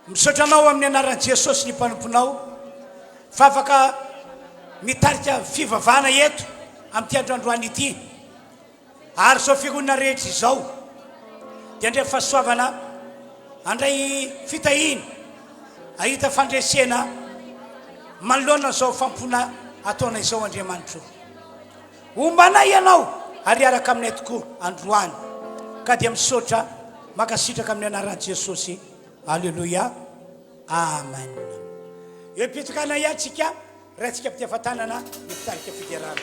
Misotranao amin'ny anaran'i Jesosy ny mpanomponao fa afaka mitarika fivavahana eto amin'ity androandroany ity ary zao fiangonana rehetra izao dia andray fahasoavana andray fitahina ahita fandresena manoloana zao fampona ataona izao Andriamanitra ombanay ianao ary araka aminay tokoa androany ka dia misaotra makasitraka amin'ny anaran'i Jesosy. Alléluia. Amen. Epitrana yatsika ratsika pitiafatanana mitarika fiderana.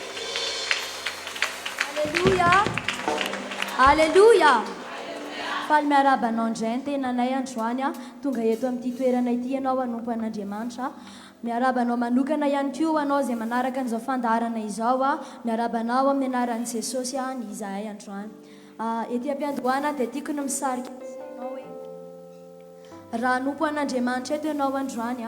Alléluia. Alléluia. Faly miarabanao indray ny tenanay androany tonga eto amin'ity toerana ity ianao anompo an'Andriamanitra. Miarabanao manokana ihany koa anao izay manaraka an'izao fandaharana izao miarabanao amin'ny anaran'i Jesosy ny izahay androany. Ety am-piandohana dia tiako ny misarika ianao hoe raha anompo an'Andriamanitra eto ianao androany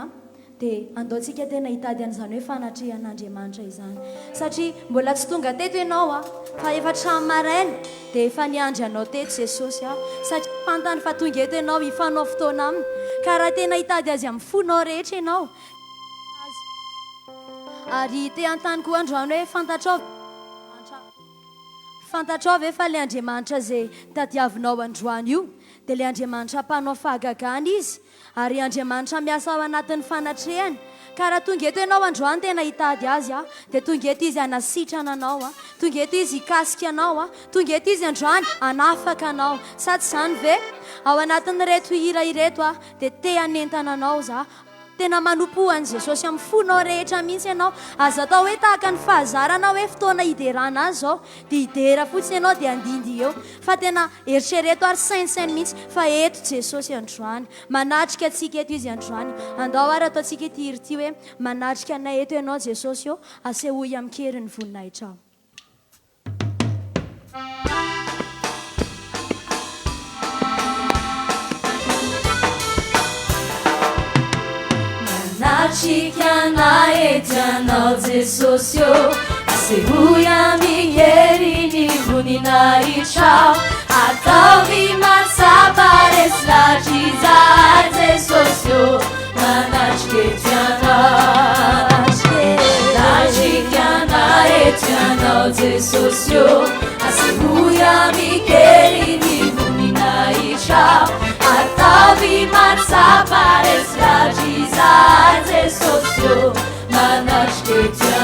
dia andaontsika tena hitady an'izany hoe fanatrehan'Andriamanitra izany satria mbola tsy tonga teto ianao fa efa hatramin'ny maraina dia efa niandry anao teto Jesosy satria fantany fa tonga eto ianao hifanao fotoana aminy ka raha tena hitady azy amin'ny fonao rehetra ianao ary te an-tany koa androany hoe fantatrao efa le Andriamanitra zay tadiavinao androany io dia le Andriamanitra mpanao fahagagana izy ary Andriamanitra miasa ao anatin'ny fanatrehany ka raha tonga eto ianao androany tena hitady azy dia tonga eto izy hanasitrana anao tonga eto izy hikasika anao tonga eto izy androany hanafaka anao sady izany ve ao anatin'ny reto hira ireto dia te hanentana anao za tena manompo an'i Jesosy amin'ny fonao rehetra mihitsy ianao aza atao hoe tahaka ny fahazarana hoe fotoana hiderana azy zao dia hidera fotsiny ianao dia andindy eo fa tena eritrereto ary sainisainy mihitsy fa eto Jesosy androany manatrika antsika eto izy androany andao ary ataontsika ity hira ity hoe manatrika anay eto ianao Jesosy eo asehoy amin'ny keriny voninahitra aho. Natrikana etanao Jesosy asehoy amin'ny keriny voninahitra ataovy matsapa resy latr'izahay Jesosy manatrika natrikana etanao Jesosy asehoy amin'ny keriny voninahitra ataovy matsapa resy latr'izahay Jesosy manatrika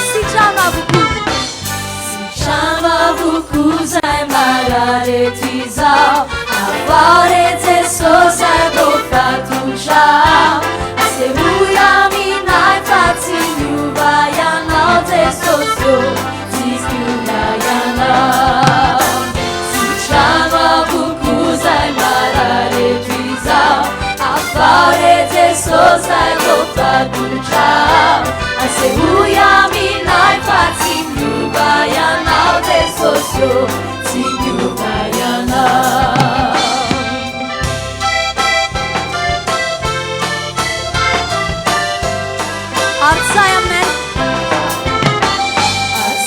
sitrama zay malareto izao avare Jesosy bofatusa asehoy aminay fa tsy miova ianao Jesosy tsy miova ianao sitrama zay malareto izao avare Jesosy bofatusa asehoy aminay fa tsy miova ianao Jesosy tsy miova ianao.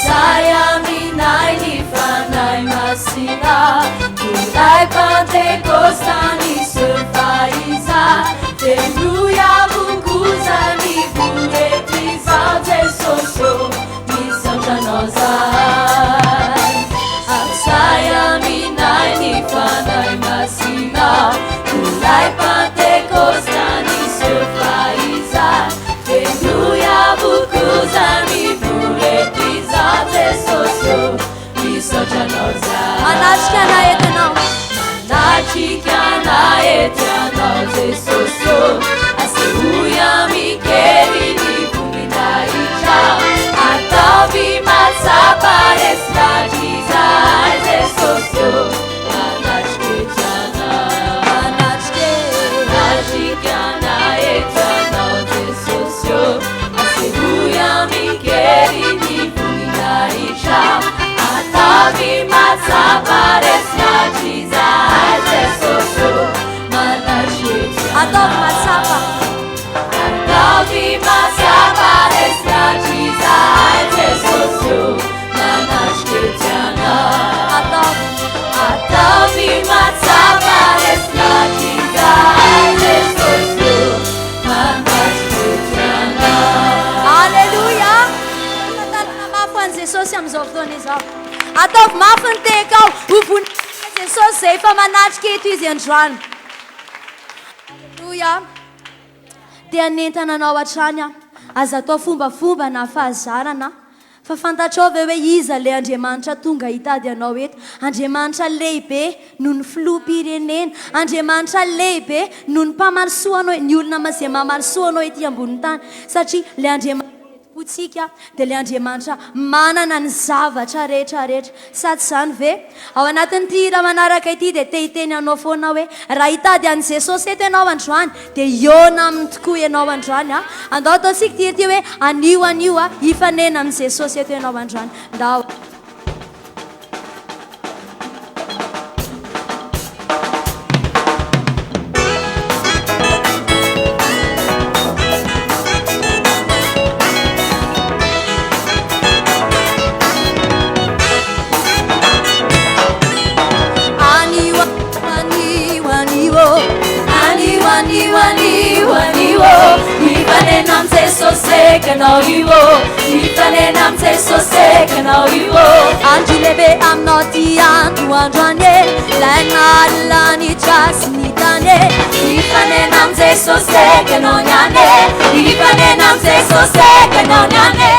Arsaya minay ni fanay masina Tulay Pentecostani surfaiza Tenuya bunguza ni buretiza Jesosyo misanjanozay Arsaya minay ni fanay masina Tulay Pentecostani surfaiza Tenuya bunguza ni buretiza Jesosyo misanjanozay Manashkana etanao Manachikana etanao Jesosy asehoy amin'ny keriny voninahitra ataovy matsapa resy latr'izahay Jesosy manatrikana etanao Jesosy asehoy amin'ny keriny voninahitra ataovy matsapa resy latr'izahay Jesosy manatrika ataovy matsapa Jesosy am'izao fotoana izao. Ataovy mafy ny teka ao, hovoninay Jesosy zay efa manatrika eto izy androany. Alleluia. Dia nentana anao hatrany aza atao fombafomba na fahazarana. Fa fantatrao ve hoe iza le Andriamanitra tonga hitady anao eto? Andriamanitra lehibe noho ny filoham-pirenena. Andriamanitra lehibe noho ny mpamarisoa anao, ny olona mazay mamarisoa anao ety ambony tany. Satria le Andriamanitra tsika dia le Andriamanitra manana ny zavatra rehetrarehetra. Sady zany ve ao anatin'ity hira manaraka ity dia te hiteny anao foana hoe raha hitady an' Jesosy eto ianao androany dia iona aminy tokoa ianao androany. Andao ataontsika ty ity hoe anio hifanena amin' Jesosy eto ianao androany. Ndao Ifanenam Jesosy kanao iwo, Ifanenam Jesosy kanao iwo. Andro lehibe aminao ty andro androany, lain'alina trasy ny tany. Ifanenam Jesosy kanao niany, Ifanenam Jesosy kanao niany.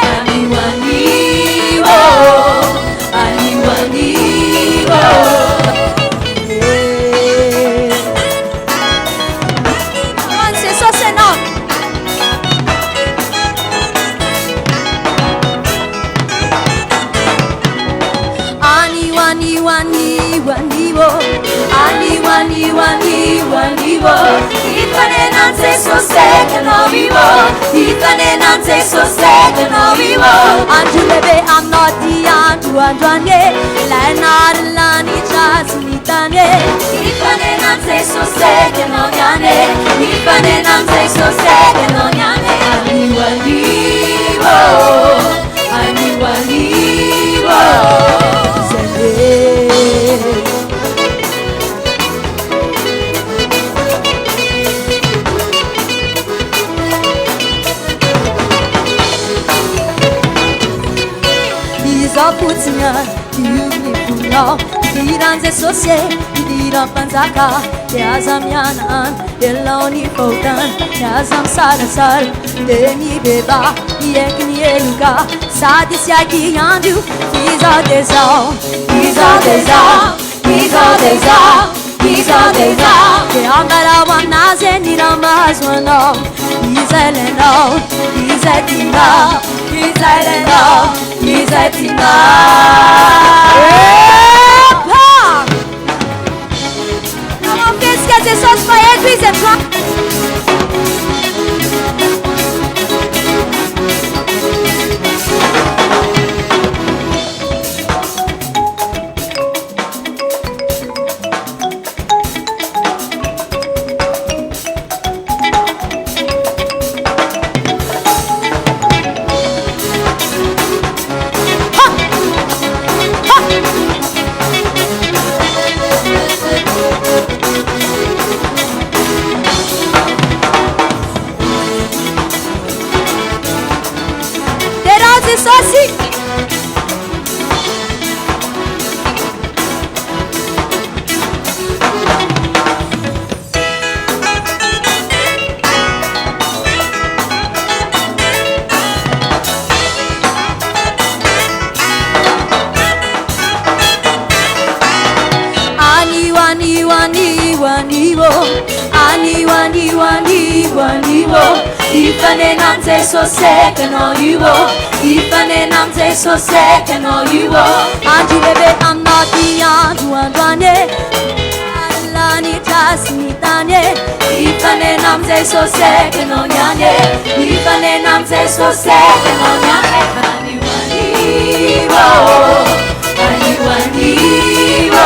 Aniwaniwo, aniwaniwo. Aniwaniwo. Ifanenam Jesosy kanao iwo, Ifanenam Jesosy kanao iwo. Andro lehibe aminao ty andro androany, lain'alina trasy ny tany. Ifanenam Jesosy kanao niany, Ifanenam Jesosy kanao niany. Aniwaniwo, aniwaniwo. Izao fotsiny tiovy fonao, idiran' Jesosy, idiran' mpanjaka. Dia aza miana any, dia laony fahotany, dia aza misarasara, dia mibeba, miaiky ny eloka. Sady sy aiky andro, izao dia izao, Izao dia izao, izao dia izao, izao dia izao. dia angalao aminazy ny raha mahazo anao. Izay ilainao, izay tianao, Izay ilainao, izay tianao. Epa! Namafisika Jesosy fa eto izy androany. Jesosy. Aniwaniwo. Ifanenam Jesosy kanao iwo, Ifanenam Jesosy kanao iwo. Andro lehibe aminao ty andro androany, alina trasy ny tany. Ifanenam Jesosy kanao niany, Ifanenam Jesosy kanao niany. Aniwaniwo, aniwaniwo,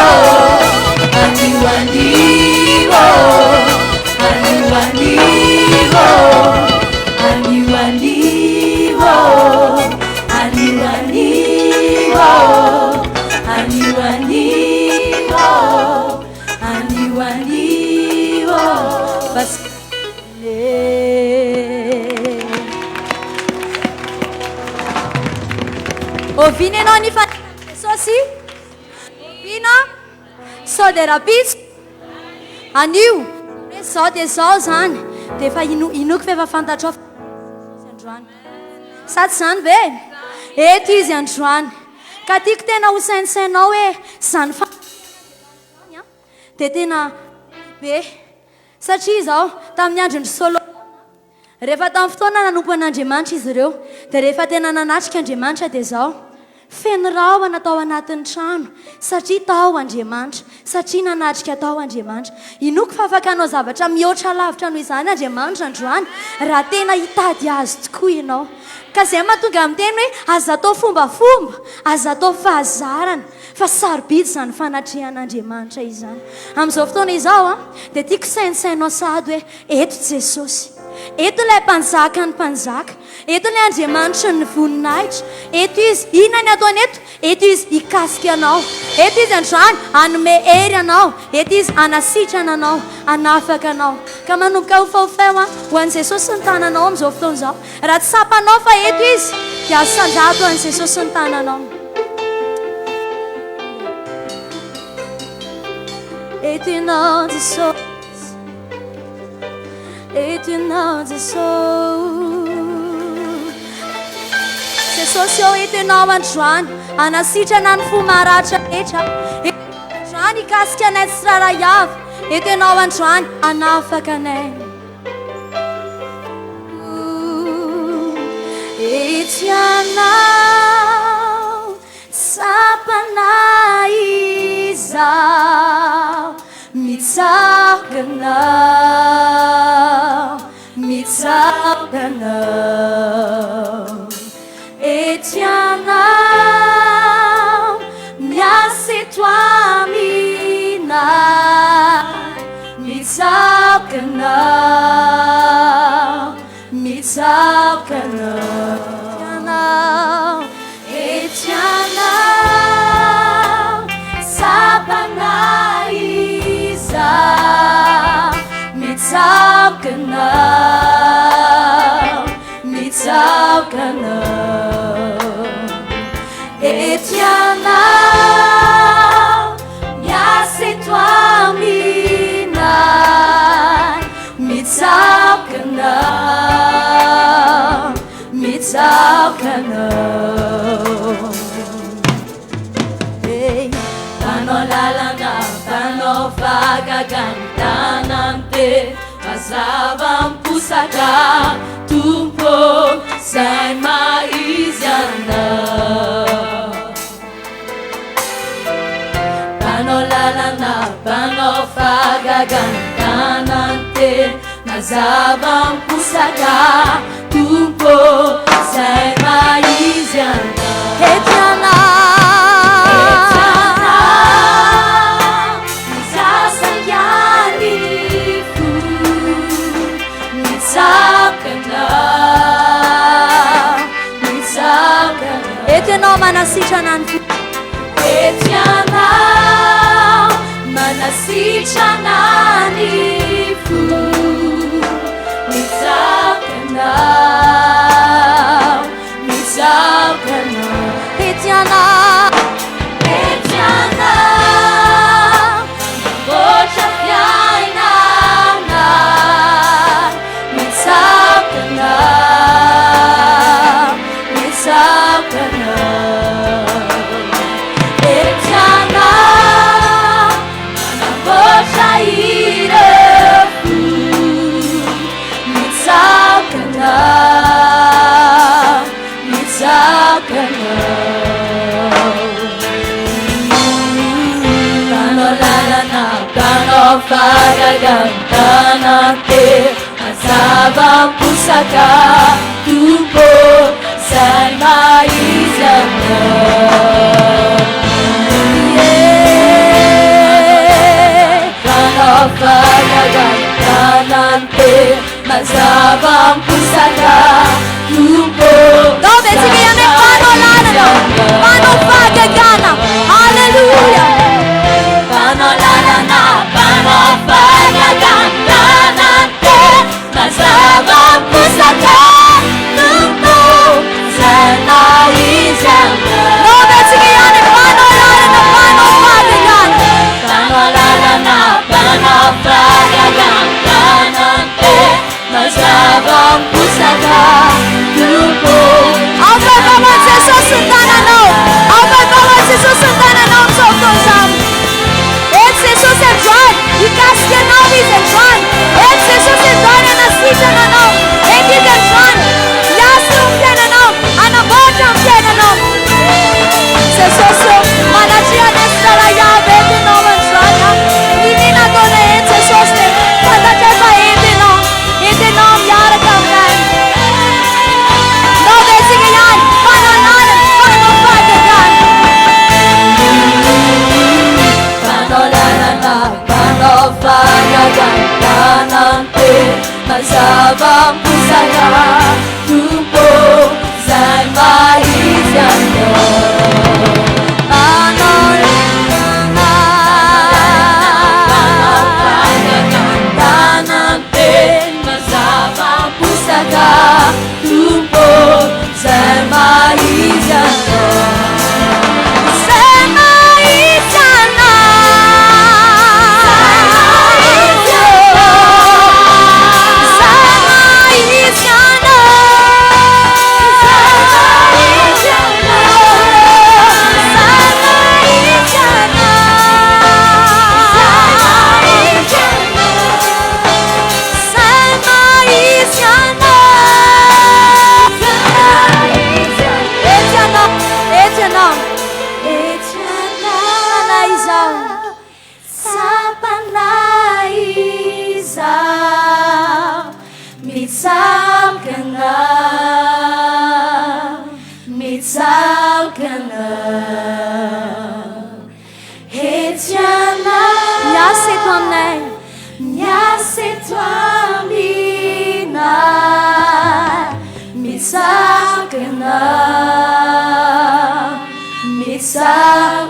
aniwaniwo, aniwaniwo, aniwaniwo, aniwaniwo, aniwaniwo, aniwaniwo. Oviana ianao ny fanentan'i Jesosy? Oviana? Sao dia rapitsy? Anio? Hoe zao dia zao zany. Dia efa inoko fa efa fantatrao androany. Sa tsy zany ve? Eto izy androany. Ka tiako tena ho sainisainao hoe zany dia tena be. Satria izao tamin'ny andron'ny Solomona, rehefa tamin'ny fotoana nanompo an'Andriamanitra izy ireo, dia rehefa tena nanatrika Andriamanitra dia izao feno rahona tao anatin'ny trano, satria tao Andriamanitra, satria nanatrika tao Andriamanitra. Inoko fa afaka hanao zavatra mihoatra lavitra noho izany Andriamanitra androany raha tena hitady azy tokoa ianao. Ka izay mahatonga amin'ny teny hoe aza atao fombafomba, aza atao fahazarana, fa sarobidy izany fanatrehan'Andriamanitra izany. Amin'izao fotoana izao dia tiako sainisainao sady hoe eto Jesosy, eto ilay mpanjaka ny mpanjaka, eto ilay Andriamanitra ny voninahitra, eto izy inona ny ataony eto izy hikasika anao, eto izy androany hanome hery anao, eto izy hanasitrana anao, hanafaka anao. Ka manomboka hofahofeho ho an'i Jesosy ny tananao amin'izao fotoana izao. Raha tsy sapanao fa eto izy dia asandrato ho an'i Jesosy ny tananao. Eto ianao Jesosy, eto ianao Jesosy. Jesosy eo eto ianao androany, hanasitrana ny fo maratra rehetra. Eto androany hikasika anay tsy raray avy, eto ianao androany hanafaka anay. Eto ianao sapanay izaho, mitsaoka anao, mitsaoka anao. Eto ianao miasa eto aminay, mitsaoka anao, mitsaoka anao. Eto ianao sapanay izaho, mitsaoka anao, mitsaoka anao. Eto ianao miasa eto aminay, mitsaoka anao, mitsaoka anao. Tanao lalana, tanao fagagany tanante, mazava miposaka Tompo izay maizy anao. Tanao lalana, tanao fagagany tanante, mazava miposaka Tompo izay maizy anao. Eto ianao eto ianao manasitrana ny fo. Eto ianao manasitrana ny fo, mitsaoka anao, mitsaoka anao. Eto ianao, eto ianao mamboatra fiainana, mitsaoka anao, mitsaoka anao. Eto ianao manamboatra ireo, mitsaoka anao, mitsaoka anao. Tanao lalana, tanao fagagany tanante, mazava miposaka Tompo izay maizy anao. Tanao fagagany tanante, mazava miposaka Tompo. Dove si viene panao lalana, panao fagagana, alleluia. Panao lalana, panao fagagany tanante, mazava miposaka Tompo izay maizy anao.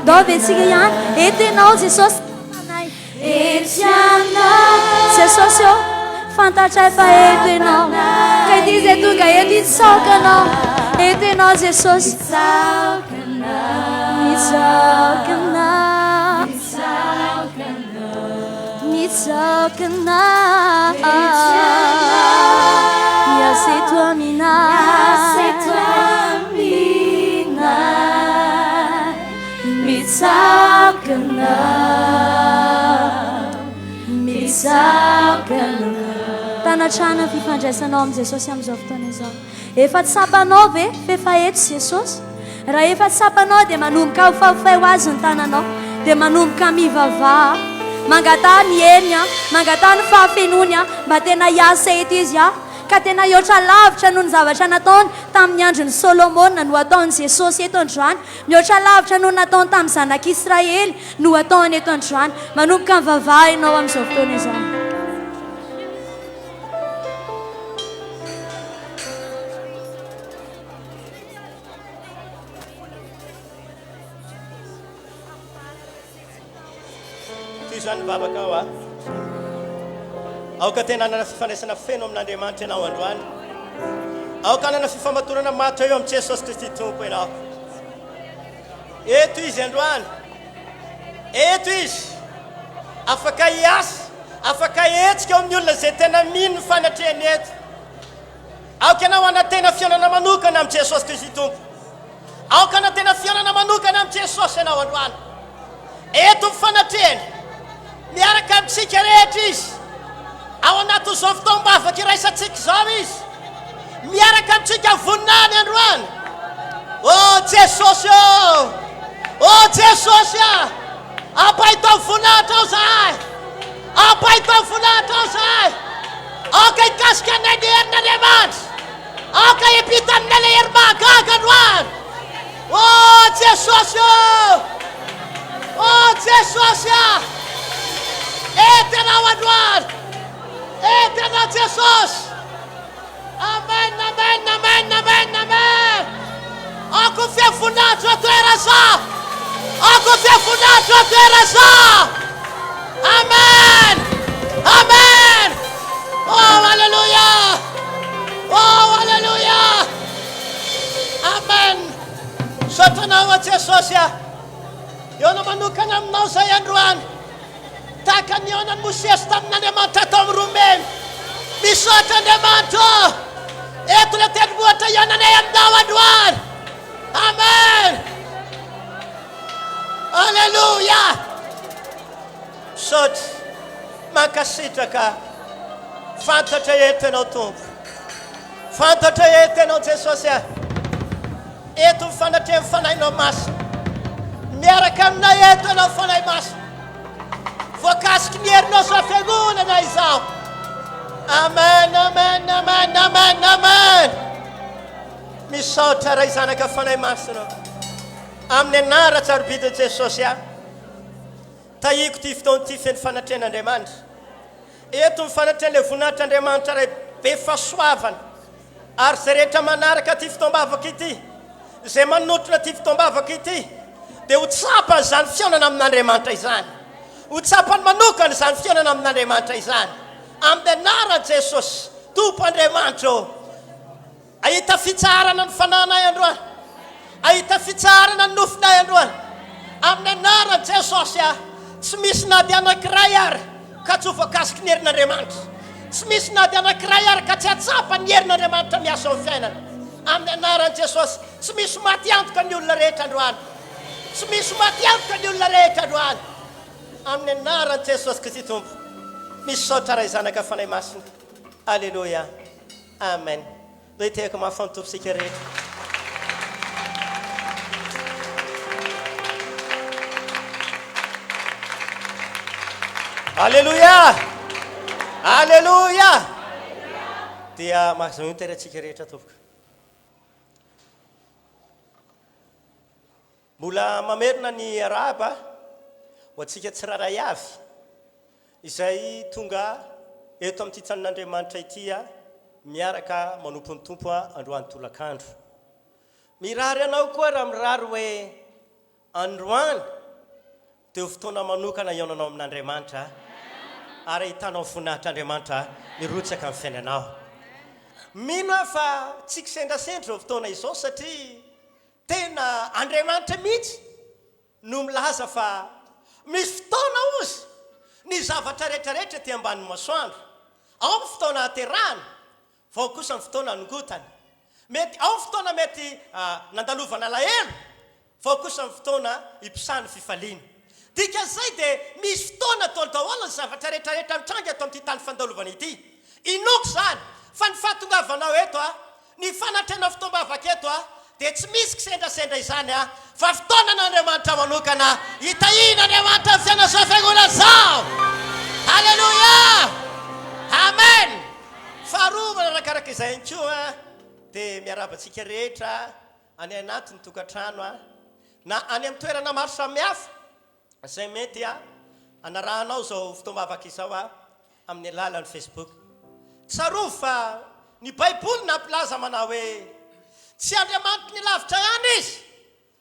Dovetsika ihany eto ianao Jesosy ety aminay Jesosy eo fantatray fa eto ianao ka ity izay tonga eto itsaokanao eto ianao Jesosy mitsaokana iaseto aminay mitsaokana tanatrana fifandraisanao amin'ny Jesosy amin'izao fotoana izao efa tsapanao ve fefa eto Jesosy raha efa tsapanao dia manomboka hofahofay ho azy ny tananao dia manomboka mivavaha mangatah ny heliny mangatah ny fahafenony mba tena hiasa eto izy ka tena mihoatra lavitra noho ny zavatra nataony tamin'ny andron'ny Solomona no ataony Jesosy eto androany mihoatra lavitra noho nataony tamin'ny zanak'Israely no ataony eto androany manomboka mivavaha ianao amin'izao fotoana izao Zany babaka ao aoka tena anana fifandraisana feno amin'Andriamanitra ianao androany aoka anana fifamatorana matra eo amin'ny Jesosy Kristy tompo ianao eto izy androany eto izy afaka hiasa afaka hetsika eo amin'ny olona izay tena mino ny fanatrehany eto aoka ianao anatena fionana manokana amin'ny Jesosy Kristy tompo aoka anatena fionana manokana amin'ny Jesosy ianao androany eto mifanatrehany miaraka amintsika rehetra izy ao anatin'izao fotoam-bavaka iraisantsika izao izy miaraka amintsika voninany androany Jesosy Jesosy ampahitao voninahitra ao zahay ampahitao voninahitra ao zahay aoka hikasika anay ny herin'Andriamanitra aoka hipita aminay ilay hery mahagaga androany Jesosy Jesosy etenao androany etenao Jesosy amen amen amen amen amen ako fiafonahitra toera zao ako fiafonahitra toera zao amen amen halleluja halleluja amen sotanao Jesosy eo na manokana aminao zay androany taka nionany Mosesy tamin'Andriamanitra tao amin'ny Romeny misaotra Andriamanitra eto le tendrombohitra iananay aminao androany amen halleluja saotra mankasitraka fantatra eto ianao tompo fantatra eto ianao Jesosy eto mifanatreha mifanahinao masina miaraka aminay eto ianao fanahy masina voakasiky ny herinao sa fiangonana izao amen amen amen amen amen misaotra ray zanaka fanahy masina amin'ny anaratra arobida Jesosy tahiko ty fotoana ty feny fanatrehan'Andriamanitra eto mifanatrehan'ilay voninahitr'Andriamanitra ray be fahasoavana ary zay rehetra manaraka ty fotoam-bavaka ity zay manotrona ty fotoam-bavaka ity dia ho tsapany zany fionana amin'Andriamanitra izany ho tsapany manokana zany fionana amin'Andriamanitra izany amin'ny anarany Jesosy tompo Andriamanitra ahita fitsarana ny fananay androany ahita fitsarana ny nofinay androany amin'ny anarany Jesosy tsy misy nady anankiray ary ka tsy ho voakasiky ny herin'Andriamanitra tsy misy nady anankiray ary ka tsy hatsapa ny herin'Andriamanitra miasa amin'ny fiainana amin'ny anarany Jesosy tsy misy maty antoka ny olona rehetra androany tsy misy maty antoka ny olona rehetra androany amin'ny anarany Jesosy Kristy tompo misaotra ray zanaka fanahy masina alleluja amen dia tehako mahafantopitsika rehetra alleluja alleluja dia mahazony teratsika rehetra tompoka mbola mamerina ny araba ho atsika tsiraray avy izay tonga eto amin'ity tranon'Andriamanitra ity miaraka manompo ny tompo androany tolakandro mirary anao koa raha mirary hoe androany dia ho fotoana manokana ionanao amin'Andriamanitra ary hitanao voninahitr'Andriamanitra mirotsaka amin'ny fiainanao. Mino aho fa tsika sendrasendra eo fotoana izao satria tena Andriamanitra mihitsy no milaza fa misy fotoana ozy ny zavatra rehetrarehetra ty ambanin'ny masoandro. Ao ny fotoana haterahana, fa ao kosa ny fotoana hanongotana. Mety ao ny fotoana mety nandalovana alahelo, fa ao kosa ny fotoana hipisahany fifaliana. Dika izay dia misy fotoana taoladahola ny zavatra rehetrarehetra mitranga eto amin'ity tany fandalovana ity. Inoko izany fa ny fahatongavanao eto ny fanatrena fitombavaka eto dia tsy misy kisendrasendra izany fa fotoanan'Andriamanitra manokana hitahian'Andriamanitra ny fiainana izao fiangonana izao. Halleluja! Amen! Faharoa manarakaraka izay ihany koa dia miarabantsika rehetra any anatin'ny tokantrano na any amin'ny toerana maro samihafa izay mety anarahanao izao fitombavaka izao amin'ny alalan'ny Facebook. Tsaroa fa ny Baiboly nampilaza manao hoe tsy Andriamanitra ny lavitra ihany izy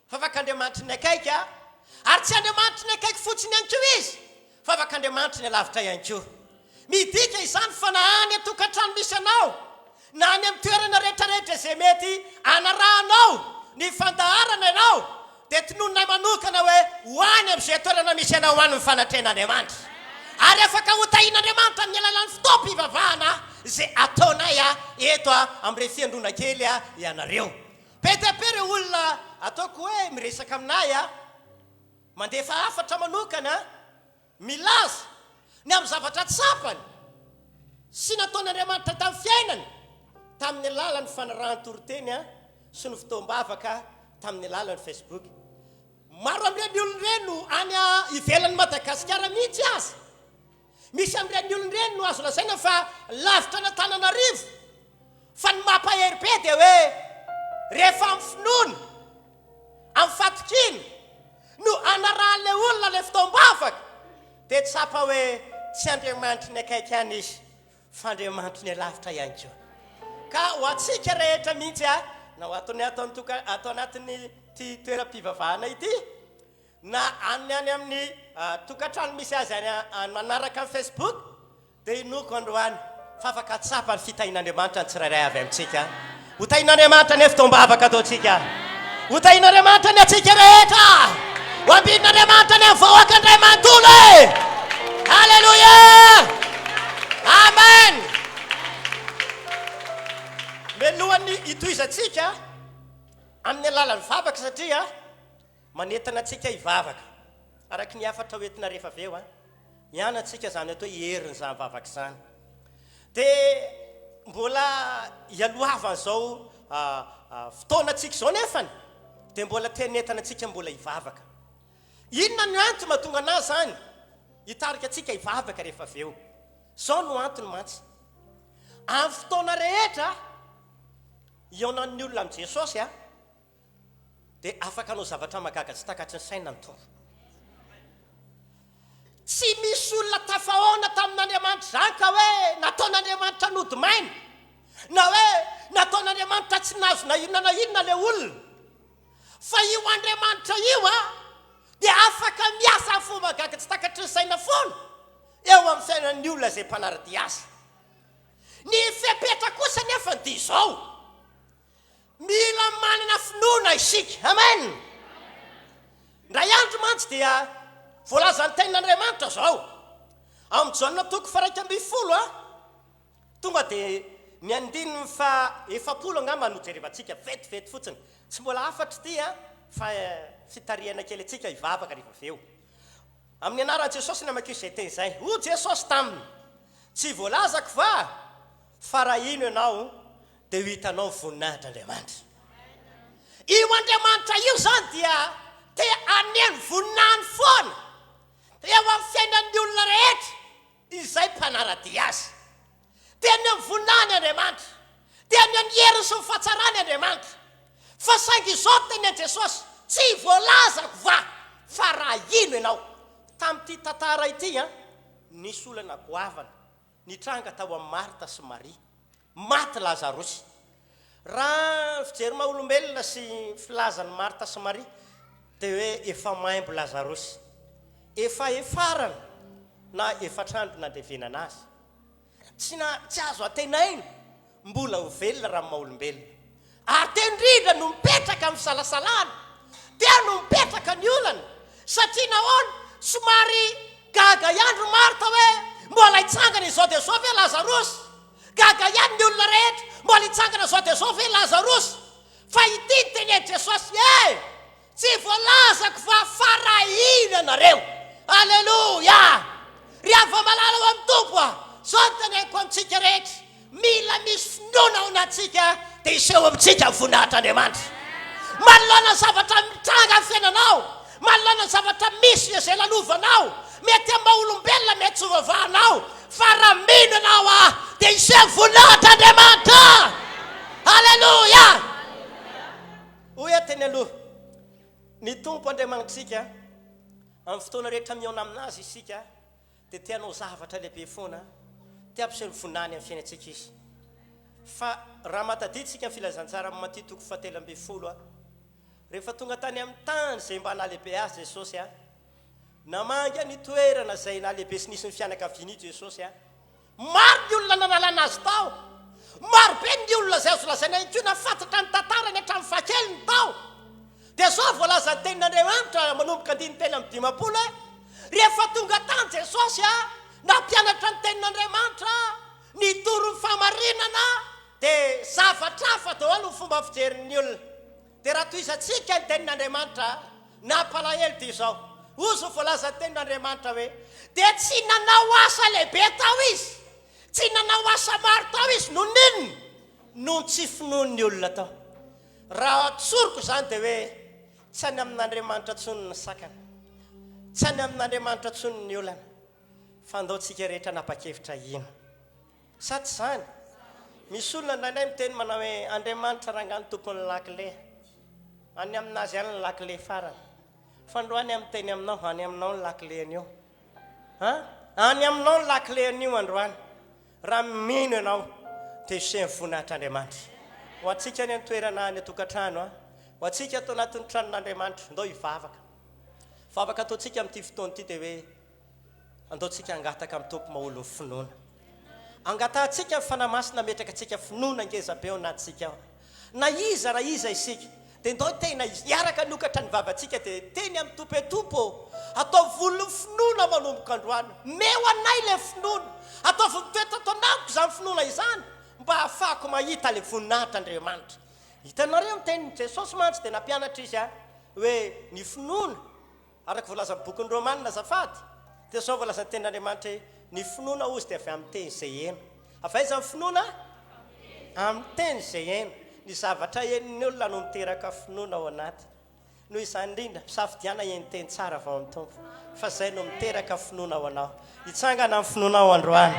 fa afaka Andriamanitra ny akaiky ary tsy Andriamanitra ny akaiky fotsiny ihany koa izy fa afaka Andriamanitra ny lavitra ihany koa. Midika izany fa na any atokantrano misy anao na any amin'ny toerana rehetrarehetra izay mety anarahanao ny fandaharana ianao dia tinonona manokana hoe hoany amin'izay toerana misy anao ho any ny fanatren'Andriamanitra. Ary afaka hotahian'Andriamanitra amin'ny alalan'ny fitaom-pivavahana izay ataonay eto amin'ny fiandrona kely ianareo. Petapery olona ataoko hoe miresaka aminay mandefa hafatra manokana milaza ny amin'ny zavatra tsapany sy nataon'Andriamanitra tamin'ny fiainany tamin'ny alalan'ny fanarahan-toroteny sy ny fitoam-bavaka tamin'ny alalan'ny Facebook. Maro amin'ireny olon'ireny no any ivelan'ny Madagasikara mihitsy aza. Misy amin'ireny olon'ireny no azo lazaina fa lavitra n'Antananarivo fa ny mampahery be dia hoe rehefa amin'ny finoana amin'ny fatokiny no anarahan'ilay olona ilay fitoam-bavaka dia tsapa hoe tsy Andriamanitra ny akaiky ihany izy fa Andriamanitra ny lavitra ihany koa. Ka ho antsika rehetra mihitsy na ho atao anatin'ny ty toeram-pivavahana ity na any amin'ny tokantrano misy azy any manaraka amin'ny Facebook dia inoko androany fa afaka tsapa ny fitahian'Andriamanitra ny tsirairay avy amintsika. Ho tahian'Andriamanitra ny fitoam-bavaka ataontsika. Ho tahian'Andriamanitra ny atsika rehetra. Ho ambidin'Andriamanitra ny vahoaka indray manontolo. Halleluja! Amen! Melohan'ny hitohizantsika amin'ny alalan'ny vavaka satria manentana antsika hivavaka. Araka ny hafatra hoentina rehefa avy eo hianantsika izany atao hiherin'izany vavaka izany. Dia mbola hialohavana izao fotoanantsika izao nefany dia mbola tenentana antsika mbola hivavaka. Inona ny antony mahatonga anazy zany hitarika antsika hivavaka rehefa avy eo? Izao no antony mantsy. Amin'ny fotoana rehetra ionan'ny olona amin'i Jesosy dia afaka hanao zavatra mahagaga tsy takatry ny saina ny tompo. Tsy misy olona tafahoana tamin'Andriamanitra izany ka hoe nataon'Andriamanitra nodimaina na hoe nataon'Andriamanitra tsy nazo na inona ilay olona. Fa io Andriamanitra io dia afaka miasa amin'ny fomba gaga tsy takatry ny saina foana eo amin'ny fiainan'ny olona izay mpanarady azy. Ny fepetra kosa nefa ny dia izao. Mila manana finoana isika. Amen. Ndray andro mantsy dia voalazan'ny tenin'Andriamanitra izao amin'ny Jaona toko 1:20 tonga dia ny andininy fa 70 angamba no jerevantsika vetivety fotsiny. Tsy mbola afatra ity fa fitariana kely antsika hivavaka rehefa avy eo. Amin'ny anaran'i Jesosy ny amakio izay teny izay. Ho Jesosy taminy tsy voalazako fa raha ino ianao dia ho hitanao voninahitr'Andriamanitra. Io Andriamanitra io zany dia te aneny voninahiny foana eo amin'ny fiainan'ny olona rehetra izay mpanarady azy. Te aneny voninahiny Andriamanitra. Te aneny heriny sy ny fahatsarany Andriamanitra. Fa saingy izao teny Jesosy tsy voalazako fa raha ino ianao. Tamin'ity tantara ity nisy olana goavana nitranga tao amin'ny Marta sy Maria. Maty Lazarosy. raha fijery maha-olombelona sy filazany Marta sy Maria dia hoe efa maimbo Lazarosy, efa efarana na efatrandro nandevenana azy. Tsy azo atenaina mbola ho velona raha maha-olombelona. Ary tendrindra no mipetraka amin'ny fisalasalana, dia no mipetraka ny olana, satria nahoana somary gaga ihany ry Marta hoe mbola hitsangana izao dia izao ve Lazarosy, gaga ihany ny olona rehetra mbola hitsangana izao dia izao ve Lazarosy. Fa ity teny Jesosy tsy voalazako fa farahina nareo. Alleluia. Ry ava malala ho amin'ny tompo zao teneniko amintsika rehetra, mila misy finoana ao anatsika dia iseho amintsika voninahitran'Andriamanitra. Manoloana ny zavatra mitranga amin'ny fiainanao, manoloana ny zavatra misy izay lalovanao, mety amin'ny maha-olombelona mety tsy hovavanao, fa raha mino anao dia iseho voninahitran'Andriamanitra. Alleluia. Hoy teny aloha, ny tompo Andriamanitsika amin'ny fotoana rehetra mihaona aminazy isika dia tianao zavatra lehibe foana, tia ampiseho ny voninahiny amin'ny fiainantsika izy. Fa raha matadintsika ny filazantsara amin'ny Matia 7:20 rehefa tonga tany amin'ny tany izay mba nahalehibe azy Jesosy namanga ny toerana izay nahalehibe sy nisy ny fianakaviany Jesosy maro ny olona nanalana azy tao, maro be ny olona izay azo lazaina ihany koa nafantatra ny tantarany hatramin'ny fahakeliny tao. Dia zao voalaza ny tenin'Andriamanitra manomboka 9:50 rehefa tonga tany Jesosy nampianatra ny tenin'Andriamanitra, nitoro ny famarinana, dia zavatra hafa daholo ny fomba fijerin'ny olona. Dia raha toizatsika ny tenin'Andriamanitra nampalahelo dia izao, ozy voalaza ny tenin'Andriamanitra hoe dia tsy nanao asa lehibe tao izy, tsy nanao asa maro tao izy, no ninona no tsy finoan'ny olona tao. Raha tsoriko izany dia hoe tsy any amin'Andriamanitra tsony ny sakana, tsy any amin'Andriamanitra tsony ny olana, fa andaontsika rehetra napakevitra ino. Sa tsy izany? Misy olona ndraindray miteny manao hoe Andriamanitra rangany tompony lakile, any aminazy ihany ny lakile farany. Fa androany amin'ny teny aminao, any aminao ny lakile an'io. Any aminao ny lakile an'io androany. Raha mino ianao dia iseho ny voninahitr'Andriamanitra. Ho antsika ny antoerana ny atokantrano, ho antsika atao anatin'ny tranon'Andriamanitra, andao hivavaka. Vavaka ataontsika amin'ity fotoana ity dia hoe andaontsika hangataka amin'ny tompo maha-olo ny finoana. Angatantsika ny fanamasina metraka antsika finoana ngeza be ao anatintsika ao. Na iza raha iza isika dia ndao tena hiaraka nokatra ny vavantsika dia teny amin'ny tompo atao volo finoana manomboka androany. Meo anay ilay finoana, ataovy mitoetra taonamiko izany finoana izany mba ahafahako mahita ilay voninahitr'Andriamanitra. Hitanareo amin'ny tenin'i Jesosy mantsy dia nampianatra izy hoe ny finoana araka voalaza amin'ny bokin'ny Romanina azafady dia sao voalaza ny tenin'Andriamanitra hoe ny finoana ozy dia avy amin'ny teny izay eno. Avaiza ny finoana? Amin'ny teny izay eno. Ny zavatra hen'ny olona no miteraka finoana ao anaty. Noho izany indrindra mpisafidiana hen'ny teny tsara avy ao amin'ny tompo, fa izay no miteraka finoana ao anao. Hitsangana amin'ny finoana ao androany,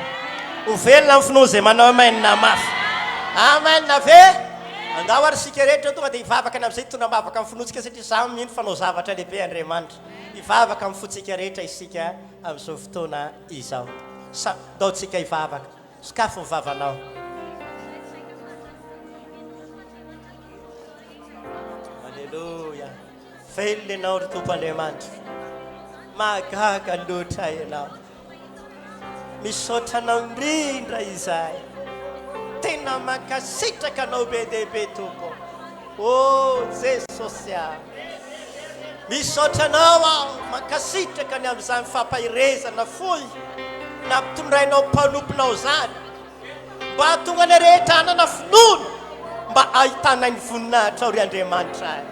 ho velona amin'ny finoana izay manao mainina mafy. Amainina ve? Andao ary sika rehetra tonga dia hivavaka amin'izay tona mavaka amin'ny finoantsika satria samy mino fanao zavatra lehibe Andriamanitra. Hivavaka amin'ny fontsika rehetra isika amin'izao fotoana izao. Daontsika hivavaka, sokafo ny vavanao. Alleluia. Velona ianao ry Tompo Andriamanitra, mahagaga loatra ianao, misaotra anao indrindra izahay, tena mankasitraka anao be dehibe Tompo. Oh Jesosy, misaotra anao aho, mankasitraka ny amin'izany fampahirezana foy nampitondrainao mpanomponao izany, mba hatonga ny rehetra hanana finoana, mba ahitanay ny voninahitra ao ry Andriamanitra.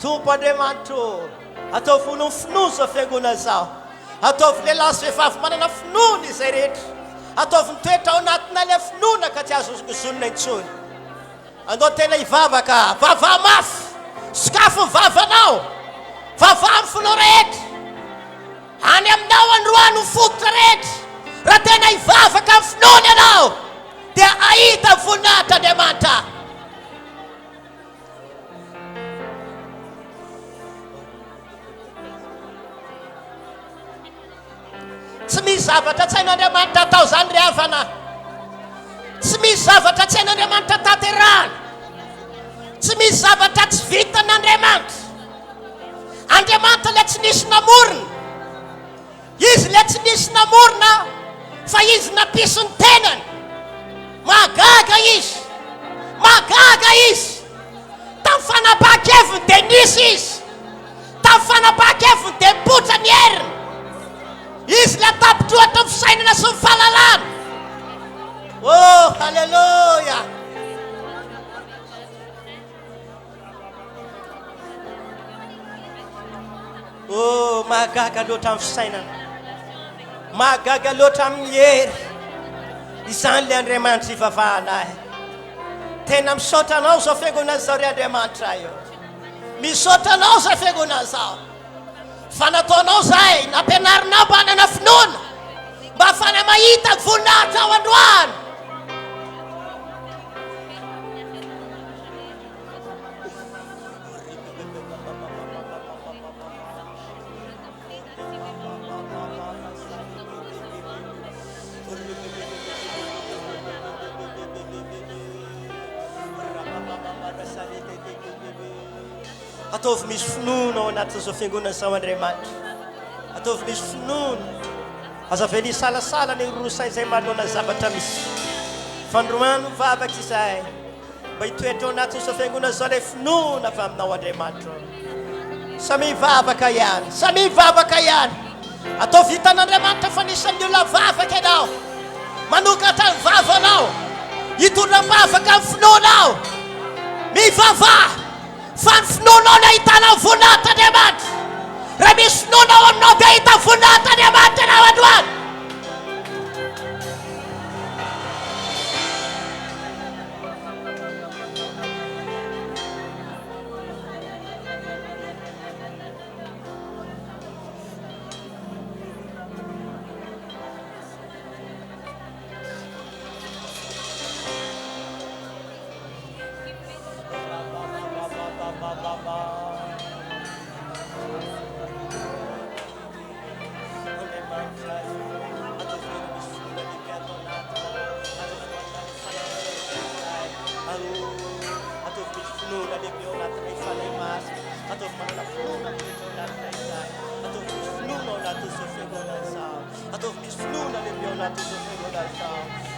Tompo Andriamanitra, ataovy olo ny finoana izao fiangonana izao, ataovy lehilahy sy vehivavy manana finoana izay rehetra, ataovy mitoetra ao anatina ilay finoana ka tsy azo zonona intsony. Andao tena hivavaka, vava mafy, sokafo ny vavanao, vava amin'ny finoana rehetra, any aminao androany ho fototra rehetra. Raha tena hivavaka amin'ny finoana ianao dia ahita voninahitran'Andriamanitra. Tsy misy zavatra tsy hain'Andriamanitra atao izany ry havana, tsy misy zavatra tsy hain'Andriamanitra tanterahana. Tsy misy zavatra tsy vitan'Andriamanitra. Andriamanitra le tsy nisy namorona. Izy le tsy nisy namorona fa izy napiso ny tenany. Magaga izy. Magaga izy. Tamin'ny fanapakeviny dia nisy izy. Tamin'ny fanapakeviny dia mipotra ny heriny. Izy le tapitrohatra ny fisainana sy ny fahalalana. Oh, halleluja. Oh, mahagaga loatra amin'ny fisainana. Mahagaga loatra amin'ny hery. Izany le Andriamanitra ivavahanahy. Tena misaotra anao zao fiangonana zao ry Andriamanitra io. Misaotra anao zao fiangonana zao. Fa nataonao zay, nampianarinao mba hanana finoana. Mba afana mahita voninahitra ao androany. Ataovy misy finoana ao anatin'izao fiangonana zao Andriamanitra. Ataovy misy finoana. Aza vely salasala ny rosa izay manoloana zavatra misy. Fandroano vavaka izay. Mba hitoetra ao anatin'izao fiangonana zao le finoana avy aminao Andriamanitra. Samy vavaka ihany. Samy vavaka ihany. Ataovy hitan'Andriamanitra fa nisan'ny olona vavaka ianao. Manokatra ny vavanao. Hitondra vavaka amin'ny finoanao. Mivavaha. Fa ny finoanao no ahitanao voninahitra Andriamanitra. Raha misy finoana ao aminao dia ahita voninahitra Andriamanitra ianao androany.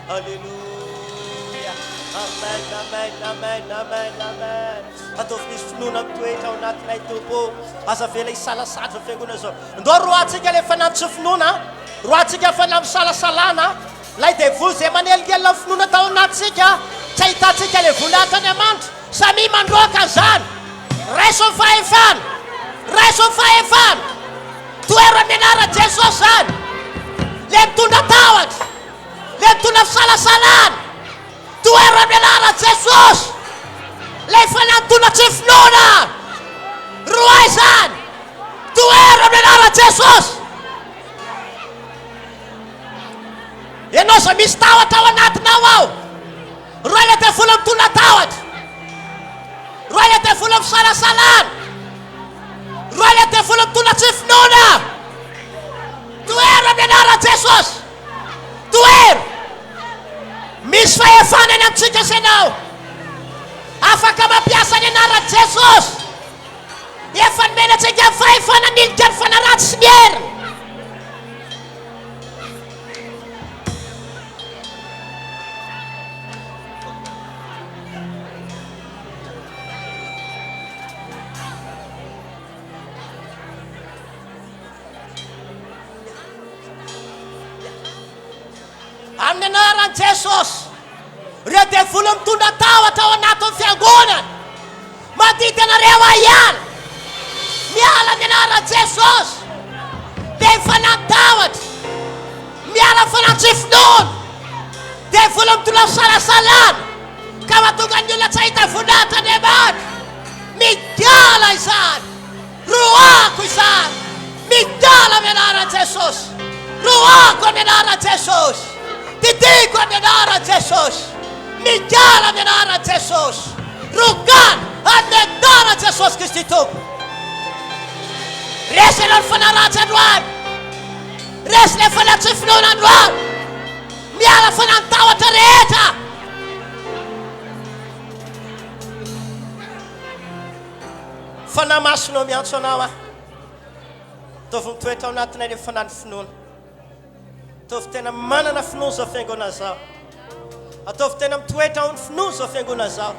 Hallelujah. Amen, amen, amen, amen, amen. Ataovy misy finoana mitoetra ao anatinay tompo. Aza vela hisalasatra fiangonana zao. Ndao roatsika le fanampy finoana. Roatsika fanampy salasalana. Lay devoly zay manelingelina finoana tao anatsika. Tsy ahitantsika le voninahitra Andriamanitra. Samy mandroaka zany. Raiso ny fahefana. Raiso ny fahefana. Toera amin'ny anara Jesosy zany. Le mitondra tahotra. Le mitondra fisalasalana. Toera amin'ny anara Jesosy. Le fanantona tsy finoana. Roay zany. Toera amin'ny anara Jesosy. Ianao zay misy tahotra ao anatinao ao. Roay le devoly mitondra tahotra. Roay le devoly fisalasalana. Roay le devoly mitondra tsy finoana. Toera amin'ny anara Jesosy. Toera. Misy fahefana any amintsika ianao. Afaka mampiasa ny anara Jesosy. Efa nomenantsika fahefana nilika ny fanaratsy sy ny heriny. Amin'ny anaran'i Jesosy. Ireo devoly mitondra tahotra ao anatin'ny fiangonana. Madity anareo ihany. Miala amin'ny anaran'i Jesosy. Dia hifanantahotra. Miala amin'ny fanantsy finoana. Devoly mitondra fisalasalana. Ka mahatonga ny olona tsy ahita voninahitra Andriamanitra. Miala izany. Roako izany. Miala amin'ny anaran'i Jesosy. Roako amin'ny anaran'i Jesosy. Didiko amin'ny anaran'i Jesosy. Miala amin'ny anaran'i Jesosy. Rogana amin'ny anaran'i Jesosy Kristy Tompo. Resy ianao ny fanaratsy androany. Resy le fanatsy finoana androany. Miala fanantahotra rehetra. fanahy masonao miantso anao a ataovy mitoetra ao anatinay le fanany finoana ataovy tena manana finoana zao fiangonana zao ataovy tena mitoetra ao ny finoana zao fiangonana zao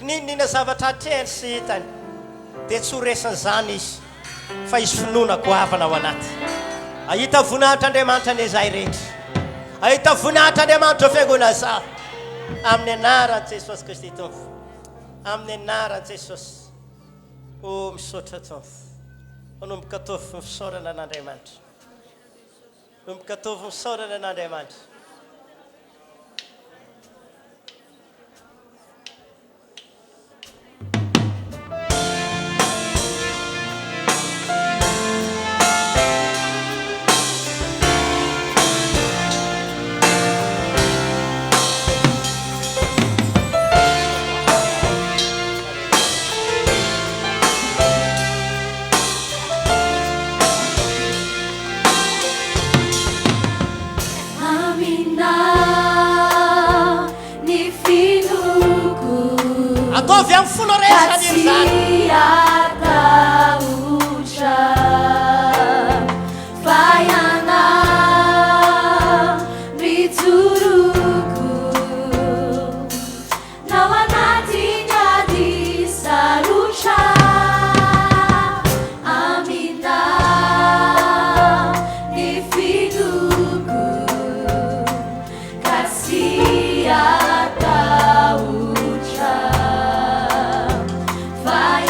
ninina zavatra hatrehany sy hitany dia tsy horesiny zany izy fa izy finoana goavana ao anaty ahita voninahitra Andriamanitra ny izay rehetra ahita voninahitra Andriamanitra fiangonana zao amin'ny anaran'i Jesosy Kristy Tompo amin'ny anaran'i Jesosy o misaotra Tompo manomboka ataovy misaorana an'Andriamanitra manomboka ataovy misaorana an'Andriamanitra ataovy amin'ny floresa ny zany Fire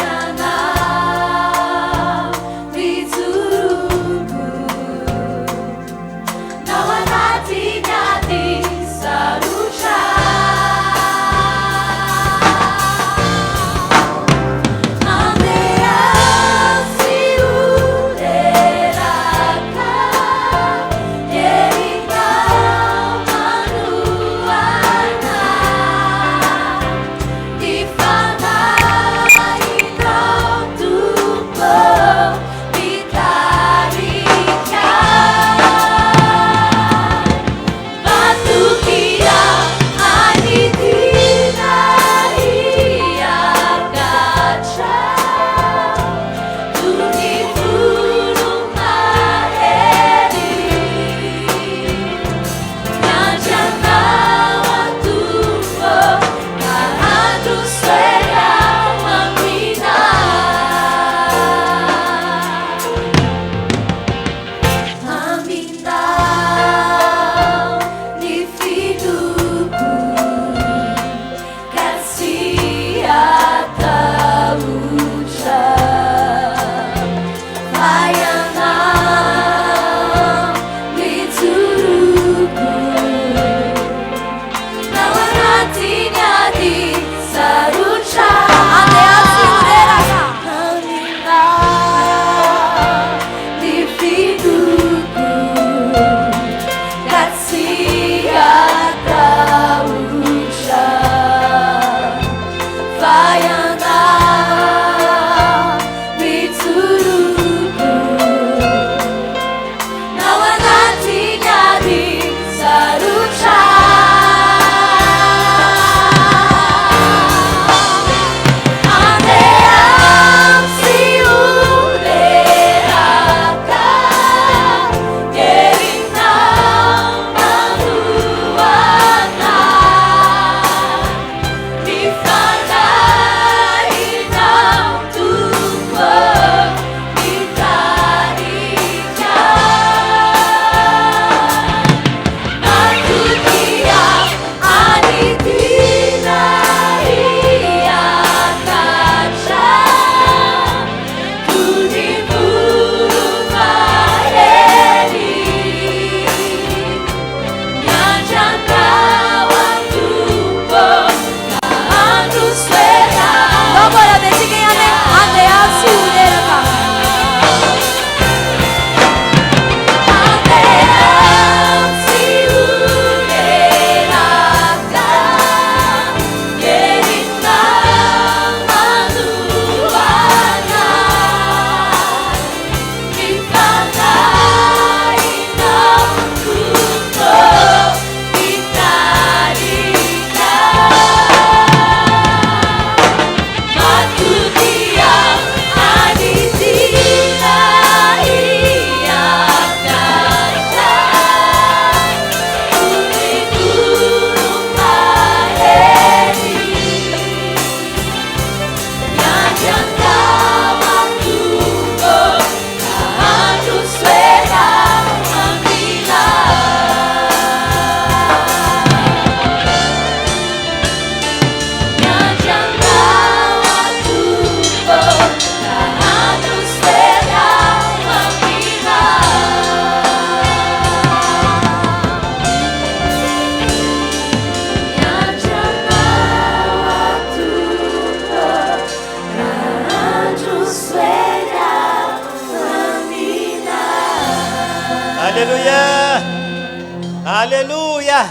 Alleluia.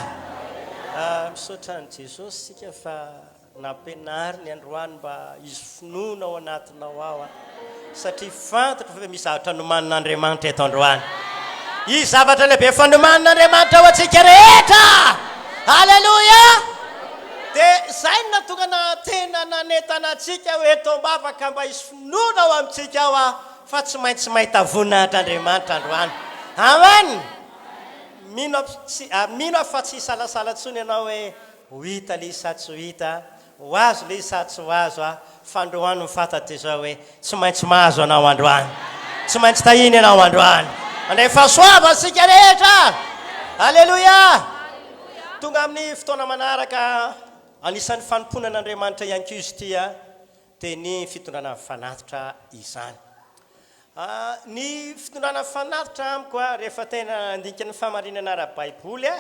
Misaotra ny Jesosy sika fa nampianary ny androany mba izy finoana ao anatinao ao satria fantatra fa misy zavatra nomanin'Andriamanitra eto androany. Izy zavatra lehibe fanomanin'Andriamanitra ao antsika rehetra. Alleluia. Dia zay no natonga na tena nanentana antsika hoe tombavaka mba izy finoana ao amintsika ao fa tsy maintsy mahita voninahitr'Andriamanitra androany. Amen. Mino fa tsy salasala tsony ianao hoe ho hita le sa tsy ho hita, ho azo le sa tsy ho azo fa androany mifantatry izao hoe tsy maintsy mahazo anao androany, tsy maintsy tahiny ianao androany. Andray fahasoava asika rehetra. Alleluia. Tonga amin'ny fotoana manaraka anisan'ny fanomponan'Andriamanitra ihany koa izy ity dia ny fitondrana fanatitra izany. Ny fitondrana fanatitra amiko rehefa tena andinika ny famarinana ara-baiboly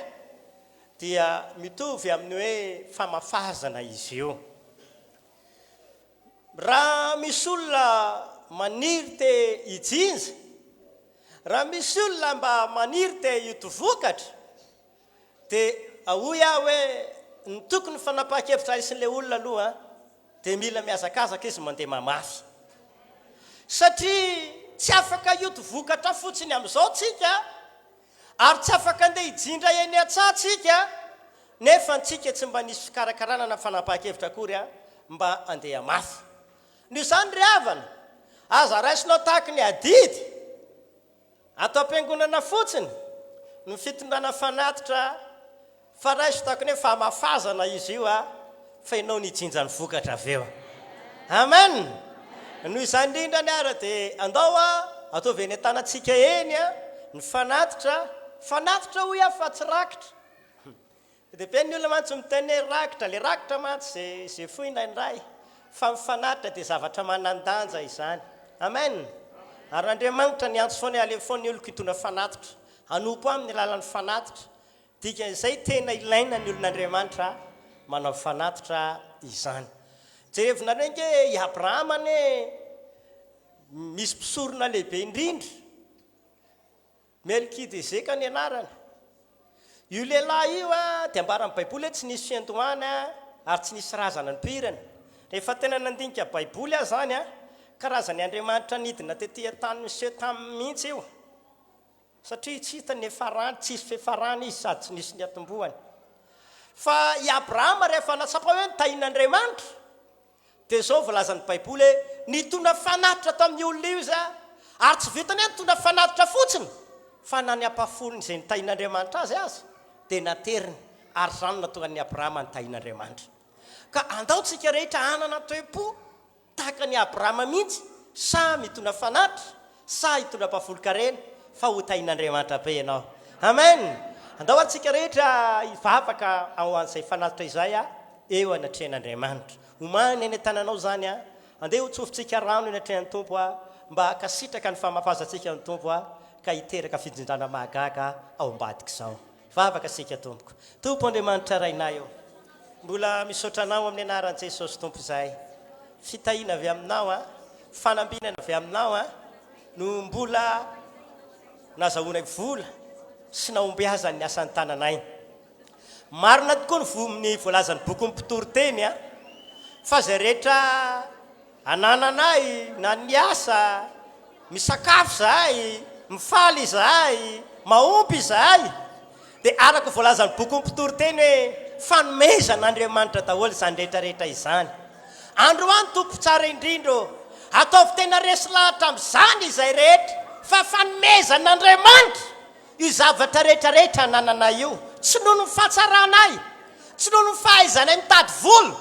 dia mitovy amin'ny hoe famafazana izy io. Raha misy olona maniry te hijinja, raha misy olona mba maniry te hitovokatra, dia ahoy aho hoe ny tokony fanapaha-kevitra isin'ilay olona aloha dia mila miazakazaka izy mandeha mamafy. Satria tsy afaka hitovokatra fotsiny amin'izao tsika ary tsy afaka andeha hijindra eny an-tsatsika nefa antsika tsy mba nisy fikarakarana na fanapaha-kevitra akory mba andeha mafy. Ny izany ry havana, aza raisinao tahaka ny adidy atao am-piangonana fotsiny ny fitondrana fanatitra fa raiso tahaka ny hoe famafazana izy io fa ianao nijinja ny vokatra avy eo. Amen. Noho izany indrindra ny ara dia andao ataovy eny an-tanantsika eny ny fanatitra hoy fa tsy rakitra. Dia be ny olona mantsy miteny hoe rakitra, le rakitra mantsy zay foina indray fa mifanatitra dia zavatra manan-danja izany. Amen. Ary Andriamanitra ny antso foana alefa foana ny olona hitondra fanatitra, hanompo amin'ny alalan'ny fanatitra. Dikan'izay tena ilaina ny olon'Andriamanitra manao fanatitra izany. Jerevina renge i Abrahama misy mpisorona lehibe indrindra, Melkizedeka ny anarany. Io lehilahy io dia ambaran'ny Baiboly tsy nisy fiandohany ary tsy nisy razana ny pirany. Rehefa tena nandinika Baiboly zany karazany Andriamanitra nidina tetỳ tany miseho tamin'ny mihitsy io. Satria tsy hita ny efarany, tsisy fefarany izy sady tsy nisy ny atombohany. Fa i Abrahama rehefa natsapa hoe nitahin'Andriamanitra dia izao volazan'ny Baiboly nitondra fanatitra tao amin'ny olona io izy ary tsy vitany nitondra fanatitra fotsiny fa naniampafolony izay nitahin'Andriamanitra azy dia nateriny ary izany natonga ny Abrahama nitahin'Andriamanitra. Ka andaontsika rehetra hanana toe-po tahaka ny Abrahama mihitsy, sa mitondra fanatitra sa hitondra mpafolo-karena fa ho tahin'Andriamanitra be ianao. Amen. Andao antsika rehetra hivavaka ao an'izay fanatitra izay eo anatrehan'Andriamanitra. Omany eny an-tananao zany andeha ho tsofintsika rano eny atrehan'ny Tompo mba hakasitraka ny famafazantsika ny Tompo ka hiteraka fijindrana mahagaga ao ambadika izao. Vavaka sika Tompoko. Tompo Andriamanitra rainay eo, mbola misaotra anao amin'ny anaran'i Jesosy Tompo izay. Fitahiana avy aminao fanambinana avy aminao no mbola nazahoanay vola sy naombiazany ny asan'ny tananay. Marina tokoa ny voalazan'ny boky mpitoroteny fa zay rehetra anananay na niasa misakafo zahay, mifaly izahay, maompy izahay dia araka voalazan'ny boky mpitoroteny hoe fanomezan'Andriamanitra daholo izany rehetrarehetra izany. Androany tompo tsara indrindra, ataovy tena resy lahatra amin'izany izay rehetra fa fanomezan'Andriamanitra io zavatra rehetrarehetra nananay io, tsy noho ny fahatsaranay, tsy noho ny fahaizanay mitady vola,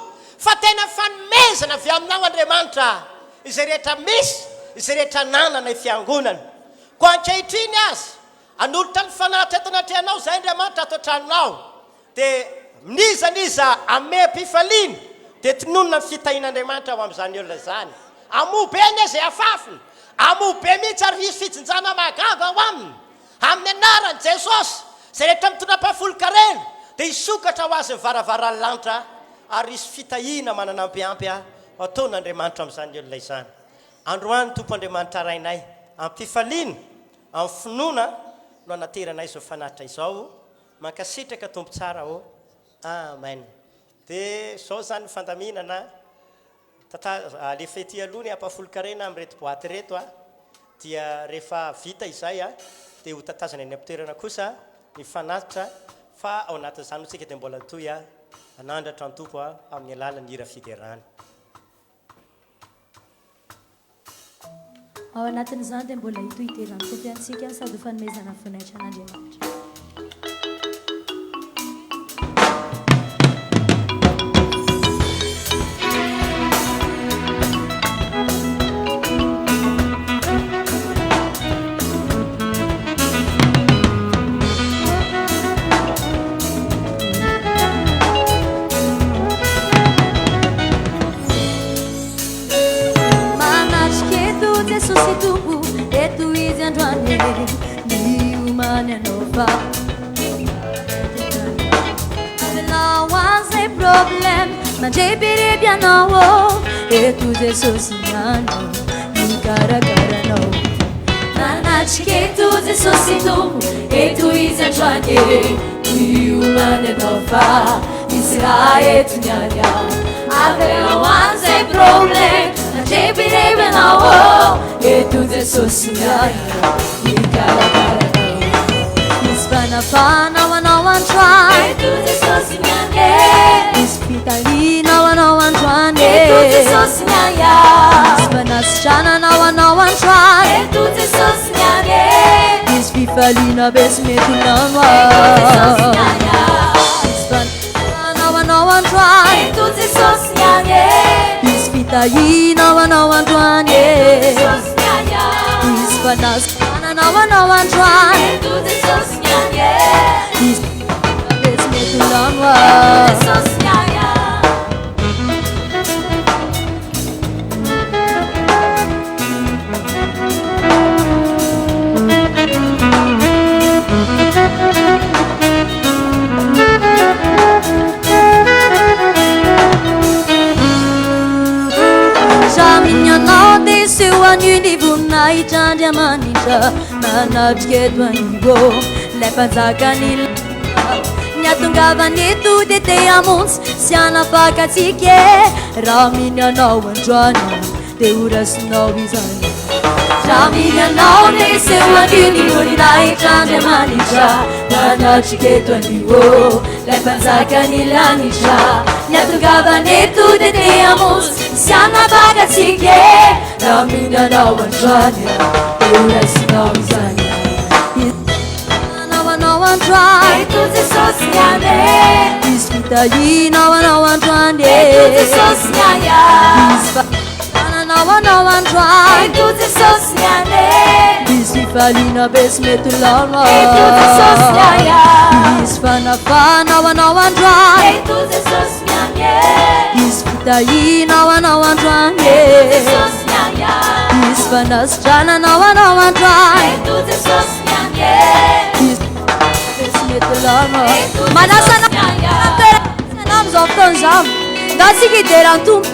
fa tena fanomezana avy aminao Andriamanitra izay rehetra misy, izay rehetra nananay fiangonana. Ko ankehitriny azy anolotra ny fanatitra eto anatrehanao izay Andriamanitra ato an-tranonao dia nizaniza amem-pifaliana dia tinonona ny fitahin'Andriamanitra ao amin'izany olona izany. Amobe ny izay afafiny, amobe mihitsy ary hisy fijinjana mahagaga ao aminy amin'ny anaran'i Jesosy izay rehetra mitondra mpafolo-karena dia hisokatra ho azy ny varavaran'ny lanitra ary hisy fitahiana mananampiampy ataon'Andriamanitra amin'izany olona izany. Androany Tompo Andriamanitra rainay amin'ny pifaliana, amin'ny finoana no anateranay izao fanatitra izao mankasitraka tompo tsara o amen. Dia zao zany fandaminana le fety aloha ny ampafolo-karena amin'reto boaty reto dia rehefa vita izay dia ho tatazana any am-toerana kosa ny fanatitra fa ao anatin'izany hotsika dia mbola toy anandratra ny tompo amin'ny alalan'ny hira fiderana. ao anatin'izany dia mbola hito iterany tompiantsika sady fanomezana voninahitra an'Andriamanitra. Manjay biribianao eto Jesosy niandro nikarakarana manatrika eto Jesosy tompo eto izy androany miomany anao fa misy raha eto niany avela hoan'izay problème manjay biribianao eto Jesosy niandro nikarakarana misy fanafana ho anao androany eto Jesosy niany Ispitalinao anao androany eto Jesosy niany misy fanasitrana ho anao androany eto Jesosy niany misy fifaliana be sy mety lano eto Jesosy niany misy fanafana ho anao androany eto Jesosy niany misy fitahina ho anao androany eto Jesosy niany misy fanasitrana ho anao androany eto Jesosy niany misy fifaliana be sy mety lano Jesosy Jamignanao dia seho an'iny voninahitra Andriamanitra manatrika eto anio lay mpanjakany ny atongavany eto dia te hamontsy sy hanapakatsika raha mihinanao androany dia horasinao izany raha mihinanao dia seho an'iny voninahitra Andriamanitra manatrika eto anio lay mpanjakany lanitra ny atongavany eto dia te hamontsy sy hanapakatsika raha mihinanao androany dia horasinao izany eto Jesosy niany misy fitahinao anao androany eto Jesosy niany misy fahananao anao androany eto Jesosy niany misy fifaliana be sy mety lano eto Jesosy niany misy fanafanao anao androany eto Jesosy niany misy fitahinao anao androany eto Jesosy niany misy fanasitrananao anao androany eto Jesosy niany manasana toerana amin'izao fotoana izao ngatsika hideran'ny tompo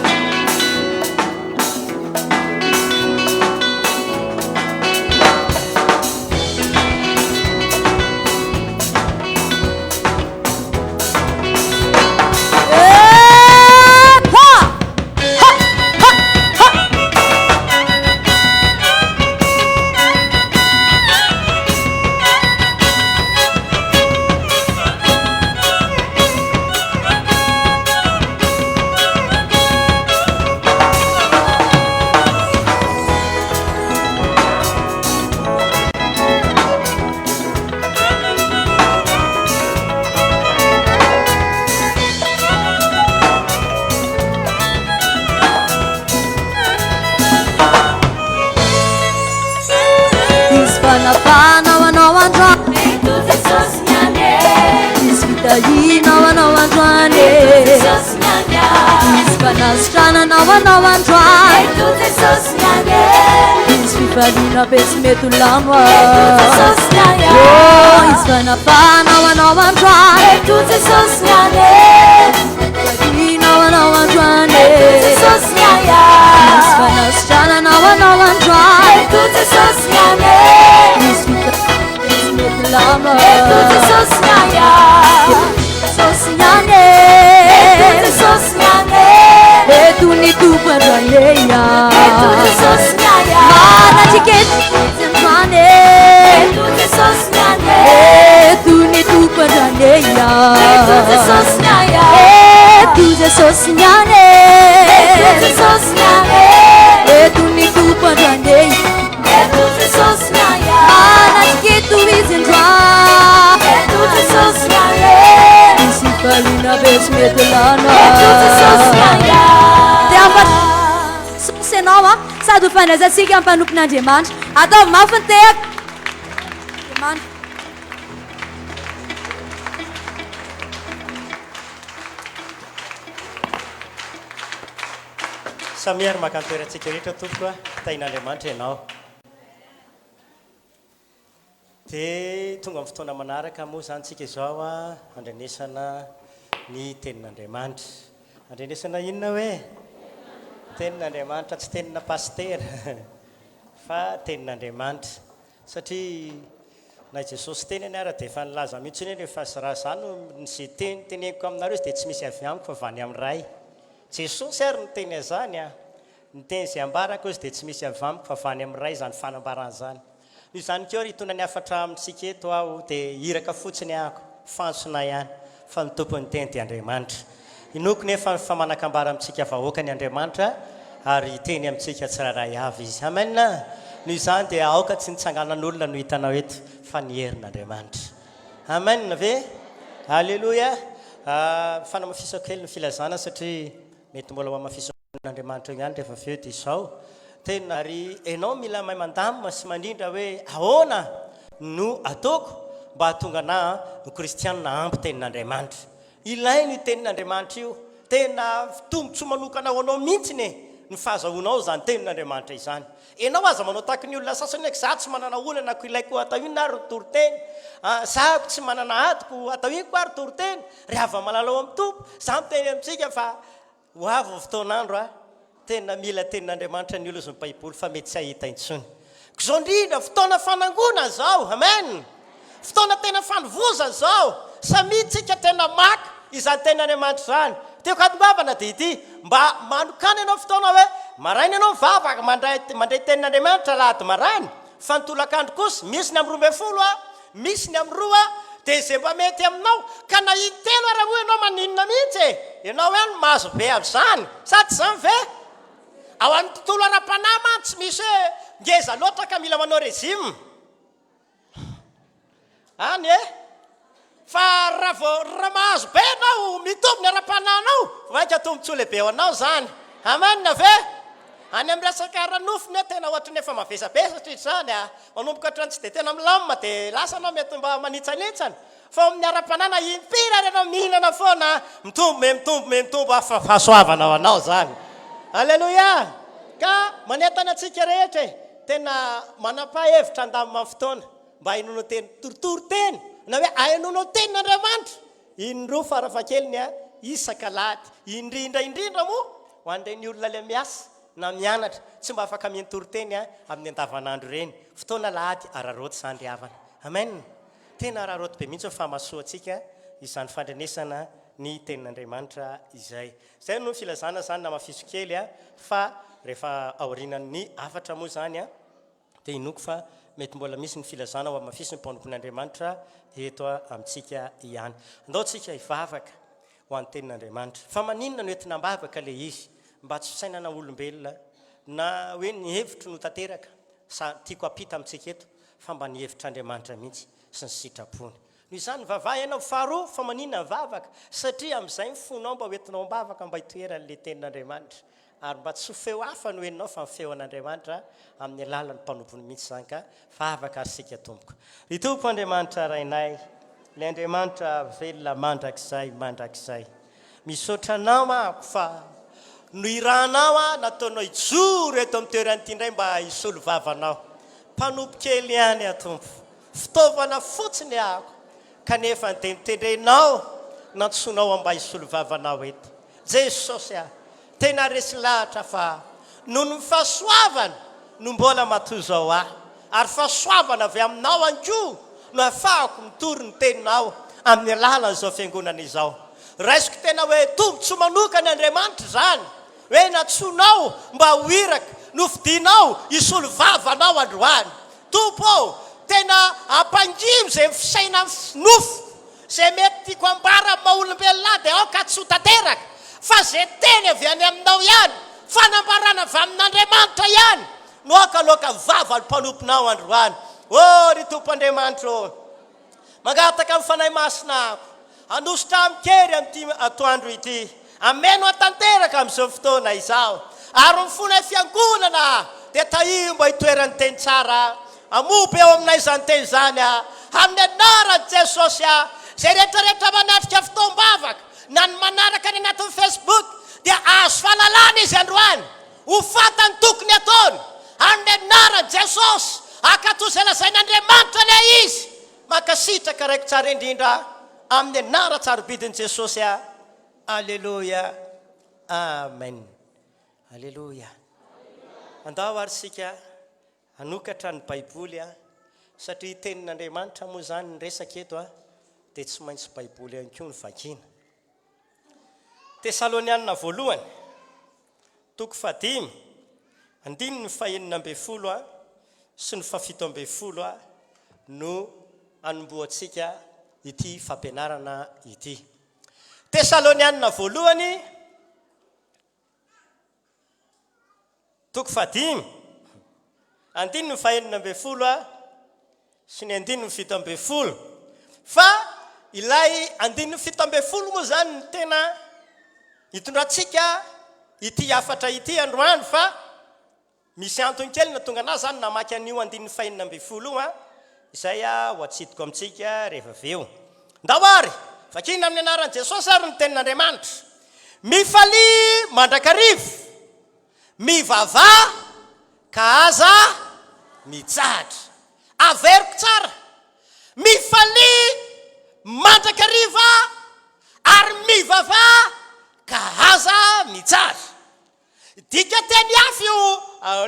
Panafana anao androany eto Jesosy niany misy fitahinao anao androany eto Jesosy niany misy fanasitrananao anao androany eto Jesosy niany misy fifaliana be sy mety lano eto Jesosy niany misy fanafanao anao androany eto Jesosy niany fitahinao anao androany eto Jesosy niany misy fanasitrananao anao androany eto Jesosy niany Eto Jesosy niany tompoandroandeya eto jesosy miaya manatriketo zandroany eto jesosy miane eto ny tompoandroandeya eto jesosy miaya eto jesosy niane eto jesosy miane eto ny tompoandroandeya eto jesosy miaya manatriketo izy androa eto jesosy miane misy falina vesy mety lana eto jesosy miaya dia afatra sosy ianao a sady ho fanazantsika amin'ny mpanompon'Andriamanitra ataovy mafy ny tehaka Andriamanitra Samiary makantoerantsika rehetra tompoko a tain'Andriamanitra ianao dia tonga amin'ny fotoana manaraka moa zany tsika izao a andrenesana ny tenin'Andriamanitra andrenesana inona hoe tenin'Andriamanitra tsy tenina pastera fa tenin'Andriamanitra satria na Jesosy tenany ara dia efa nilaza mihitsy ny rehefa sy raha zany zay teny teneniko aminareo izy dia tsy misy avy amiko fa vany amin'ny ray Jesosy ary ny teny zany a ny teny izay ambarako izy dia tsy misy avy amiko fa vany amin'ny ray zany fanambarana zany ny zany keo ry hitondra ny afatra amintsika eto aho dia iraka fotsiny ahako fansona ihany fa ny tompony teny dia Andriamanitra inoko nefa fa manakambara amintsika vahoaka ny Andriamanitra ary teny amintsika tsiraray avy izy amen noho izany dia aoka tsy nitsanganan'olona no hitanao eto fa ny herin'Andriamanitra amen ve halleloia fanamafisako kely ny filazana satria mety mbola ho amafison'Andriamanitra ihany rehefa avy eo dia izao tena ary ianao mila mahay mandamina sy mandrindra hoe ahoana no ataoko mba hahatonga na ho kristianina ampy tenin'Andriamanitra ilainy io tenin'Andriamanitra io tena tombontso manokana ho anao mihitsiny ny fahazahoanao zany tenin'Andriamanitra izany ianao aza manao tahaka ny olona sasany hoe za tsy manana olana ko ilaiko atao ino ary toriteny zako tsy manana atiko atao ino ko ary toriteny ry ava malalao amin'ny tompo za miteny amintsika fa ho avy fotoan'andro a tena mila tenin'Andriamanitra ny olo zy ny baiboly fa mety tsy ahita intsony zao indrindra fotoana fanangona zao amen fotoana tena fanovoza zao samitsika tena maka izany tenin'Andriamanitra zany tiako atom-bavana dia ity mba manokana ianao fotoana hoe maraina ianao mivavaka mandray tenin'Andriamanitra lahady maraina fa nitolakandro kosa misy ny amin'ny 12 a misy ny amin'ny 2 a dia zay mba mety aminao ka na intelo ara ho ianao maninona mihitsy ianao hoe mahazo be amin'izany sady zany ve ao amin'ny tontolo ara-panahy man tsy misy hoe ngeza loatra ka mila manao régime any fa raha mahazo be anao mitombo ny ara-panahinao vaika tombontsoa lehibe ao anao zany amen ve any amin'ny resaka ranofiny tena ohatry ny efa mavesabesatra izy zany manomboka hatrany tsy dia tena milamina dia lasa anao mety mba manitsanitsana fa amin'ny ara-panana impira ary anao mihinana foana mitombo fahasoavana ao anao zany alleloia ka manentana antsika rehetra tena manapa-hevitra andamina fotoana mba hainono teny torotoro teny na hoe hainono tenin'Andriamanitra indroa farafakeliny isaka lahady indrindra moa ho an'ireny olona le miasa na mianatra tsy mba afaka miantoroteny amin'ny andavanandro reny fotoana lahady araroty zany ry havana amen tena araroty be mihitsy fa mahasoa antsika izany fandrenesana ny tenin'Andriamanitra izay zay no filazana zany na mafiso kely fa rehefa aorinan'ny afatra moa zany dia inoko fa mety mbola misy ny filazana ho amafiso ny mpanompon'Andriamanitra eto amintsika ihany andao tsika hivavaka ho an'ny tenin'Andriamanitra fa maninona no entina mbavaka le izy mba tsy fisainana olombelona na hoe ny hevitro no tanteraka tiako apita amintsika eto fa mba ny hevitr'Andriamanitra mihitsy sy ny sitrapony noho izany vavaha ianao faharoa fa maninona mivavaka satria amin'izay ny fonao mba hoentinao mbavaka mba hitoeran'le tenin'Andriamanitra ary mba tsy ho feo hafa no heninao fa mifeo an'Andriamanitra amin'ny alalan'ny mpanompony mihitsy zany ka vavaka ary sika tompoko ry tompo Andriamanitra rainay le Andriamanitra velona mandrakizay misaotranao ako fa no irahanao nataonao ijoro eto amin'ny toeran'ity indray mba hisolo vavanao mpanompo kely ihany tompo fitaovana fotsiny ako kanefa nitenitendrenao nantsoinao mba hisolo vavanao eto Jesosy tena resy lahatra fa noho ny fahasoavana no mbola matozao ary fahasoavana avy aminao ankoa no ahafahako mitory ny teninao amin'ny alalan'izao fiangonana izao raisiko tena hoe tombontso manokany Andriamanitra zany hoe natsonao mba hoiraka nofidinao isolo vavanao androany. Tompo tena ampangimo zay fisaina nofo zay mety tiako ambara maolombelona dia aoka tsy ho tanteraka fa zay teny avy any aminao ihany fanambarana avy amin'Andriamanitra ihany no akaloaka vava ny mpanomponao androany. Ny tompo Andriamanitra mangataka amin'ny fanahy masinako anositra amikery amin'ity atoandro ity, ameno atanteraka amin'izao fotoana izao, ary mifona fiangonana dia tahimbo hitoerany teny tsara, amoby eo aminay izany teny izany amin'ny anaran'i Jesosy zay rehetrarehetra manatrika fotoam-bavaka na ny manaraka ny anatin'ny Facebook dia azo fahalalana izy androany, ho fatany tokony ataony amin'ny anaran'i Jesosy. Akatoza lazain'Andriamanitra ilay izy, makasitraka raiky tsara indrindra amin'ny anara tsarobidin'i Jesosy. Alleluia, amen, alleluia. Andao ary sika hanokatra ny Baiboly satria tenin'Andriamanitra moa zany ny resaka eto dia tsy maintsy Baiboly ihany koa ny vakiana. Tesalonianina voalohany toko 5 andininy 9 sy ny 17 no anomboantsika ity fampianarana ity. Tesalonianina voalohany toko 5 andininy 9 sy ny andininy 17. Fa ilay andininy 17 moa zany ny tena hitondratsika ity afatra ity androany, fa misy antony kely na tonga anazy zany namaky an'io andininy 9 izay ho atsidiko amintsika rehefa aveo. Ndao ary vakina amin'ny anaran'i Jesosy ary ny tenin'Andriamanitra, mifaly mandrakarivo, mivavà ka aza mitsahatra. Averiko tsara, mifaly mandrakariva ary mivavà ka aza mitsahatra. Dika teny hafa io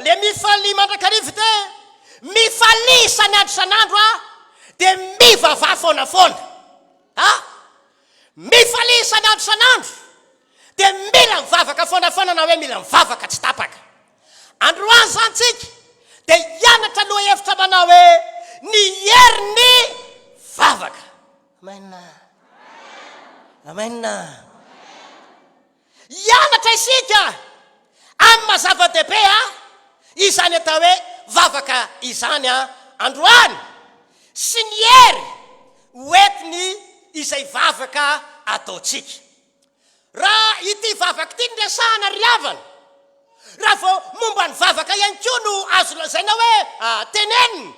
le mifaly mandrakarivo te mifaly isan'andro isan'andro dia mivavà foanafoana. Mifaly isan'andro isan'andro dia mila mivavaka foanafoana na hoe mila mivavaka tsy tapaka. Androany zany tsika dia hianatra aloha hevitra manao hoe ny herin'ny vavaka. Amen, amen. Hianatra isika amin'ny mazava-dehibe izany atao hoe vavaka izany androany sy ny hery hoentiny izay vavaka ataotsika. Raha ity vavaka ity ndresahana riavana, raha vao momba ny vavaka ihany koa no azo lazaina hoe teneniny,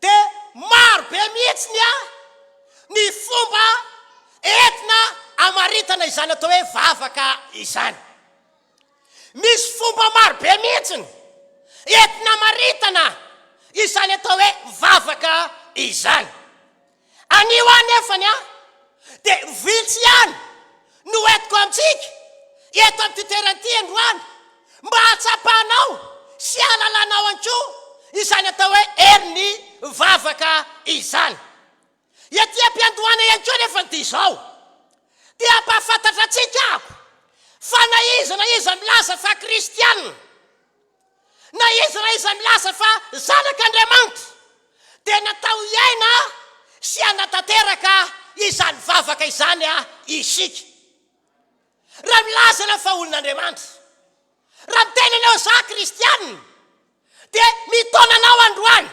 dia maro be mihitsiny ny fomba entina amaritana izany atao hoe vavaka izany. Misy fomba maro be mihitsiny entina amaritana izany atao hoe vavaka izany. Anio anefany dia viltsy ihany no entiko amintsika eto amin'ny toerana androany mba hatsapanao sy halalanao ankoa izany atao hoe herin'ny vavaka izany. Ety ampiandohana ihany koa nefa ny izao dia ampahafantatra antsika ako fa na iza milaza fa kristianina, na iza milaza fa zanak'Andriamanitra dia natao iaina sy anatanteraka izany vavaka izany isika. Raha milazana fa olon'Andriamanitra, raha miteny anao za kristianina dia mitonanao androany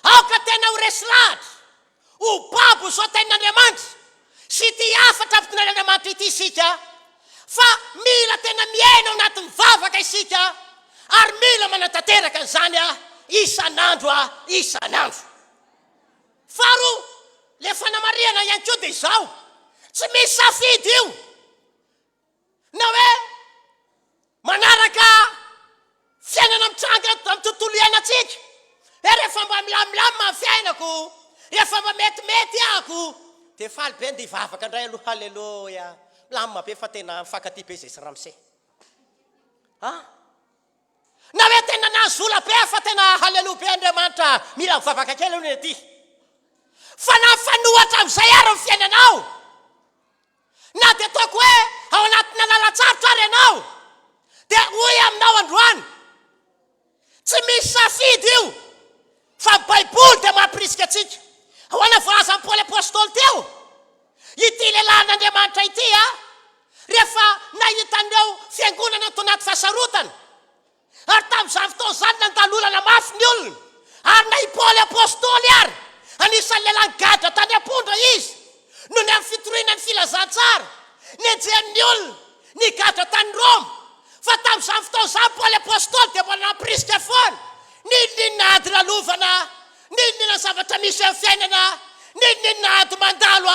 aoka tena ho resy lahatra ho babo zao tenin'Andriamanitra sy ty afatra ampitonan'Andriamanitra ity isika, fa mila tena miaina ao anatin'ny vavaka isika ary mila manatanteraka an'izany isan'andro isan'andro. Faharoa, le fanamariana ihany koa dia izao, tsy misy safidy io na hoe manaraka fiainana mitranga amin'ny tontolo iainantsika. Rehefa mba milamilamy amin'ny fiainako, rehefa mba metimety ako dia faly be ndia hivavaka indray aloha. Halleloia, milamina be fa tena mifankatia be zay sy ramose. Na hoe tena nahazo ola be fa tena halleloia be Andriamanitra, mila mivavaka kely aloha ety. Fa na fanohatra amin'izay ary ny fiainanao, na dia ataoko hoe ao anatina lalatsarotra ary ianao, dia hoy aminao androany tsy misy safidy io fa baiboly dia mampirisika atsika hoana voazan'ny Paoly apôstôly teo ity lehilahin'Andriamanitra ity rehefa nahitan'ireo fiangonana ato anaty fahasarotana ary tamin'izany fotoana izany nandalolana mafy ny olona ary na i Paoly apôstôly ary anisan'ny lehilahy gadra tany ampondra izy no ny amin'ny fitoriana ny filazantsara ny enjehan'ny olona ny gadra tany Roma fa tamin'izany fotoana izany Paoly apôstôly dia mbola nampirisika foana ninona ady lalovana ninona zavatra misy amin'ny fiainana ninona ady mandalo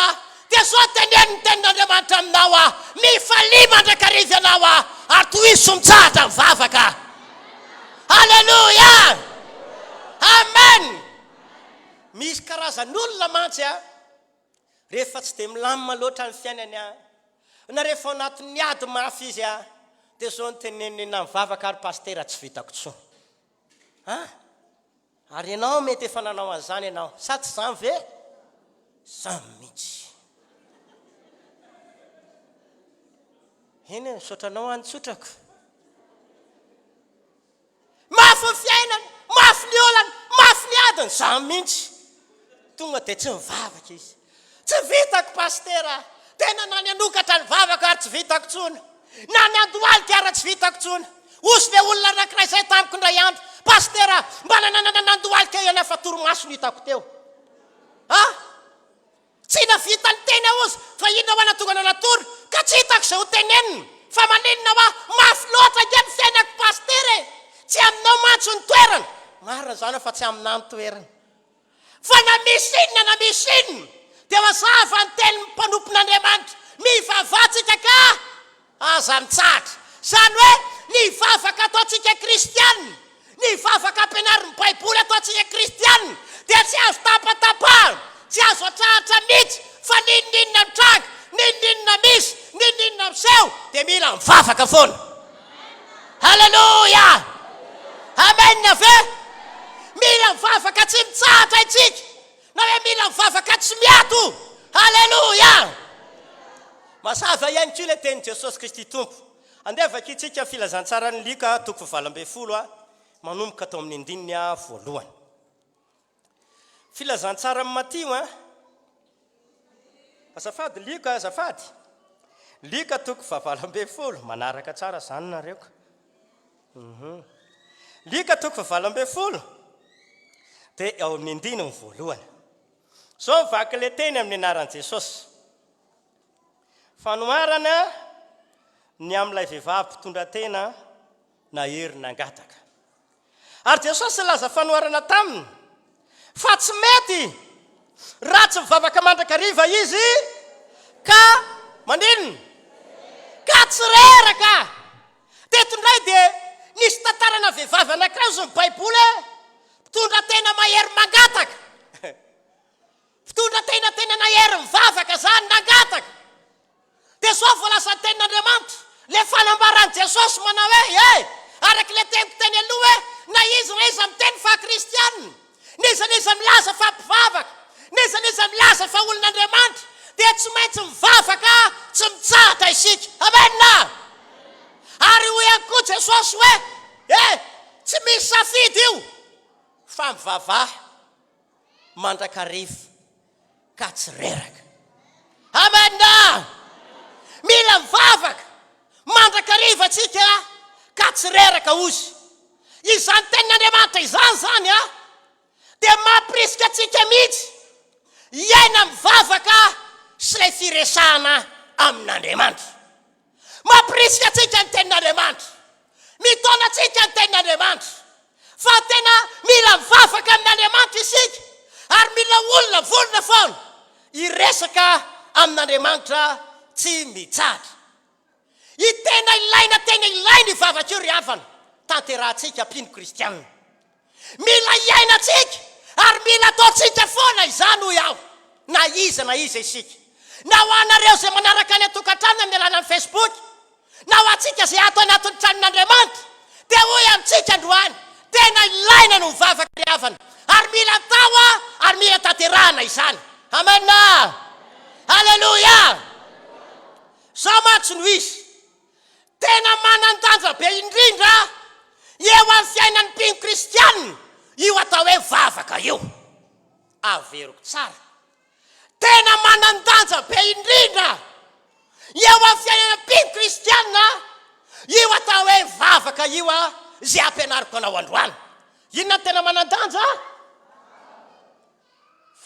dia zao teneniny tenin'Andriamanitra aminao mifalima mandrakariva ianao ary tohizo somitsahatra mivavaka. Halleluja, amen. Misy karazan'olona mantsy rehefa tsy dia milamina loatra ny fiainany na rehefa anatin'ny ady mafy izy dia zao ny tenenina mivavaka ary pastera tsy vitako tsony. Ary ianao mety efa nanao an'izany ianao sa tsy izany ve? Izany mihitsy. Eny nisotranao antsotrako. Mafy ny fiainany, mafy ny olana, mafy ny adiny, izany mihitsy. Tonga dia tsy mivavaka izy. Tsy vitako pastera, tena na ny anokatra ny vavaka ary tsy vitako tsony. Na ny andohalika ary tsy vitako tsony. Osy le olona anankiray izay tamiko indray andro, pastera, mba nandohalika iana fa toromaso no hitako teo. Tsy navita ny teny ozy fa inona ho anatonga nanatory ka tsy hitako izay ho teneniny fa maninona mafy loatra ke ny fiainako pastera tsy aminao mantso ny toerana marina zany fa tsy aminao ny toerana fa na misy inona dia mazava ny teny mpanompon'Andriamanitra mivavatsika ka aza mitsahatra izany hoe nivavaka ataotsika kristianina nivavaka ampianarin'ny baiboly ataotsika kristianina dia tsy azo tapatapahana tsy azo atrahatra mihitsy fa ninona mitranga ninona misy ninona miseho dia mila mivavaka foana. Halleluja, amen ve? Mila mivavaka tsy mitsahatra itsika na hoe mila mivavaka tsy miato. Halleluja. Mazava ihany koa ilay tenin' Jesosy Kristy Tompo. Andevaka itsika filazantsara ny Lika 12 manomboka atao amin'ny 1 filazantsara amin'ny Matio azafady Lika azafady Lika 12 manaraka tsara zany nareo. Lika 12 dia ao amin'ny 1 zao mivaky le teny amin'ny anaran'i Jesosy. Fanoharana ny amin'ilay vehivavy mpitondra tena na hery nangataka. Ary Jesosy laza fanoharana taminy fa tsy mety raha tsy mivavaka mandrakariva izy ka maninona ka tsy reraka. Teto indray dia nisy tantarana vehivavy anankiray ozy ny baiboly mpitondra tena mahery mangataka mpitondra tena na hery mivavaka zany nangataka. Dia zao voalaza tenin'Andriamanitra le fanambarany Jesosy manao hoe araka le teniko teny aloha na izy miteny fa kristianina niza milaza fa mpivavaka niza milaza fa olon'Andriamanitra dia tsy maintsy mivavaka tsy mitsahatra isika. Amen. Ary ho ihany koa Jesosy hoe tsy misy safidy io fa mivavaha mandrakariva ka tsy reraka. Amen. Mila mivavaka mandrakariva tsika ka tsy reraka ozy. Izany tenin'Andriamanitra izany dia mampirisika atsika mihitsy iaina mivavaka sy ilay firesahana amin'Andriamanitra. Mampirisika atsika ny tenin'Andriamanitra, mitona atsika ny tenin'Andriamanitra fa tena mila mivavaka amin'Andriamanitra isika ary mila olona volona foana iresaka amin'Andriamanitra tsy mitsahatra. I tena ilaina ivavaka io ry havana tanterahantsika mpino kristianina. Mila iaina atsika ary mila ataotsika foana izany ho iaho na iza isika. Na ho anareo izay manaraka ny atokantrano amin'ny alalan'ny Facebook na ho atsika izay ato anatin'ny tranon'Andriamanitra dia hoy amintsika androany tena ilaina no mivavaka ry havana ary mila atao ary mila tanterahana izany. Amen. Halleluja. Zao mantsy no izy tena manan-danja be indrindra eo amin'ny fiainan'ny mpino kristianina io atao hoe vavaka io. Averiko tsara. Tena manan-danja be indrindra eo amin'ny fiainan'ny mpino kristianina io atao hoe vavaka io zay ampianariko anao androany. Inona tena manan-danja?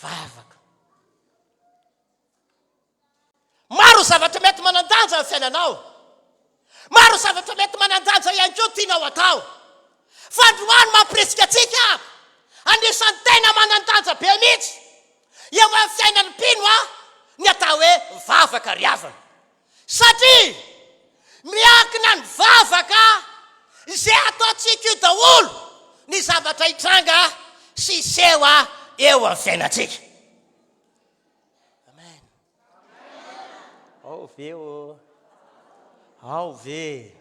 Vavaka. Maro zavatra mety manan-danja amin'ny fiainanao. Maro zavatra mety manan-danja ihany koa tianao atao. Fa androany mampiresika atsika anisan'ny tena manan-danja be mihitsy eo amin'ny fiainan'ny mpino ny atao hoe vavaka ry havana. Satria miankina ny vavaka izay ataontsika io daholo ny zavatra hitranga sy seho eo amin'ny fiainantsika. Amen. Ao ve o. Ao ve.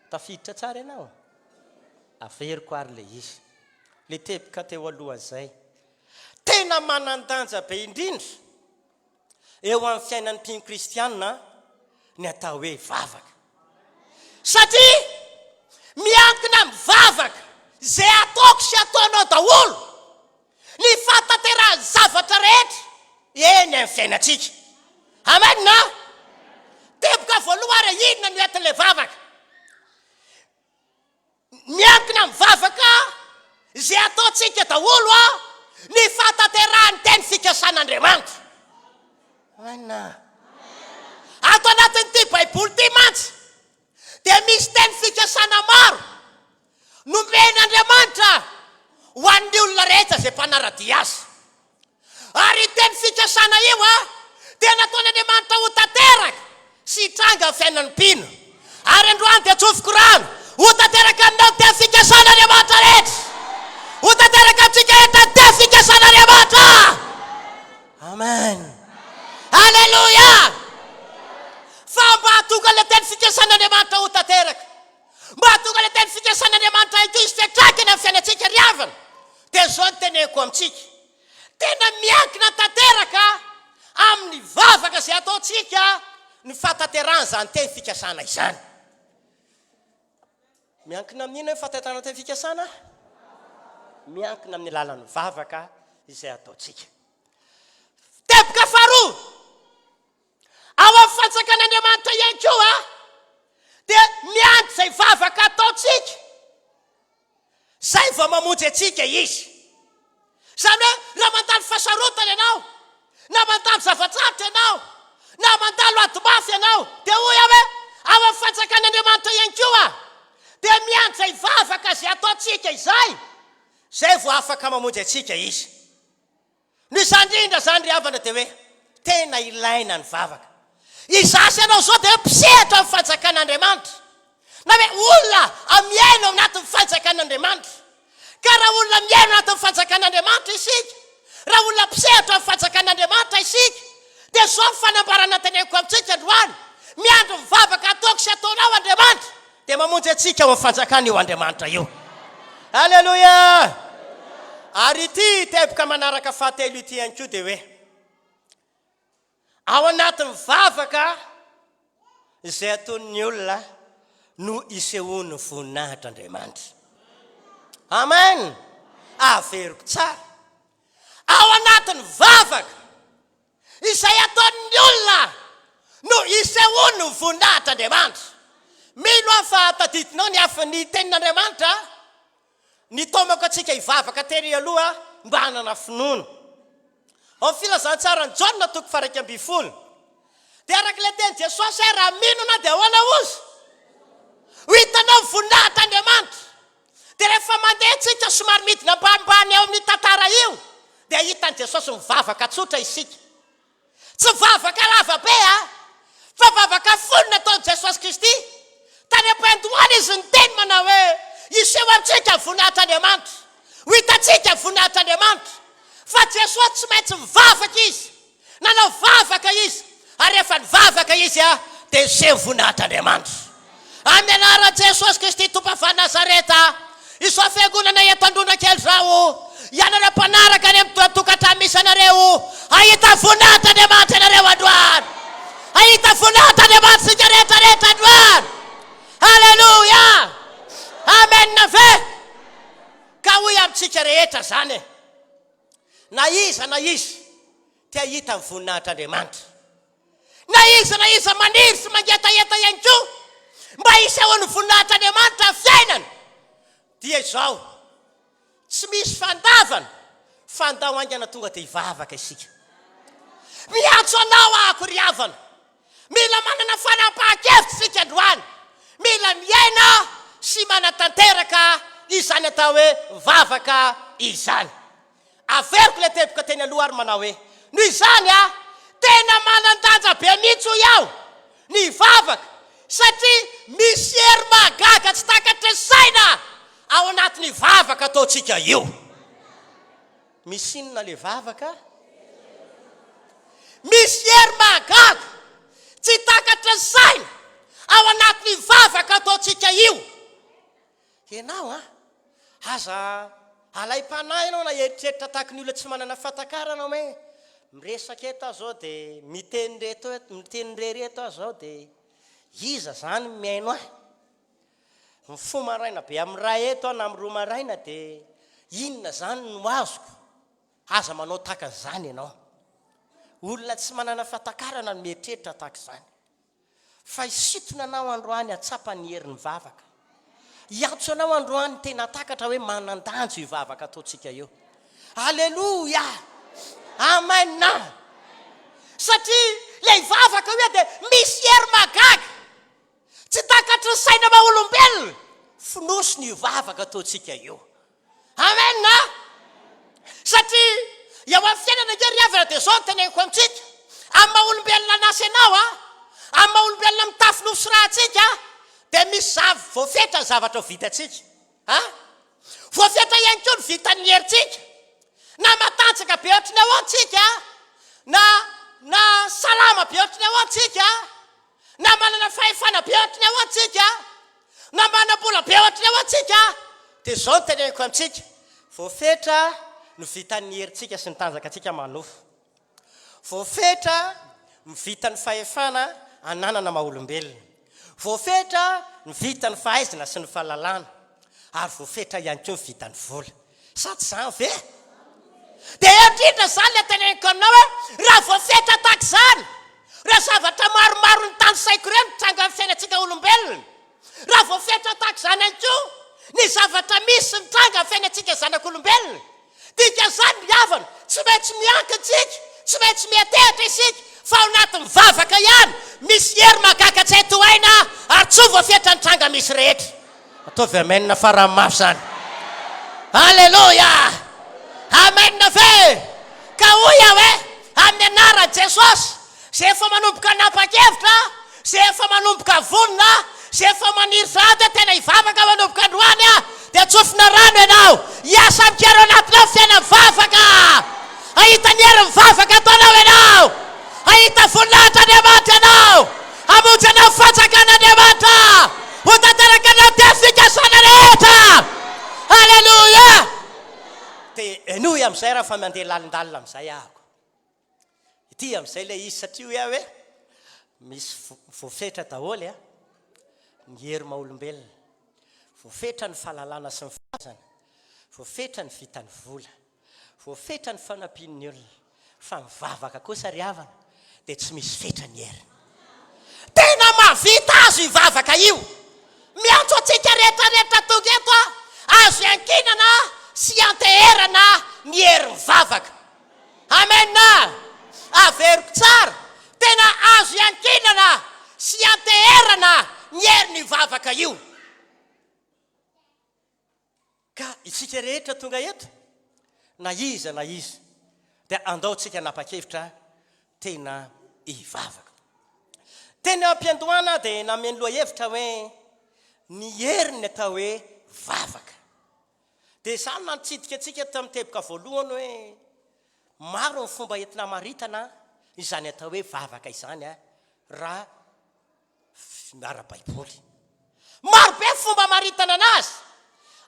Tafiditra tsara ianao. Averiko ary le izy. Le tepika teo alohan'izay. Tena manan-danja be indrindra eo amin'ny fiainan'ny mpino kristianina ny atao hoe vavaka. Satria miankina amin'ny vavaka izay ataoko sy ataonao daholo ny fataterahany zavatra rehetra eny amin'ny fiainantsika. Amen na? Teboka voalohany inona no entin'ilay vavaka? Miankina amin'ny vavaka izay ataontsika daholo ny fataterahany teny fikasan'Andriamanitra. Amen na? Ato anatin'ity baiboly ity mantsy dia misy teny fikasana maro nomen'Andriamanitra ho an'ny olona rehetra izay mpanaradia azy. Ary teny fikasana io dia nataon'Andriamanitra ho tanteraka sy hitranga amin'ny fiainan'ny mpino. Ary androany dia tsofoko rano ho tanteraka aminao teny fikasan'Andriamanitra rehetra. Ho tanteraka amintsika rehetra teny fikasan'Andriamanitra. Amen. Halleluja. Fa mba hatonga ilay teny fikasan'Andriamanitra ho tanteraka, mba hatonga ilay teny fikasan'Andriamanitra hisy fiantraikany amin'ny fiainantsika ry havana, dia zao no teneko amintsika. Tena miankina tanteraka amin'ny vavaka izay ataontsika ny fataterana izany teny fikasana izany. Miankina amin'ina ny fataterana teny fikasana? Miankina amin'ny lalan'ny vavaka izay ataontsika. Teboka faharoa, ao amin'ny fanjakan'Andriamanitra ihany koa dia miandry izay vavaka ataontsika izay vao mamonjy antsika izy. Izany hoe raha mandalo fasarotana ianao, na mandalo zava-tsarotra ianao, na mandalo adi-mafy ianao, dia hoy aho hoe ao amin'ny fanjakan'Andriamanitra ihany koa dia miandry izay vavaka izay ataontsika izay vao afaka mamonjy antsika izy. No izany indrindra izany ry havana dia hoe tena ilaina ny vavaka. Izasy ianao zao dia mpisehatra amin'ny fanjakan'Andriamanitra, na hoe olona amiaino anatin'ny fanjakan'Andriamanitra. Ka raha olona miaino anatin'ny fanjakan'Andriamanitra isika, raha olona mpisehatra amin'ny fanjakan'Andriamanitra isika, dia zao ny fanambarana teneniko amintsika androany, miandry mivavaka ataoko sy ataonao Andriamanitra, dia mamonjy antsika ao amin'ny fanjakana io Andriamanitra io. Halleluja. Ary ity teboka manaraka fahatelo ity ihany koa dia hoe ao anatin'ny vavaka izay ataon'ny olona no isehoany voninahitr'Andriamanitra. Amen. Averiko tsara. Ao anatin'ny vavaka izay ataon'ny olona no isehoany voninahitr'Andriamanitra. Mino aho fa tadidinao ny hafan'ny tenin'Andriamanitra ny tomako atsika hivavaka tery aloha mba hanana finoana. Ao amin'ny filazantsara ny Jaona 1:12 dia arak'ilay teny Jesosy raha minona dia ahoana ozy? Ho hitanao ny voninahitr'Andriamanitra. Dia rehefa mandeha tsika somary midina ambanimbany ao amin'ny tantara io dia hitan'i Jesosy mivavaka tsotra isika. Tsy vavaka lava be fa vavaka fonina ataon'i Jesosy Kristy. Tany am-pandohany izy niteny manao hoe iseho amintsika ny voninahitr'Andriamanitra, ho hitantsika ny voninahitr'Andriamanitra. Fa Jesosy tsy maintsy mivavaka izy, nanao vavaka izy, ary rehefa nivavaka izy dia iseho voninahitr'Andriamanitra. Amin'ny anaran'i Jesosy Kristy Tompo Nazareta, izao fiangonana eto Andronakely zao, ianareo mpanaraka any amin'ny tokantrano misy anareo, ahita voninahitr'Andriamanitra ianareo androany, ahita voninahitra Andriamanitra sika rehetrarehetra androany. Halleluia, amen ve. Ka hoy amintsika rehetra zany na iza tia hita ny voninahitr'Andriamanitra, na iza maniry sy mangetaheta ihany koa mba hisy ao ny voninahitr'Andriamanitra amin'ny fiainana, dia izao tsy misy fandavana fandao aingana tonga dia hivavaka isika. Miantso anao ahako ry havana, mila manana fanampahan-kevitra isika androany, mila miaina sy manatanteraka izany atao hoe vavaka izany. Averiko le teboka teny aloha ary manao hoe noho izany tena manan-danja be mihitsy ho iaho ny vavaka, satria misy hery mahagaga tsy takatra ny saina ao anatin'ny vavaka ataontsika io. Misy inona le vavaka? Misy hery mahagaga tsy takatra ny saina ao anatin'ny vavaka ataontsika io. Ianao aza alay-panahy ianao na eritreritra tahaka ny olona tsy manana fatakarana hoe miresaka eto zao dia miteny rereto zao dia iza zany miaino ahy, mifo maraina be amin'ny ray eto na amin'ny roa maraina dia inona zany no azoko? Aza manao tahaka zany ianao. Olona tsy manana fatakarana no mieritreritra tahaka izany. Fa isitona anao androany atsapany herin'ny vavaka. Iantso anao androany tena takatra hoe manan-danjo io vavaka ataontsika io. Halleluia, amen. Satria ilay vavaka hoe dia misy hery mahagaga tsy takatra ny saina maha-olombelona, finosiny io vavaka ataontsika io. Amen. Satria eo amin'ny fiainana nge ry havana dia zao no teneniko amintsika, amin'ny maha-olombelona anasy ianao amin'ny maha-olombelona mitafy nosy rahantsika dia misy voafetra ny zavatra ho vitantsika. Voafetra ihany koa ny vitan'ny herintsika, na matanjaka be ohatriny ao antsika, na salama be ohatriny ao antsika, na manana fahefana be ohatriny ao antsika, na manam-bola be ohatriny ao antsika, dia zao no teneniko amintsika, voafetra no vitan'ny herintsika sy ny tanjakatsika manofo. Voafetra no vitan'ny fahefana ananana maha-olombelona. Voafetra ny vitan'ny fahaizana sy ny fahalalana, ary voafetra ihany koa ny vitan'ny vola. Sady zany ve? Dia indrindra zany le teneniko aminao hoe raha voafetra tahaka izany, raha zavatra maromaro ny tany saiko ireny mitranga amin'ny fiainantsika olombelona, raha voafetra tahaka izany ihany koa ny zavatra misy mitranga amin'ny fiainantsika zanak'olombelona, dika zany ny havana tsy maintsy miankintsika, tsy maintsy miantehitra isika fa ao anatin'ny vavaka ihany misy hery mahagaga tsy haito aina ary tsy voafetra ny tranga misy rehetra. Ataovy amenina farany mafy zany. Halleluia, amen ve. Ka hoy aho hoe amin'ny anaran'i Jesosy, zay efa manomboka napa-kevitra, zay efa manomboka vonona, zay efa maniry zady tena hivavaka manomboka androany dia tsofina rano ianao, hiasa mikero anatinao fiaina mivavaka, ahita ny hery mivavaka ataonao ianao, ahita voninahitra Andriamanitra ianao, hamonjy anao fanjakan'Andriamanitra, ho tanteraka anao teny fikasana rehetra. Halleluia. Dia enoy amin'izay raha fa mandeha lalindalina amin'izay ahako. Ity amin'izay ilay izy satria hoe misy voafetra daholo ny hery maha-olombelona, voafetra ny fahalalana sy ny fahazana, voafetra ny vitan'ny vola, voafetra ny fanampian'ny olona, fa mivavaka kosa ry havana dia tsy misy fetra ny hery. Tena mahavita azo hivavaka io. Miantso antsika rehetrarehetra tonga eto azo iankinana sy anteherana ny hery mivavaka. Amen. Averiko tsara, tena azo iankinana sy anteherana ny hery ny vavaka io. Ka isika rehetra tonga eto na iza dia andaontsika napa-kevitra tena hivavaka. Tena ampiandohana dia nameny loha hevitra hoe ny heriny atao hoe vavaka. Dia zany nanitsidika antsika tamin'ny teboka voalohany hoe maro ny fomba entina maritana izany atao hoe vavaka izany raha ara-baiboly. Maro be fomba maritana anazy,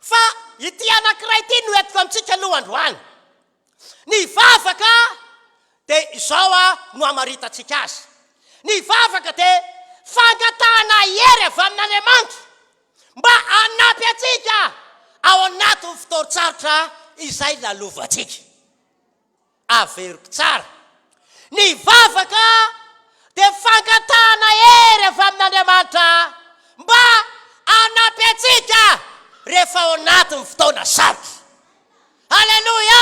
fa ity anankiray ity no entiko amintsika aloha androany. Ny vavaka dia izao no amaritantsika azy. Ny vavaka dia fangatahana hery avy amin'Andriamanitra mba hanampy antsika ao anatin'ny fotoan-tsarotra izay lalovantsika. Averiko tsara. Ny vavaka dia fangatahana hery avy amin'Andriamanitra mba hanampy antsika rehefa ao anatin'ny fotoana sarotra. Halleluja!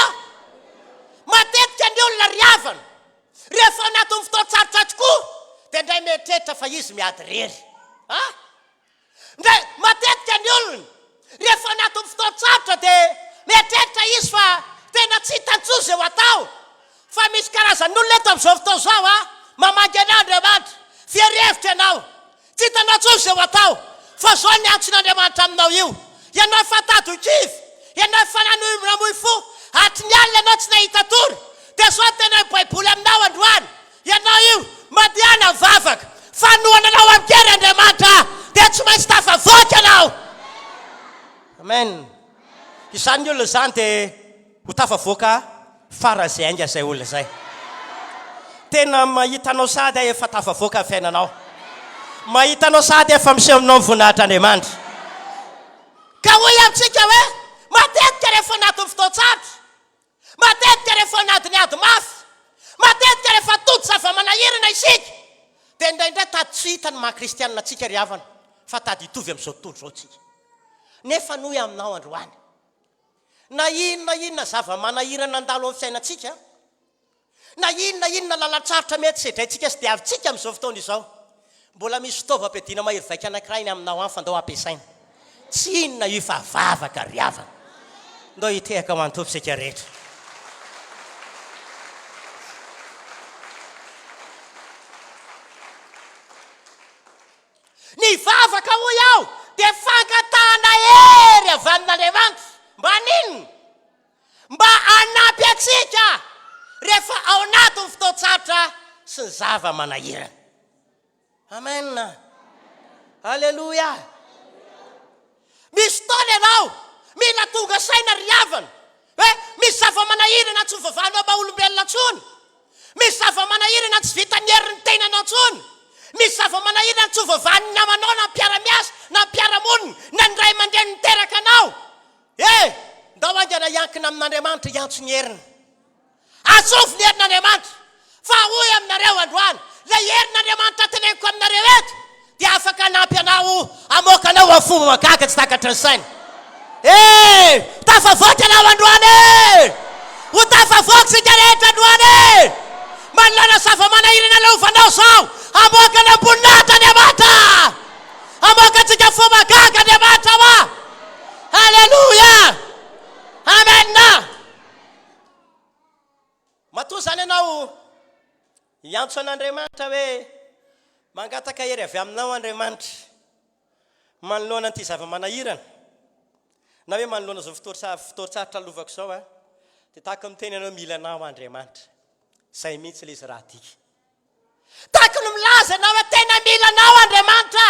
Matetika ny olona riavana rehefa ao anatin'ny fotoan-tsarotra tokoa dia indray mieritreritra fa izy miady rery. Indray matetika ny olona rehefa anatin'ny fotoan-tsarotra dia mieritreritra izy fa tena tsy hitan-tsoa izay ho atao. Fa misy karazan'olona eto amin'izao fotoana izao mamangy an'Andriamanitra, fierevitra ianao, tsy hitanao tsoa izay ho atao. Fa izao ny antson'Andriamanitra aminao io. Ianao efa tado-kivy, ianao efa namoy fo, atiny alina ianao tsy nahita tory. Dia izao tena ny Baiboly aminao androany. Ianao io madihana vavaka, fanohananao amin'kery Andriamanitra dia tsy maintsy tafavoaka ianao. Amen. Izany olona izany dia ho tafavoaka faran'izay aingana izay olona izay. Tena mahitanao sady efa tafavoaka ny fiainanao. Mahitanao sady efa miseho aminao ny voninahitr'Andriamanitra. Ka hoy amintsika hoe matetika rehefa anatin'ny fotoan-tsarotra, matetika rehefa anatin'ny ady mafy, matetika rehefa toto zava-manahirana isika, dia indraindray tady tsy hita ny maha-kristianina antsika ry havana, fa tady hitovy amin'izao tontolo izao tsika. Nefa nohy aminao androany. Na inona zava-manahirana andalo amin'ny fiainantsika, na inona lalan-tsarotra mety sedraintsika sy diavintsika amin'izao fotoana izao, mbola misy fitaovam-piadiana mahery vaika anankiray ny aminao any fa andao ampiasaina. Tsy inona io fa vavaka ry havana. Ndao hitehaka ho an'ny tompontsika rehetra. Ny vavaka hoy aho dia fangatahana hery avy amin'Andriamanitra. Mba ninona? Mba hanampy antsika rehefa ao anatin'ny fotoan-tsarotra sy ny zava-manahirana. Amen. Halleluja. Misy fotoana ianao mila tonga saina ry havana hoe misy zava-manahirana tsy hovavanao maha-olombelona intsony. Misy zava-manahirana tsy vitan'ny herin'ny tenanao intsony. Misy zava-manahirana tsy hovavan'ny namanao na mpiara-miasa na mpiara-monina na ny ray aman-dreny niteraka anao. Ndao angana hiankina amin'Andriamanitra hiantso ny heriny. Atsofo ny herin'Andriamanitra. Fa hoy aminareo androany, ilay herin'Andriamanitra teneniko aminareo eto dia afaka hanampy anao hamoaka anao amin'ny fomba mahagaga tsy takatry ny saina. Tafavoaka anao androany. Ho tafavoaka sika rehetra androany. Manoloana zava-manahirana lovanao izao, hamoaka ny amboninahitra Andriamanitra. Hamoaka antsika fomba mahagaga Andriamanitra ma. Halleluja. Amen. Matoa zany ianao hiantso an'Andriamanitra hoe mangataka hery avy aminao Andriamanitra manoloana an'ity zava-manahirana na hoe manoloana izao fotoan-tsarotra lovako izao dia tahaka miteny ianao mila anao Andriamanitra. Izay mihitsy ilay izy raha tiaka. Tahaka ny milaza anao hoe tena mila anao Andriamanitra.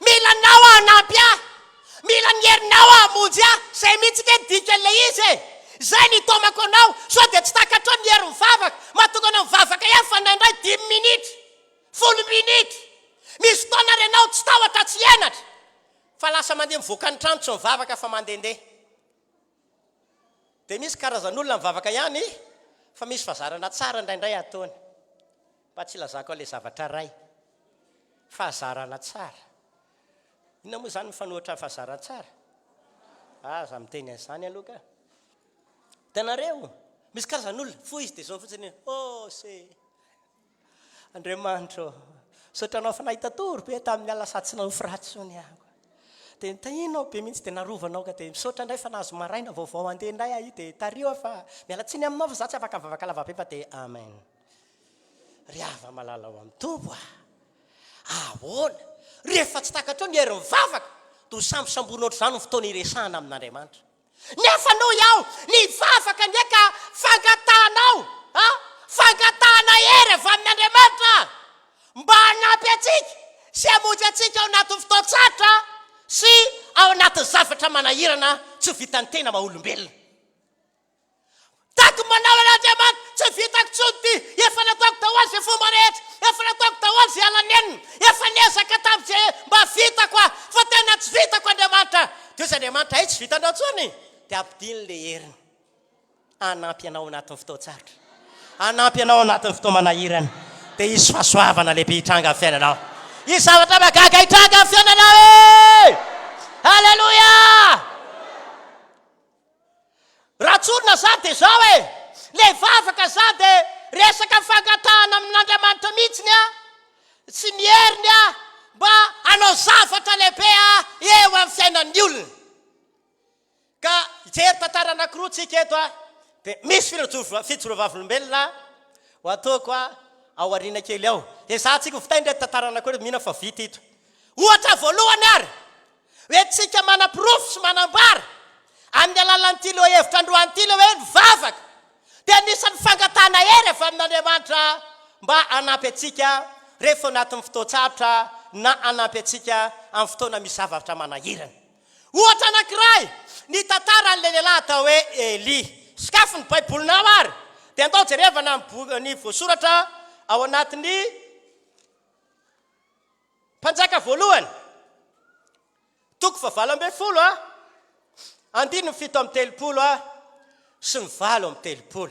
Mila anao hanampy ahy. Mila ny herinao hamonjy ahy. Izay mihitsy ke dika ilay izy. Izay ny tomako anao sao dia tsy takatro ny herin'ny vavaka. Mahatonga anao mivavaka ihany fa indraindray 10 minitra, 10 minitra. Misy fotoana ry ianao tsy tahotra tsy henatra fa lasa mandeha mivoaka ny trano tsy mivavaka fa mandehandeha. Dia misy karazan'olona mivavaka ihany fa misy fahazarana tsara indraindray ataony. Mba tsy lazako ilay zavatra ray. Fahazarana tsara. Inona moa izany mifanohitra amin'ny fahazarana tsara? Aza miteny an'izany aloha ka. Hitanareo, misy karazan'olona fo izy dia izao fotsiny se Andriamanitra sotranao fa nahita tory be tamin'ny alasatsynao firatsony aho. Dia nitahinao be mihitsy dia narovanao ka dia misaotra indray fa nahazo maraina vaovao andeha indray ahy dia tario fa miala tsiny aminao fa za tsy afaka mivavaka lavabe fa dia amen. Ry hava malala ao amin'ny tombo ahoana rehefa tsy takatro ny herin'ny vavaka do sambosamborina ohatr' izany ny fotoana iresahana amin'Andriamanitra. Nefa noho iaho ny vavaka ndraika fangatahanao fangatahana hery avy amin'Andriamanitra mba hanampy antsika sy hamonjy antsika ao anatin'ny fotoan-tsarotra sy ao anatin'ny zavatra manahirana tsy vitan'ny tena maha-olombelona. Taky manao an'Andriamanitra tsy vitako tsony ty efa nataoko tahoany zay fomba rehetra efa nataoko tahoany zay alanenina efa niezaka tamin'izay mba vitako a fa tena tsy vitako Andriamanitra dia izy Andriamanitra ay tsy vitanao tsony dia ampidiny le heriny anampy anao anatin'ny fotoan-tsarotra anampy anao anatin'ny fotoa manahirana dia isy fahasoavana lehibe hitranga amin'ny fiainanao isy zavatra magaga hitranga amin'ny fiainanao e halleloia raha tsorina zany dia zao e le vavaka zany dia resaka fangatahana amin'Andriamanitra mihitsiny a sy ny heriny a mba hanao zavatra lehibe a eo amin'ny fiainan'ny olona ka hijery tantara anankiroa tsika eto a dia misy fitsorovavolombelona ho ataoko a ao ariana kely ao dia za tsika fitaindray tantara anankiroa mihina fa vita ito ohatra voalohany ary hoe tsika manam-pirofo sy manambara amin'ny alalan'ity lo hevitra androanyity lo hoe ny vavaka dia anisan'ny fangatana hery avy amin'Andriamanitra mba hanampy atsika rehefa anatin'ny fotoan-tsarotra na hanampy atsika amin'ny fotoana misy zavatra manahirana ohatra anankiray ny tantara n'le lehilahy atao hoe Eli sakafo ny baibolinao ary dia andao jerevana ny voasoratra ao anatin'ny mpanjaka voalohany toko 7 a andiny ny 7 a sy ny 7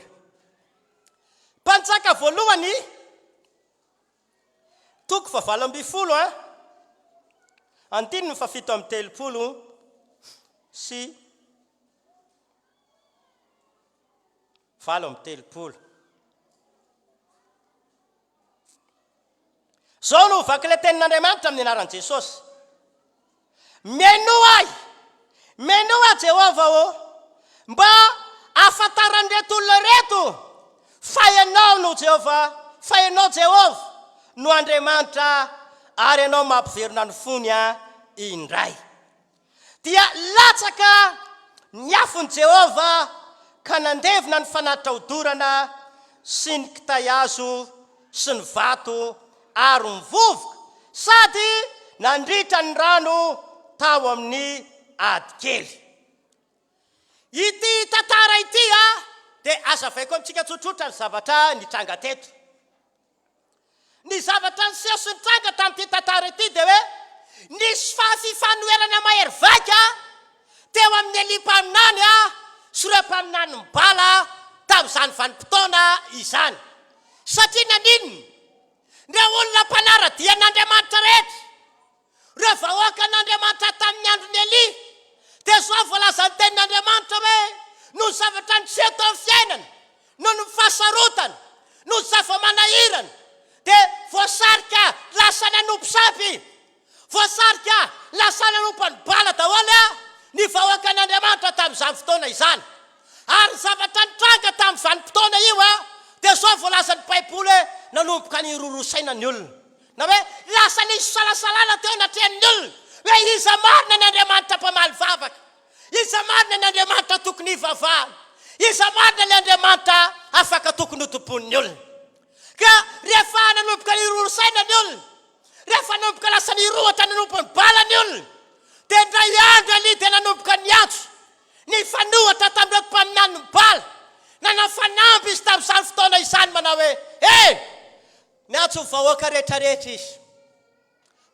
mpanjaka voalohany toko 7 a andiny ny 7 sy 7 zao no vaky le tenin'Andriamanitra amin'ny anaran'i Jesosy menoa Jehova o mba afantaran'ireto olona reto fa ianao no Jehova no Andriamanitra ary ianao mampiverina ny fony a indray dia latsaka ny afon'i Jehova ka nandevina ny fanatitra odorana sy ny kitay hazo sy ny vato ary ny vovoka sady nandritra ny rano tao amin'ny ady kely ity tantara ity a dia azavaiko amintsika tsotsotra ny zavatra nitranga teto ny zavatra ny seho sy nitranga tamin'ity tantara ity dia hoe nisy fifanoherana mahery vaika teo amin'ny elim-paminany a sy ireo mpaminany mibala tamin'izany vanim-potoana izany satria naninona ireo olona mpanara-dia n'Andriamanitra rehetra ireo vahoaka n'Andriamanitra tamin'ny andron'ny Eli dia zao voalaza ny tenin'Andriamanitra hoe no ny zavatra niseho tao amin'ny fiainana no ny fahasarotana no ny zava-manahirana dia voasarika lasa nanompo sapy voasarika lasa nanompo anibala daholo a ny vahoaka n'Andriamanitra tamin'izany fotoana izany ary ny zavatra nitranga tamin'ny vanim-potoana io a dia zao voalaza ny baiboly hoe nanomboka ny rorosaina ny olona na hoe lasa nisy salasalana teo anatrehan'ny olona hoe iza marina ny Andriamanitra mpamaly vavaka iza marina ny Andriamanitra tokony hivavahana iza marina ny Andriamanitra afaka tokony hotompon'ny olona ka rehefa nanomboka ny rorosaina ny olona rehefa nanomboka lasa nirohatra nanompo ny bala ny olona dia ndray andro ali dia nanomboka ny atso ny fanohatra tamin'ireo mpaminany ny bala nanafanampy izy tamin'izany fotoana izany manao hoe ny atso vahoaka rehetrarehetra izy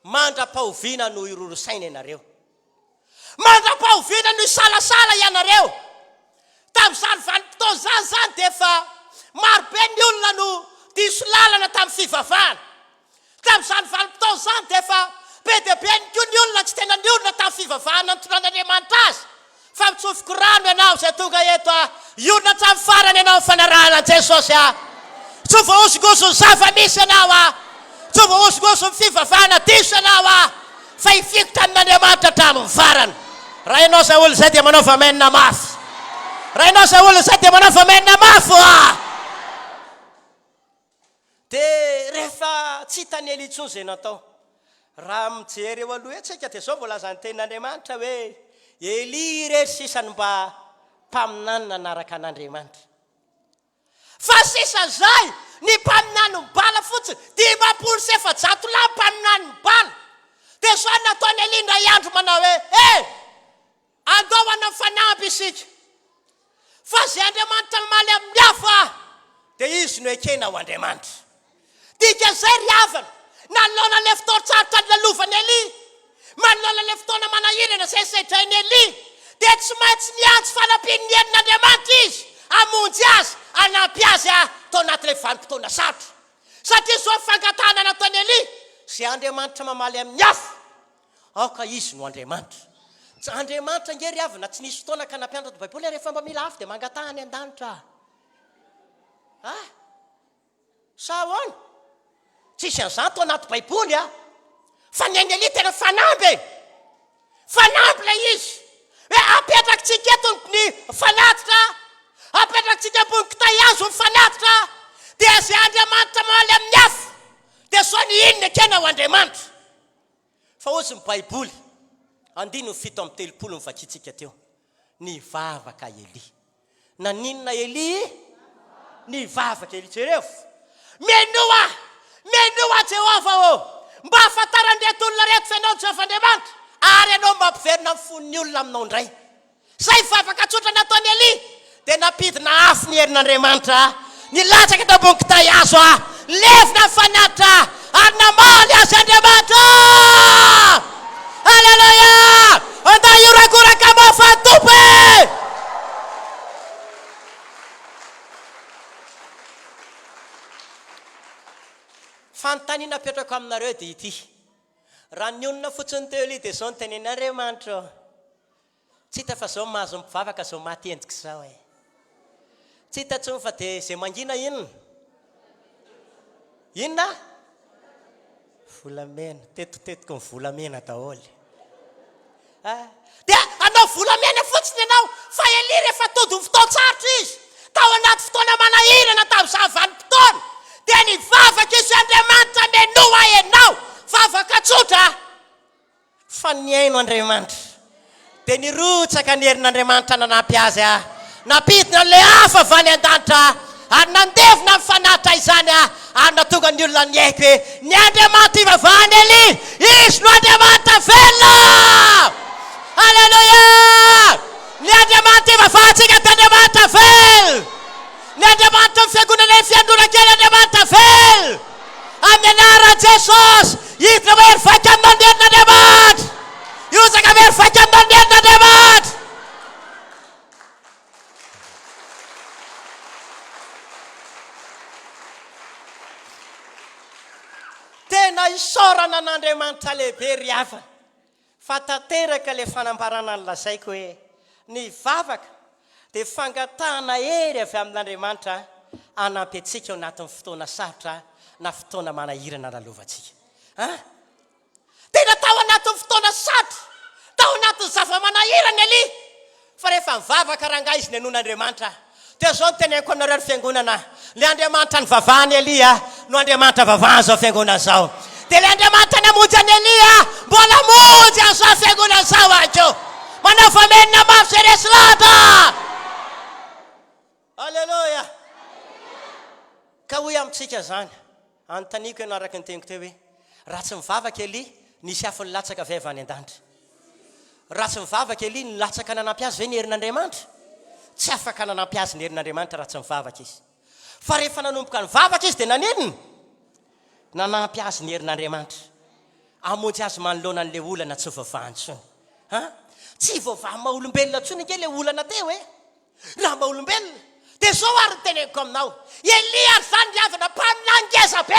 mandra-pahoviana no irorosaina ianareo mandra-pahoviana no isalasala ianareo tamin'izany vanim-potoana zany dia efa marobe ny olona no diso lalana tamin'ny fivavahana tamin'izany vanim-potoana zany dia efa be dia be ny koa ny olona tsy tena ny olona tamin'ny fivavahana nytonan'Andriamanitra azy fa mitsofoko rano ianao zay tonga eto a iolona hatramin'ny farany ianao fanarahana Jesosy a tsy voaosongoso ny zava-misy ianao a tsy voaosongoso ny fivavahana diso ianao a fa hifikotra amin'Andriamanitra hatramin'ny farany raha ianao zay olona zay dia manao vamenina mafy raha ianao zay olona zay dia manao vamenina mafy a dia rehefa tsy hitany Eli intsony zay natao raha mijery eo aloha etsika dia zao voalaza ny tenin'Andriamanitra hoe Eli rehetra sisany mba mpaminany nanaraka an'Andriamanitra fa sisa zay ny mpaminany mibala fotsiny 500 lahy mpaminany mibala dia zao nataony Eli indray andro manao hoe andao ana fanampy isika fa zay Andriamanitra maly amin'ny hafa dia izy no ekena ho Andriamanitra. Dika zay ry havana nanolona le fotoan-tsarotra ny lalovany Elia, manolona le fotoana manahirana zay sedrainy Elia, dia tsy maintsy niantso fanampiny Andriamanitra izy amonjy azy, anampy azy tao anatin'ilay vanim-potoana sarotra. Satria zao fangatahana nataony Elia, zay Andriamanitra mamaly amin'ny afo, aoka izy no Andriamanitra. Tsy Andriamanitra ngery havana tsy nisy fotoana ka nampianatra to Baiboly rehefa mba mila afo dia mangatahany an-danitra. Sa ahoana? Tsisy an'izany tao anaty Baiboly fa ny an'ny Elia tena fanampy ilay izy. Hoe apetrakintsika eto ny fanatitra, apetrakintsika ambony kitay hazo ny fanatitra, dia zay Andriamanitra mamaly amin'ny afo, dia sao ny inona ekena ho Andriamanitra. Fa ozy ny Baiboly 7:30 nivakitsika teo, nivavaka Elia. Naninona Elia? Nivavaka Elia. Jereo menoa Jehova mba afantaran'ireto olona reto fenao Jehovah-Andriamanitra, ary ianao mampiverina amin'ny fon'ny olona aminao indray. Zay vavaka tsotra nataony Elia dia napidina afo ny herin'Andriamanitra, nilatsaka tao ambony kitay hazo, levina ny fanatitra ary namaly azy Andriamanitra. Haleluya! Anda iorakoraka mafantope. Fanontaniana apetrako aminareo dia ity: raha ny olona fotsiny teo Elia dia zao ny tenen'Andriamanitra, tsy hita fa zao mahazo mivavaka zao maty endrika zao tsy hita tsony fa dia zay mangina inona volamena, tetotetiko ny volamena daholo. Dia anao volamena fotsiny ianao, fa Elia rehefa tody ny fotoan-tsarotra izy, tao anaty fotoana manahirana tamin'izany vanim-potoana, dia nivavaka izy Andriamanitra menoa ianao, vavaka tsotra fa niaino Andriamanitra, dia nirotsaka ny herin'Andriamanitra nanampy azy, napidina le hafa avy any an-danitra, ary nandevina amin'ny fanatitra izany, ary natonga ny olona niaiko hoe ny Andriamanitra ivavahany Elia, izy no Andriamanitra velona. Haleluya! Ny Andriamanitra ivavahantsika dia Andriamanitra velona. Ny Andriamanitra ny fiangonana ny fiandonan-kely Andriamanitra velona. Amin'ny anaran'i Jesosy, hiditra mery vaika amin'ny herin'Andriamanitra, hiozaka mery vaika amin'ny herin'Andriamanitra. Tena isaorana an'Andriamanitra lehibe ry havana, fa tanteraka le fanambarana ny lazaiko hoe nivavaka dia fangatahana hery avy amin'Andriamanitra hanampy antsika ao anatin'ny fotoana sarotra na fotoana manahirana lalovantsika. Tena tao anatin'ny fotoana sarotra, tao anatin'ny zava-manahirana Elia, fa rehefa nivavaka rangahy izy nenon'Andriamanitra, dia zao ny teneniko anareo ny fiangonana, le Andriamanitra nivavahany Elia no Andriamanitra vavahany zao fiangonana zao. Dia le Andriamanitra namonjy any Elia mbola monjy an'izao fiangonana zao akeo, manao famenina mafy zay resy lahatra. Alleluia! Ka hoy amintsika zany, anontaniako ianao araka ny teniko teo hoe raha tsy mivavaka Elia, nisy afo nilatsaka avy any an-danitra. Raha tsy mivavaka Elia, nilatsaka nanampy azy ve ny herin'Andriamanitra? Tsy afaka nanampy azy ny herin'Andriamanitra raha tsy mivavaka izy. Fa rehefa nanomboka nivavaka izy dia naninona? Nanampy azy ny herin'Andriamanitra, amonjy azy manoloana an'ilay olana tsy vavahany tsony. Tsy vavaha maha-olombelona tsony nge le olana teo raha maha-olombelona. Dia zao ary ny teneniko aminao, Elia ary zany ry havana mpaminany ngeza be,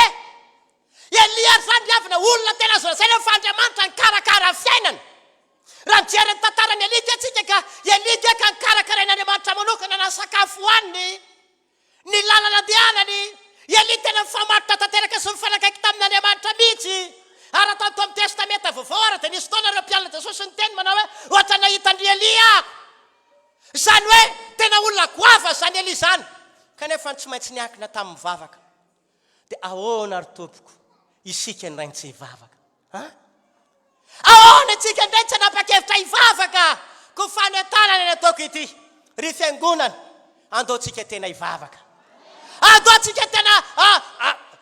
Elia ary zany ry havana olona tena azo lazaina fa Andriamanitra nikarakara fiainana. Raha mijery ny tantarany Elia dia tsika ka Elia dia ka nikarakarain'Andriamanitra manokana na sakafo hohaniny, ny lalana dianany. Elia tena mifamaritra tanteraka sy mifanakaiky tamin'Andriamanitra mihitsy. Ary atao amin'ny testamenta vaovao ary dia nisy fotoana ireo mpianona Jesosy ny teny manao hoe ohatra nahitandry Elia. Zany hoe tena olona goava zany Elia zany, kanefa tsy maintsy niankina tamin'ny mivavaka. Dia ahoana ry tompoko isika indray tsy hivavaka? Ahoana isika indray tsy hanapa-kevitra hivavaka? Ko fanentanana ny ataoko ity, ry fiangonana, andaontsika tena hivavaka, andaontsika tena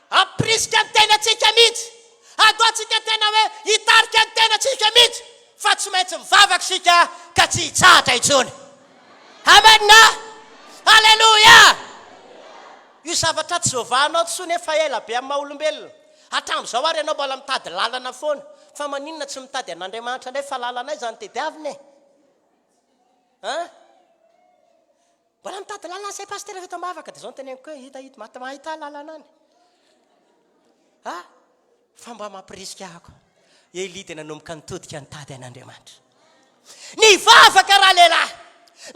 aprisika ny tenatsika mihitsy, andaontsika tena hoe hitarika ny tenatsika mihitsy, fa tsy maintsy mivavaka sika ka tsy hitsahatra intsony. Amen. Haleluya! Io zavatra tsy zovanao tsoa nefa ela be amin'ny maha-olombelona. Hatramin'izao ary ianao mbola mitady lalana foana. Fa maninona tsy mitady an'Andriamanitra indray fa lalanay zany tediavina e. Mbola mitady lalana say pasteur vita mavaka dia zao noteneniko hoe hita mahita lalana any. Fa mba mampirisika ahako. Eli dia nanomboka nitodika nitady an'Andriamanitra. Ny vavaka raha lehilahy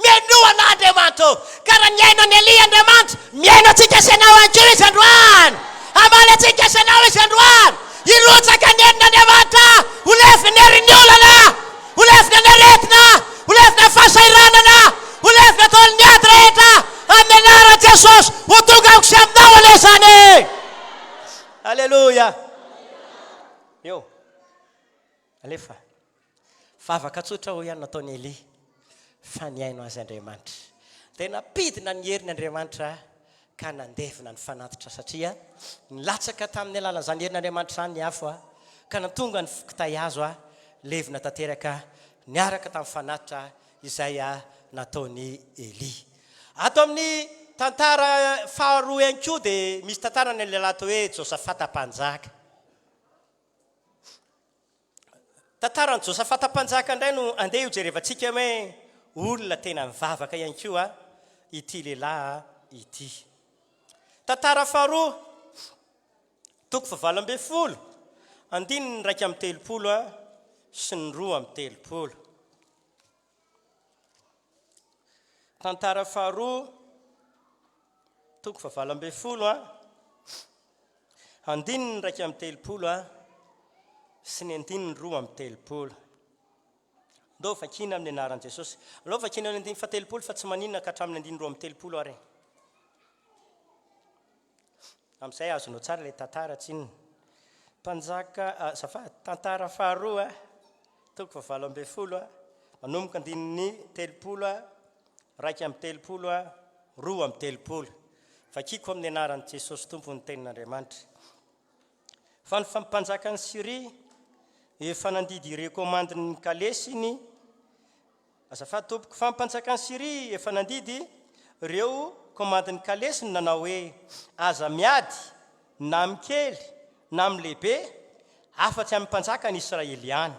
mianoana Andriamanitra ka raha ny aina ny Elia Andriamanitra miaino antsika sanao ankoa izy androany. Amaly antsika sanao izy androany. Irotsaka ny ain'Andriamanitra ho lefina ny herin'ny olana, ho lefina ny aretina, ho lefina ny fahasairanana, ho lefina taolon'ny ady rehetra amin'ny anaran'i Jesosy ho tonga aokosy aminao aloha izany. Alleluia. Eo alefa vavaka tsotra ho ihany nataon'ny Elia fa ny aino azy Andriamanitra. Tena pidina ny herin'ny Andriamanitra ka nandevina ny fanatitra satria nilatsaka tamin'ny alalan'izany herin'Andriamanitra izany ny afo ka natonga ny fokotay azo levina tanteraka niaraka tamin'ny fanatitra izay nataon'ny Elia. Ato amin'ny tantara faharoa ihany koa dia misy tantara ny lehilahy atao hoe Josafata mpanjaka. Tantaran'i Josafata mpanjaka indray no andeha hojerevantsika hoe olona tena mivavaka ihany koa ity lehilahy ity. Tantara faharoa toko faha 20 andininy 1:30 sy ny 2:30. Tantara faharoa toko faha 20 andininy 1:30 sy ny andininy 2:30. Ndao vakina amin'ny anaran'i Jesosy. Alao vakina amin'ny andininy 30 fa tsy maninona ka hatramin'ny andininy 2:30 ary. Amin'izay azonao tsara ilay tantara tsinona. Mpanjaka tantara faharoa toko faha 20 manomboka andininy 30 1:30 2:30. Vakiko amin'ny anaran'i Jesosy tompony tenin'Andriamanitra. Fa ny mpanjaka ny Siria efa nandidy ireo komandin'ny kalesiny. Azafady tompoko fa mpanjaka ny Siria efa nandidy ireo komandin'ny kalesiny nanao hoe aza miady na mikely na milehibe afa-tsy amin'ny mpanjaka ny Israeliany.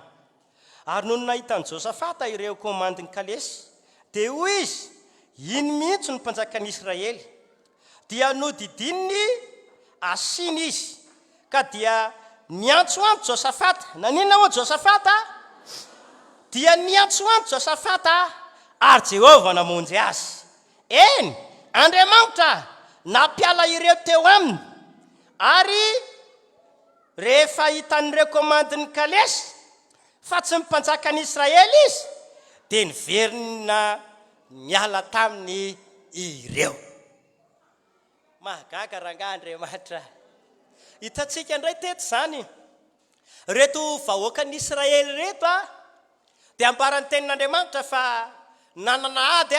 Ary noho nahitan'i Josafata ireo komandin'ny kalesy dia hoy izy iny mihitsy ny mpanjakan'i Israely dia nodidininy asiny izy ka dia niantso amiko Josafata. Nanina ho Josafata? Dia niantso amiko Josafata ary Jehovah namonjy azy. Eny, Andriamanitra nampiala ireo teo aminy ary rehefa hitan'ireo komandin'ny kalesy fa tsy mpanjakan'i Israely izy dia niverina miala taminy ireo. Mahagaga rangahy Andriamanitra. Hitantsika indray teto izany reto vahoakan'ny Israely reto dia ambaran'ny tenin'Andriamanitra fa nanana ady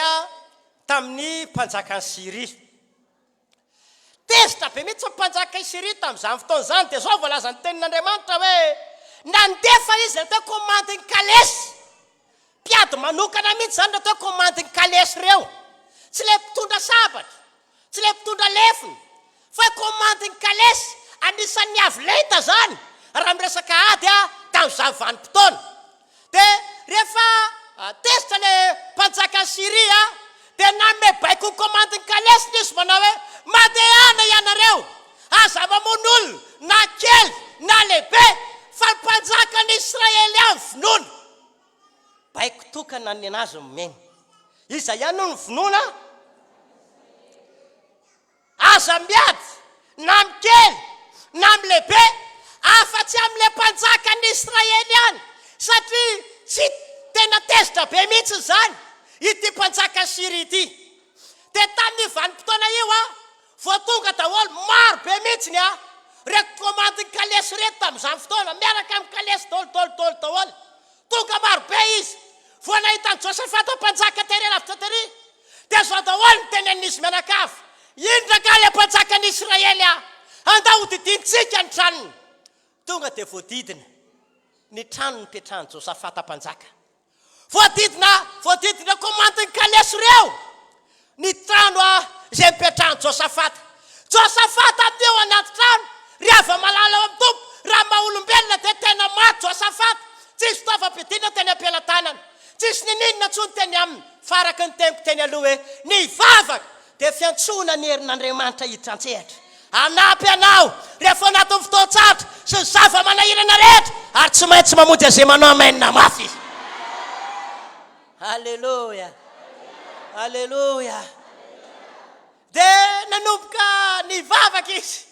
tamin'ny mpanjakan'ny Siria. Tezitra be mihitsy mpanjaka i Siria tamin'izany fotoana izany dia zao voalazan'ny tenin'Andriamanitra hoe nandefa izy reto komandin'ny kalesy. Mpiady manokana mihitsy izany reto komandin'ny kalesy ireo. Tsy ilay mpitondra sabatra, tsy ilay mpitondra lefiny, fa komandin'ny kalesy anisan'ny avy lehita zany raha miresaka ady tamin'izany vanim-potoana. Dia rehefa tezitra ilay mpanjakan'ny Siria dia namebaiko ny komandin'ny kalesy nisy manao hoe mandehana ianareo aza mamono olona na kely na lehibe fa ny mpanjakan'ny Israely any finoana. Baiko tokana ny anazy momeny. Iza ihany no ny finoana? Aza miady na mikely na milehibe afa-tsy amin'ilay mpanjakan'ny Israely any satria tsy tena tezitra be mihitsy izany ity mpanjakan'ny Siria ity. Dia tamin'ny vanim-potoana io vao tonga daholo maro be mihitsy ny reto komandin'ny kalesy reto tamin'izany fotoana miaraka amin'ny kalesy daholo. Tonga maro be izy. Vao nahitan'i Josafata mpanjaka tery lavitra tery dia zao daholo ny tenen'izy mianakavy. Indraka ilay mpanjakan'ny Israely andao hodidinitsika ny tranony. Tonga dia voadidina ny trano nipetrahan'i Josafata mpanjaka. Voadidina komandin'ny kalesy ireo ny trano izay mipetrahan'i Josafata. Josafata teo anaty trano rehefa malala ao amin'ny tompo raha maha-olombelona dia tena maty Josafata tsisy fitaovam-piadiana teny am-pelantanana tsisy nininona tsony teny aminy faraky ny tempo teny aloha hoe ny vavaka dia fiantsona ny herin'Andriamanitra hitrantsehatra anampy anao rehefa anaty fotoan-tsatra sy ny zava-manahirana rehetra ary tsy maintsy mamonjy izay manao amainina mafy izy. Alleluia, alleluia. Dia nanomboka ny vavaka izy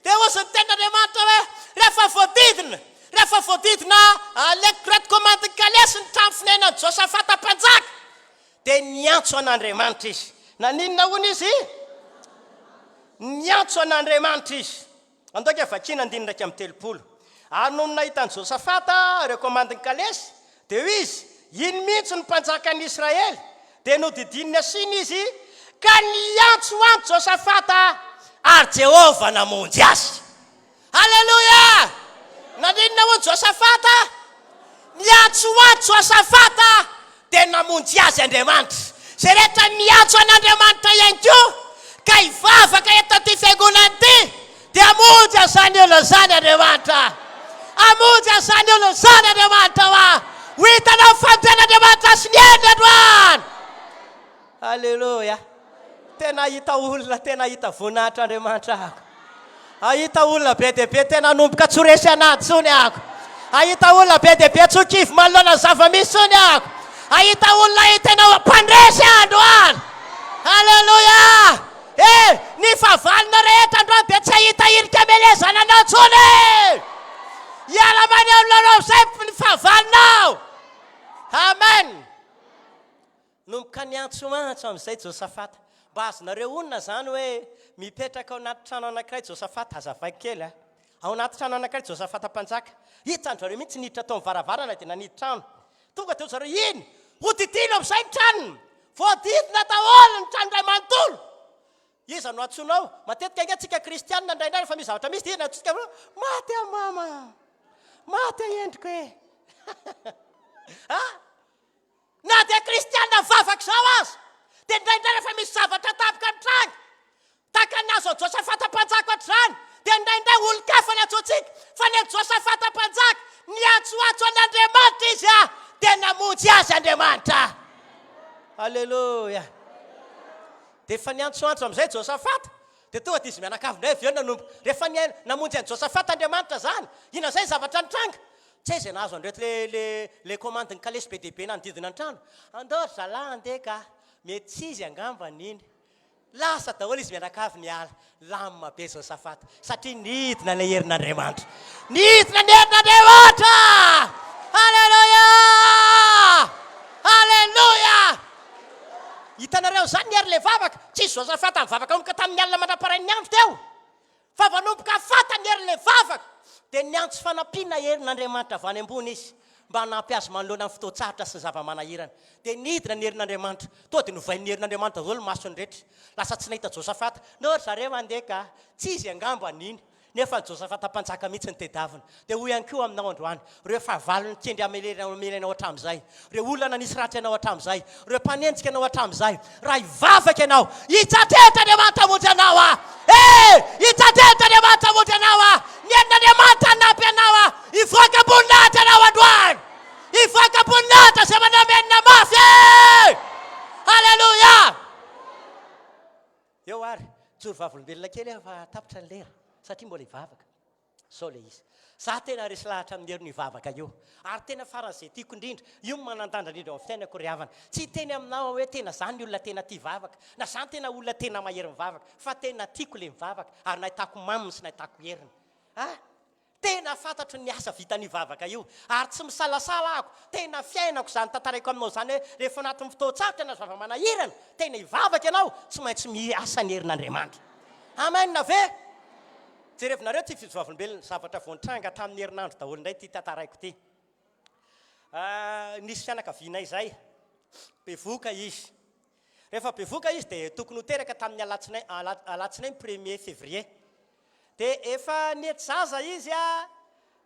dia ozy ny ten'Andriamanitra hoe rehefa voadidina reto komandiny kalesy ny trano finanany Josafata mpanjaka dia niantso an'Andriamanitra izy. Naninona hono izy? Niantso an'Andriamanitra izy. Andoka vakina 9:30. Noho nahitany Josafata ireo komandiny kalesy dia izy iny mihitsy ny mpanjaka an'Israely dia nodidinina siny izy ka niantso anto Josafata ary Jehova namonjy azy. Alleluia! Naninona hono Josafata? Niantso anto Josafata dia namonjy azy Andriamanitra. Zay rehetra niantso an'Andriamanitra ihany koa ka hivavaka eto ty fiangonana ty dia amonjy azany olona zany Andriamanitra. Amonjy azany olona zany Andriamanitra hoa. Ho hitanao fampian'Andriamanitra sy ny endry androany. Alleluia. Tena hita olona, tena hita voninahitra Andriamanitra ako. Ahita olona be dia be tena nomboka tsoresy anaty tsony ako. Ahita olona be dia be tsokivy manoloana zava-misy tsony ako. Ahita olona tena mpandresy androany. Alleluia. Ny fahavalona rehetra androany dia tsy ahita irika melezana anao tsony. Hiala many aminareo izay ny fahavalonao. Amen. Nomboka niantso mantso amin'izay Josafata. Mba azonareo onona zany hoe mipetraka ao anaty trano anankiray Josafata hazavaiko kely ao anaty trano anankiray Josafata mpanjaka. Hitanjareo mihitsy niditra tao varavarana dia naniditra trano. Tonga teo zareo iny hodidina amin'izay ny tranony. Voadidina daholo ny trano iray manontolo. Iza no antsonao matetika angatsika kristianina indraindray rehefa misy zavatra misy dia antsika maty a mama. Maty endriko e. Na dia kristianina vavaka zao azy dia indraindray rehefa misy zavatra tapaka ny trano taka nazo Josafata mpanjaka ohatr'izany dia indraindray olo-kafa ny antsoantsika fa ny Josafata mpanjaka niantsoantso an'Andriamanitra izy dia namonjy azy Andriamanitra. Alleluia. Dia efa niantsoantso amin'izay Josafata dia tonga dia izy mianakavindray avy eo nanomboka rehefa namonjy an'i Josafata Andriamanitra zany ina zay zavatra nitranga tsy izay nahazo andreto le komandiny kalesy be dia be nanodidina ny trano. Andao zalahy andeha ka mety tsy izy angamba niny. Lasa daholo izy mianakavy niala lamina be Josafata satria nidina ilay herin'Andriamanitra. Nidina ny herin'Andriamanitra. Alleluia. Alleluia. Hitanareo zany niary le vavaka tsisy Josafata mivavaka onoka tamin'ny alina mandraparainy ny andro teo fa vanomboka fata niary le vavaka dia niantso fanampiana herin'Andriamanitra avy any ambony izy mba hanampy azy manoloana amin'ny fotoan-tsaratra sy zava-manahirana dia nidina ny herin'Andriamanitra to dia novain'ny herin'Andriamanitra daholo masony rehetra lasa tsy nahita Josafata. No zareo andeha ka tsy izy angamba niny nefa Josafata mpanjaka mihitsy ny tedavina dia ho ihany koa aminao androany reo fahavalony tendry amelena hatramin'izay reo olona nanisy ratra ianao hatramin'izay reo mpanenjika ianao hatramin'izay raha hivavaka ianao hitsatrehitra Andriamanitra hamonjy anao hitsatrehitra Andriamanitra hamonjy anao ny herin'Andriamanitra hanampy anao hivoaka am-boninahitra anao androany hivoaka am-boninahitra izay manao menina mafy. Alleluia. Eo ary joro vavolombelona kely efa tapitra ny lera satria mbola hivavaka sao le izy za tena resy lahatra amin'ny herin'ny hivavaka io ary tena faran'izay tiako indrindra io manandandra indrindra amin'ny fiainako ry havana tsy teny aminao hoe tena zany olona tena tia vavaka na zany tena olona tena mahery mivavaka fa tena tiako le mivavaka ary nahitako maminy sy nahitako heriny tena fantatro ny asa vitany vavaka io ary tsy misalasala ako tena fiainako zany tantaraiko aminao zany hoe rehefa anatin'ny fotoan-tsaratra na zava-manahirana tena hivavaka ianao tsy maintsy miasa ny herin'Andriamanitra. Amen na ve? Jerevinareo ty fivavolombelona zavatra voantranga tamin'ny herinandro daholo indray ty tantaraiko ty. Nisy fianakavianay zay bevoka izy rehefa bevoka izy dia tokony ho teraka tamin'ny alatsinainy 1er février dia efa nety zaza izy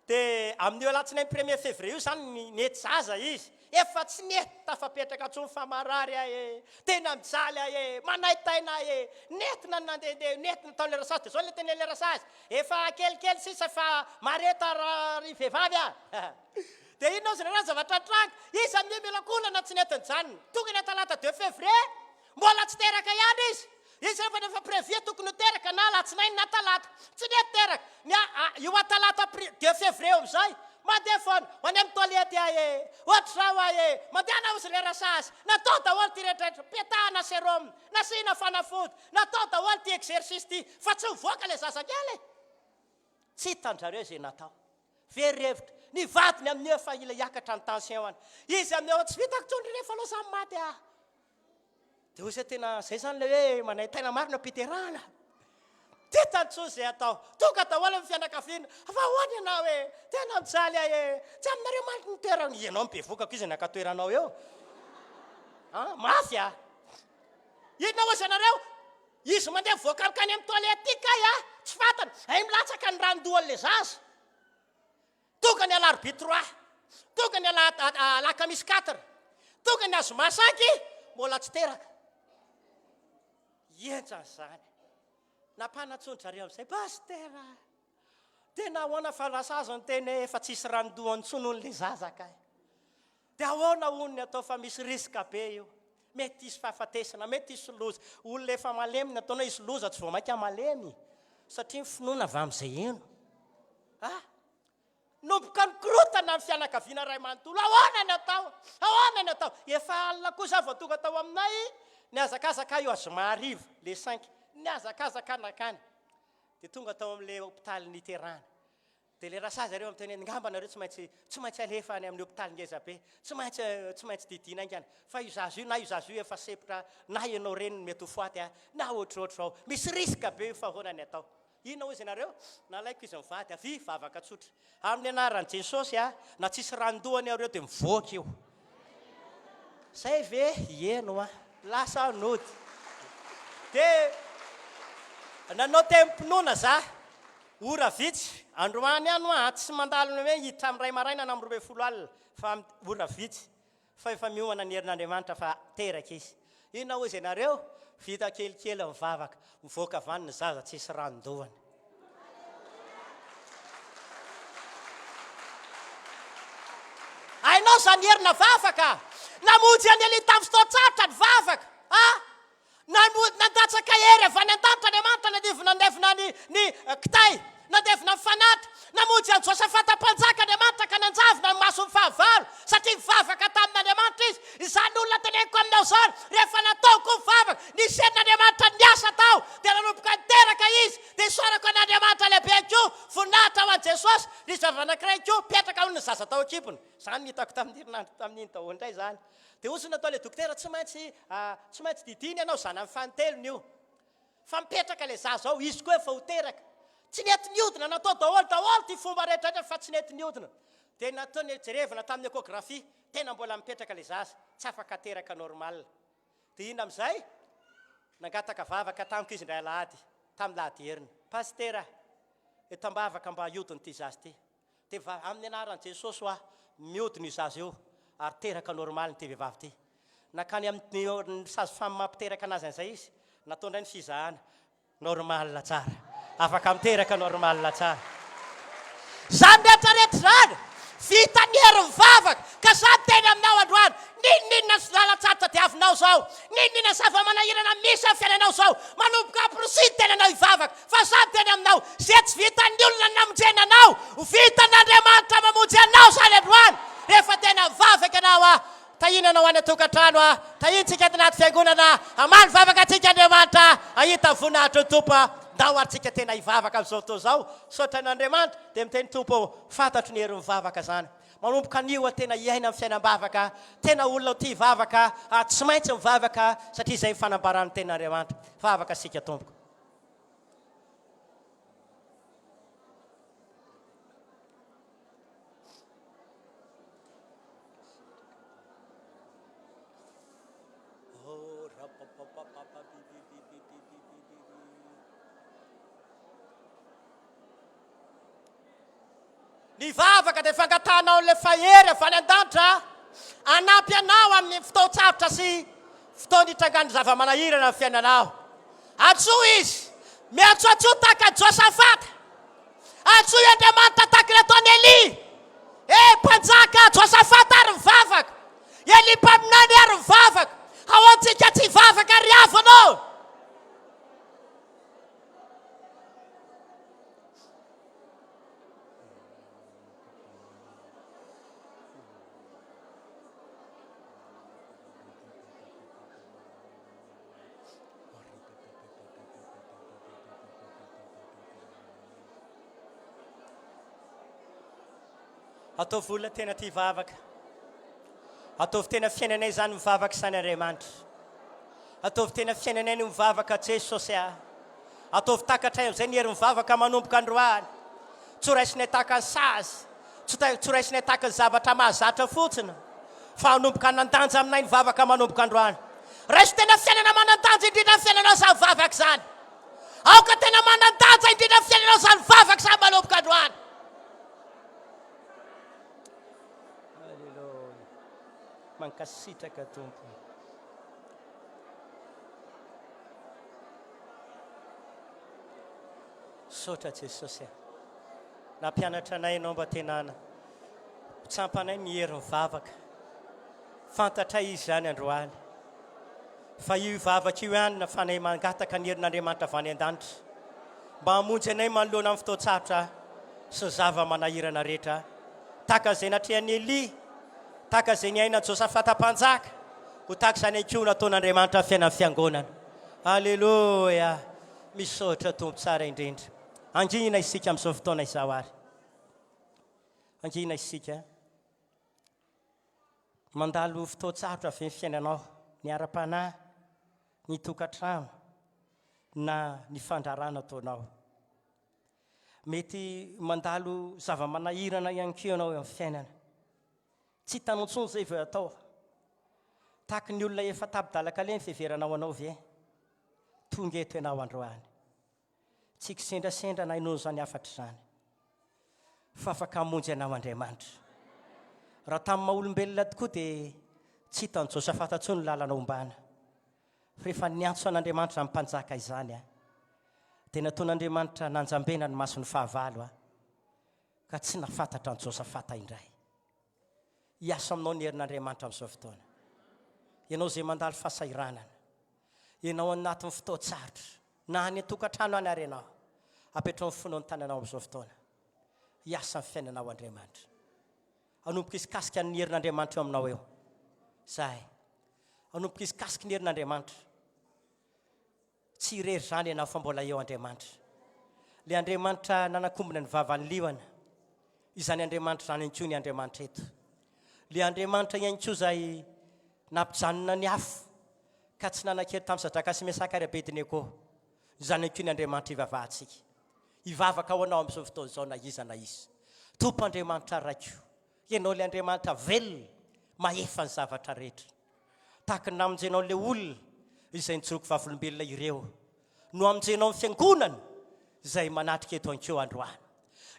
dia amin'ny alatsinainy 1er février io zany nety zaza izy efa tsy nety tafapetraka ntsony fa marary ahe tena mijaly ahe manaitaina ahe netina nandehandeha netina taon'le rasazy dia zao le teny le rasazy efa kelikely sisa fa mareta ry vehivavy a dia inona ozy raha zavatra tranga izy amin'ny milakolana tsy netiny janony tokony atalata 2 février mbola tsy teraka ihany izy rehefa nefa prévie tokony ho teraka na latsinainy na talata tsy nety teraka io atalata 2 février amizay mandeha foana ho any amin'ny toilette ahe ohatr'izao ahe mandeha na ozy le rasazy natao daholo ty rehetrarehetra petahana sérum nasina fanafody natao daholo ty exercice ty fa tsy mivoaka le zazakely tsy hitanjareo zay natao verevitra ny vatiny amin'ny efa ila hiakatra ny tension any izy amin'ny eo tsy vitako tsondry rehefa aloha samy maty dia ozy tena zay zany le hoe manaitaina marina piterana ty tantsoa zay atao tonga daholo amin'ny fianakaviana fa hoany ianao hoe tena mijaly ahe tsy aminareo manty ny toerana ianao mibevokako izy nakatoeranao eo mafy inona ozy anareo izy mandeha voakarikany amin'ny toilette ty kay tsy fatana ay milatsaka ny randohan'le zaza tonga ny alarobia 3 tonga ny alakamisy 4 tonga ny azoma 5 mbola tsy teraka entsany zany nampanatsony zareo amin'izay pastera tena ahoana fa rasazy ny teny efa tsisy randohany tsony on'le zazakay dia ahoana onony atao fa misy risika be io mety isy fahafatesana mety isy loza olona efa malemy ny ataonao isy loza tsy vao mainka malemy satria finoana avy amin'izay eno nomboka nikorotana ny fianakaviana ray manontolo ahoana ny atao efa alina kosa vao tonga tao aminay ny azakazaka io azoma arivo le 5 ny azakazaka anakany dia tonga tao amin'le hôpitaly niterana dia le rasazy areo amin'ny teny ngamba nareo tsy maintsy alefa any amin'ny hôpitaly ngeza be tsy maintsy didina ingany fa io zazo io na io zazo io efa sepitra na ianao reny mety ho foaty na ohatrohatra ao misy risika be io fa ahoana ny atao inona ozy ianareo nalaiko izy mivady avy vavaka tsotra amin'ny anaran'i jesosy na tsisy randohany areo dia mivoaka io zay ve eno lasa nody dia nanao tempinoana za ora vitsy androany any tsy mandalina hoe hiditra amin'ny ray maraina na amin'ny 20 alina fa ora vitsy fa efa miomana ny herin'Andriamanitra fa teraka izy inona ozy ianareo vita kelikely mivavaka mivoaka avany ny zaza tsisy randohany ainao zany herina vavaka namonjy any elitavy-fotoatsaratra ny vavaka nandatsaka hery avy any an-danitra Andriamanitra nandevina ny kitay nandevina ny fanatra namonjy any Josafatam-panjaka Andriamanitra ka nanjavina ny maso ny fahavalo satria mivavaka tamin'Andriamanitra izy izany olona teneniko aminao zany rehefa nataoko mivavaka ny senin'Andriamanitra niasa tao dia nanomboka niteraka izy dia isaorako an'Andriamanitra lehibe ko voninahitra ho an'i Jesosy ny zavanankiray ko petraka ho ny zaza tao akipony zany hitako tamin'iny daholo indray zany dia ozy natao le dokotera tsy maintsy didiny ianao zany amin'ny fanotelony io fa mipetraka le zaza ao izy koa efa ho teraka tsy nety niodina natao daholo ty fomba rehetrarehetra fa tsy nety niodina dia natao ny jerevana tamin'ny échographie tena mbola mipetraka le zaza tsy afaka teraka normal dia ina amin'izay nangataka vavaka tamiko izy indray alahady tamin'ny lahady heriny pastera etambavaka mba hiodiny ty zaza ty dia amin'ny anaran'i Jesosy miodiny io zaza io ary teraka normal ny ty vehivavy ty nakany amin'ny sazy famapiteraka anazy an'izay izy natao indray ny fizahana normal tsara afaka miteraka normal tsara zany rehetrarehetra zany vita ny hery mivavaka ka sady teny aminao androany ninninona sy lalatsaratra diavinao zao ninninona zava-manahirana misy amin'ny fiainanao zao manomboka aprosity teny anao hivavaka fa sady teny aminao zay tsy vitan'ny olona namonjena anao vitan'Andriamanitra mamonjy anao zany androany rehefa tena mivavaka anao tahinanao any atokantrano tahintsika tanaty fiangonana amaly vavaka atsika Andriamanitra ahita voninahitra tompo ndao aritsika tena hivavaka amin'izao fotoana zao saotra n'Andriamanitra dia miteny tompo fantatro ny hery mivavaka zany manomboka nio tena iaina amin'ny fiainam-bavaka tena olona ty hivavaka tsy maintsy mivavaka satria izay fanambarany ten'Andriamanitra vavaka sika tompoko Ny vavaka dia fangatanao le fahery avy any an-danitra anampy anao amin'ny fotoan-tsavotra sy fotoana hitrangany zava-manahirana amin'ny fiainanao. Atsoa izy miantsoatsoa tahaka Josafata. Atsoa Andriamanitra tahaka nataony Elia. Mpanjaka Josafata ary mivavaka. Elia mpaminany ary mivavaka. Ao antsika tsy vavaka ry avanao. Ataovy olona tena tia vavaka. Ataovy tena fiainanay zany mivavaka sany Andriamanitra. Ataovy tena fiainanay ny mivavaka Jesosy. Ataovy takatray amin'izay ny hery mivavaka manomboka androany. Tsy raisinay tahaka ny sazy. Tsy raisinay tahaka ny zavatra mahazatra fotsiny. Fa hanomboka hanandanja aminay ny vavaka manomboka androany. Raisy tena fiainana manandanja indrindra ny fiainanao izany vavaka izany. Aoka tena manandanja indrindra ny fiainanao izany vavaka izany manomboka androany. Mankasitraka Tompo. Sotra Jesosy. Nampianatra anay ianao mba tenana. Tsampanay ny hery mivavaka. Fantatra izy zany androany. Fa io vavaka io ihany nafanay mangataka ny herin'Andriamanitra avy any an-danitra. Mba hamonjy anay manoloana amin'ny fotoan-tsavotra sy zava-manahirana rehetra. Tahaka izay natrehan'ny Elia. Tahaka izay niaina Josafata mpanjaka. Ho tahaka izany ihany nataon'Andriamanitra fiainan'ny fiangonana. Alleluia. Misaotra Tompo tsara indrindra. Angina isika amin'izao fotoana izao ary. Angina isika. Mandalo fotoan-tsavotra avy ny fiainanao. Ny ara-panahy, ny tokantrano, na ny fandrarana ataonao. Mety mandalo zava-manahirana ihany koa ianao amin'ny fiainana. Tsy hitanao intsony izay vao atao. Tahaka ny olona efa tapidalaka le ny fiheveranao anao ve? Tonga eto ianao androany. Tsy kisendrasendra na inono izany afatra izany. Fa afaka hamonjy anao Andriamanitra. Raha tamin'ny maha-olombelona tokoa dia tsy hitan'ny Josafata intsony ny lalana ombana. Rehefa niantso an'Andriamanitra amin'ny mpanjaka izany, dia nataon'Andriamanitra nanjambena ny masony fahavalo, ka tsy nafantatra ny Josafata indray. Hiasa aminao ny herin'Andriamanitra amin'izao fotoana. Ianao izay mandalo fahasahiranana. Ianao anatin'ny fotoan-tsarotra. Na any an-tokantrano any ary ianao. Apetrao ny fonao ny tananao amin'izao fotoana. Hiasa amin'ny fiainanao Andriamanitra. Hanomboka isikasika ny herin'Andriamanitra eo aminao eo. Zahay. Hanomboka isikasika ny herin'Andriamanitra. Tsy irery zany ianao fa mbola eo Andriamanitra. Le Andriamanitra nanakombona ny vavan'ny liona. Izany Andriamanitra zany ihany koa ny Andriamanitra eto. Le Andriamanitra ihany koa izay nampijanona ny afo ka tsy nanan-kely tamin'ny Sadraka sy Mesaka ary Abednego. Izany ihany koa ny Andriamanitra ivavahantsika. Hivavaka ao anao amin'izao fotoana izao na iza na iza. Tompo Andriamanitra raiko. Ianao le Andriamanitra velona mahefa ny zavatra rehetra. Tahaka namonjenao le olona izay nijoroky vavolombelona ireo. No amonjenao ny fiangonana izay manatrika eto ankoa androany.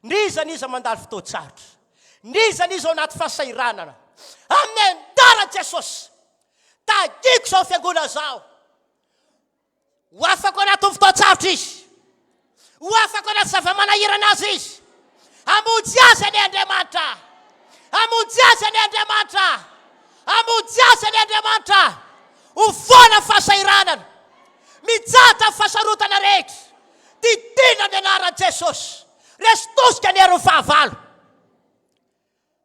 Niza mandalo fotoan-tsarotra. Niza ao anaty fahasahiranana. Amin'ny anjara Jesosy. Tadiko izao fiangonana zao. Ho afaka anaty fotoan-tsarotra izy. Ho afaka anaty zava-manahirana azy izy. Hamonjy azy ny Andriamanitra. Hamonjy azy ny Andriamanitra. Hamonjy azy ny Andriamanitra. Ho foana fahasahiranana. Mijata fahasarotana rehetra. Didina ny anaran'i Jesosy. Restosika ny hery fahavalo.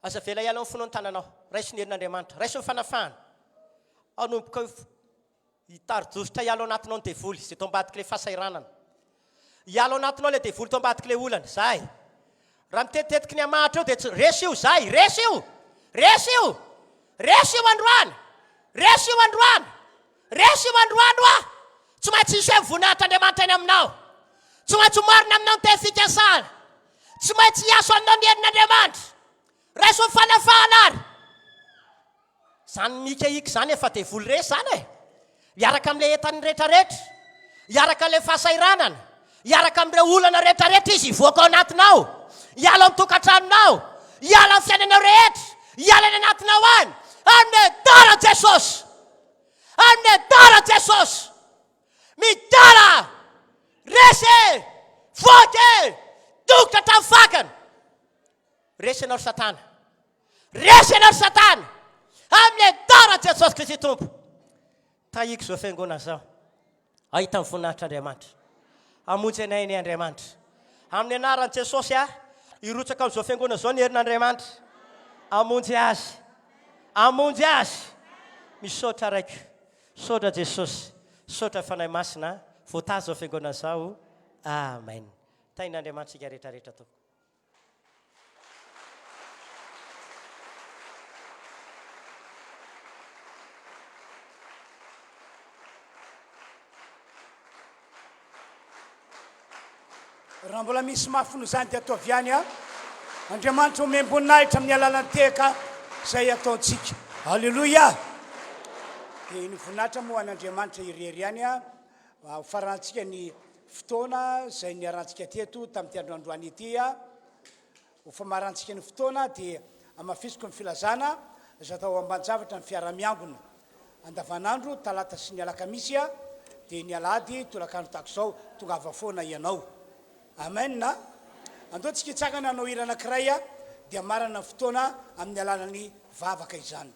Aza vela iala amin'ny fonao ny tananao. Raisy ny herin'Andriamanitra. Raisy ny fanafana. Hanomboka hitarodositra iala ao anatinao ny devoly. Izay tao ambadika le fahasahiranana. Iala ao anatinao le devoly tao ambadika le olana. Zay. Raha mitetitetiky ny amahatra eo dia resy io zay. Resy io. Resy io. Resy io androany. Resy io androany. Resy io androany hoa. Tsy maintsy isy voninahitra Andriamanitra eny aminao. Tsy maintsy marina aminao ny te-fikasana. Tsy maintsy hiaso aminao ny herin'Andriamanitra. Resy ny fanafahana ary. Zany mikaika zany efa devoly resy zany e. Iaraka amin'ilay entany rehetrarehetra. Iaraka amin'ilay fahasahiranana. Iaraka amin'ireo olana rehetrarehetra izy hivoaka ao anatinao. iala amin'ny tokantranonao, iala amin'ny fiainanao rehetra, iala ny anatinao any, amin'ny adaran Jesosy, amin'ny adaran Jesosy. Midara, resy, voky, dokotra hatramin'ny fakana. Resy ianao ry Satana, resy ianao ry Satana, amin'ny adaran Jesosy Kristy Tompo. Tahiko izao fiangonana zao, ahita amin'ny voninahitr'Andriamanitra, hamonjy anay ny Andriamanitra. Amin'ny anaran'i Jesosy irotsaka amin'izao fiangonana zao ny herin'Andriamanitra, hamonjy azy, hamonjy azy. Misaotra raiko, saotra Jesosy, saotra fanahy masina, voatazy zao fiangonana zao. Amen. Tain'Andriamanitra sika rehetrarehetra toko. Raha mbola misy mafino zany dia ataovy ihany Andriamanitra omem-boninahitra amin'ny alalan'ny teka izay ataontsika. Halleloia. Dia ny voninahitra moa an'Andriamanitra irery ihany ho farantsika ny fotoana izay niarantsika teto tamin'ity androandroany ity ho famarantsika ny fotoana dia amafisiko ny filazana izay atao amban-javatra ny fiara-miangona andavanandro talata sy ny alakamisy dia ny alady tolakandro tahaka izao tongava foana ianao. Amen na. Andoatsika hitsangana anao hira anankiray dia marana fotoana amin'ny alalan'ny vavaka izany.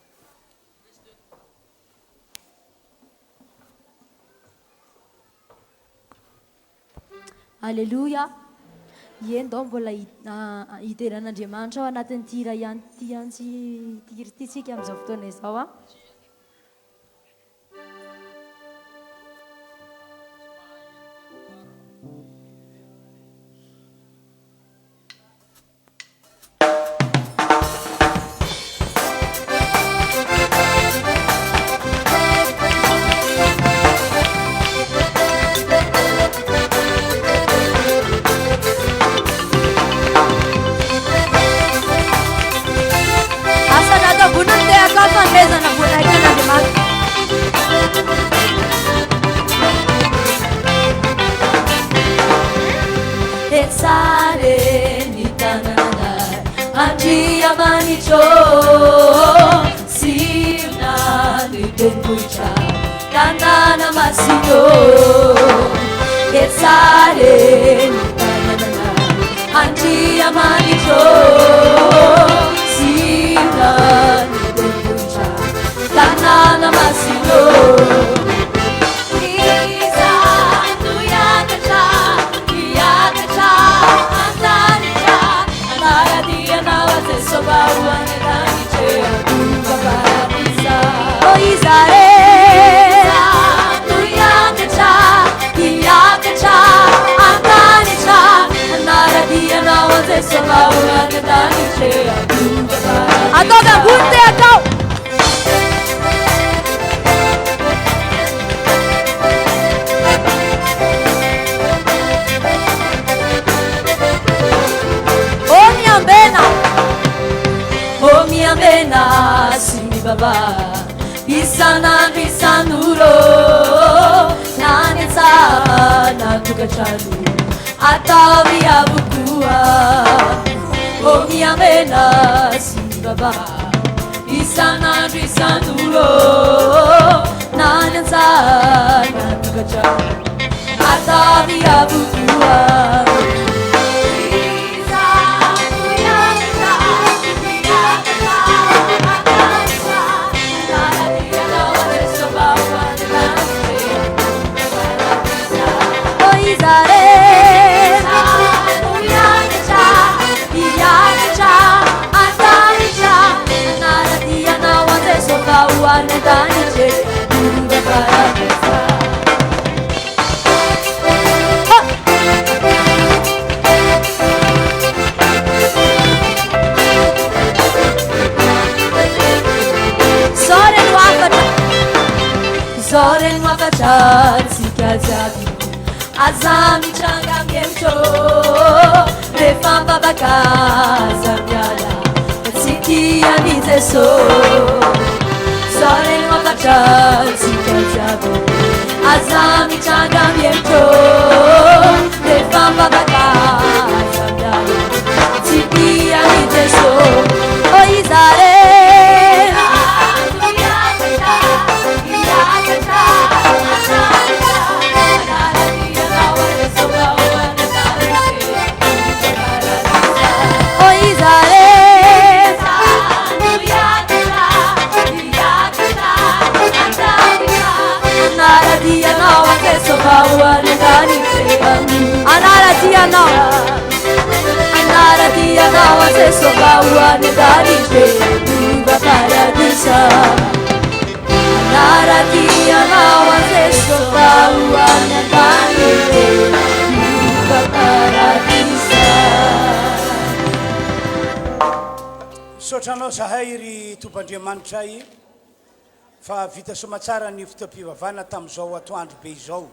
Alleluia. Iendao mbola hiteran'Andriamanitra ao anatin'ity hira ihany tiantsika amin'izao fotoana izao Sotranao zahay ry tompandriamanitra i fa vita somatsara ny fotoam-pivavana tamin'izao atoandro be izao.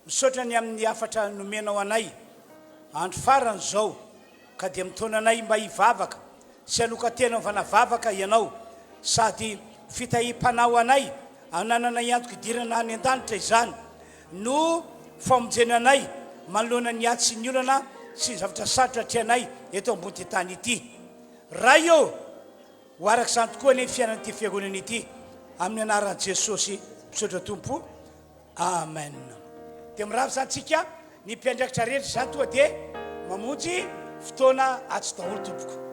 Misaotra ny amin'ny afatra nomenao anay andro farany izao ka dia mitona anay mba hivavaka sy aloka tena vanavavaka ianao sady fitahim-panao anay ananana iantoka idirana any an-danitra izany no famonjena anay manoloana ny ady sy ny olana sy zavatra sarotra trianay eto ambony tany ity. Raha io ho araka izany tokoa ny fiainan'ity fiangonana ity amin'ny anaran'i Jesosy misaotra Tompo. Amen. Dia mirava izany tsika ny mpiandraikitra rehetra izany toa dia mamonjy fotoana atsy daholo tompoko.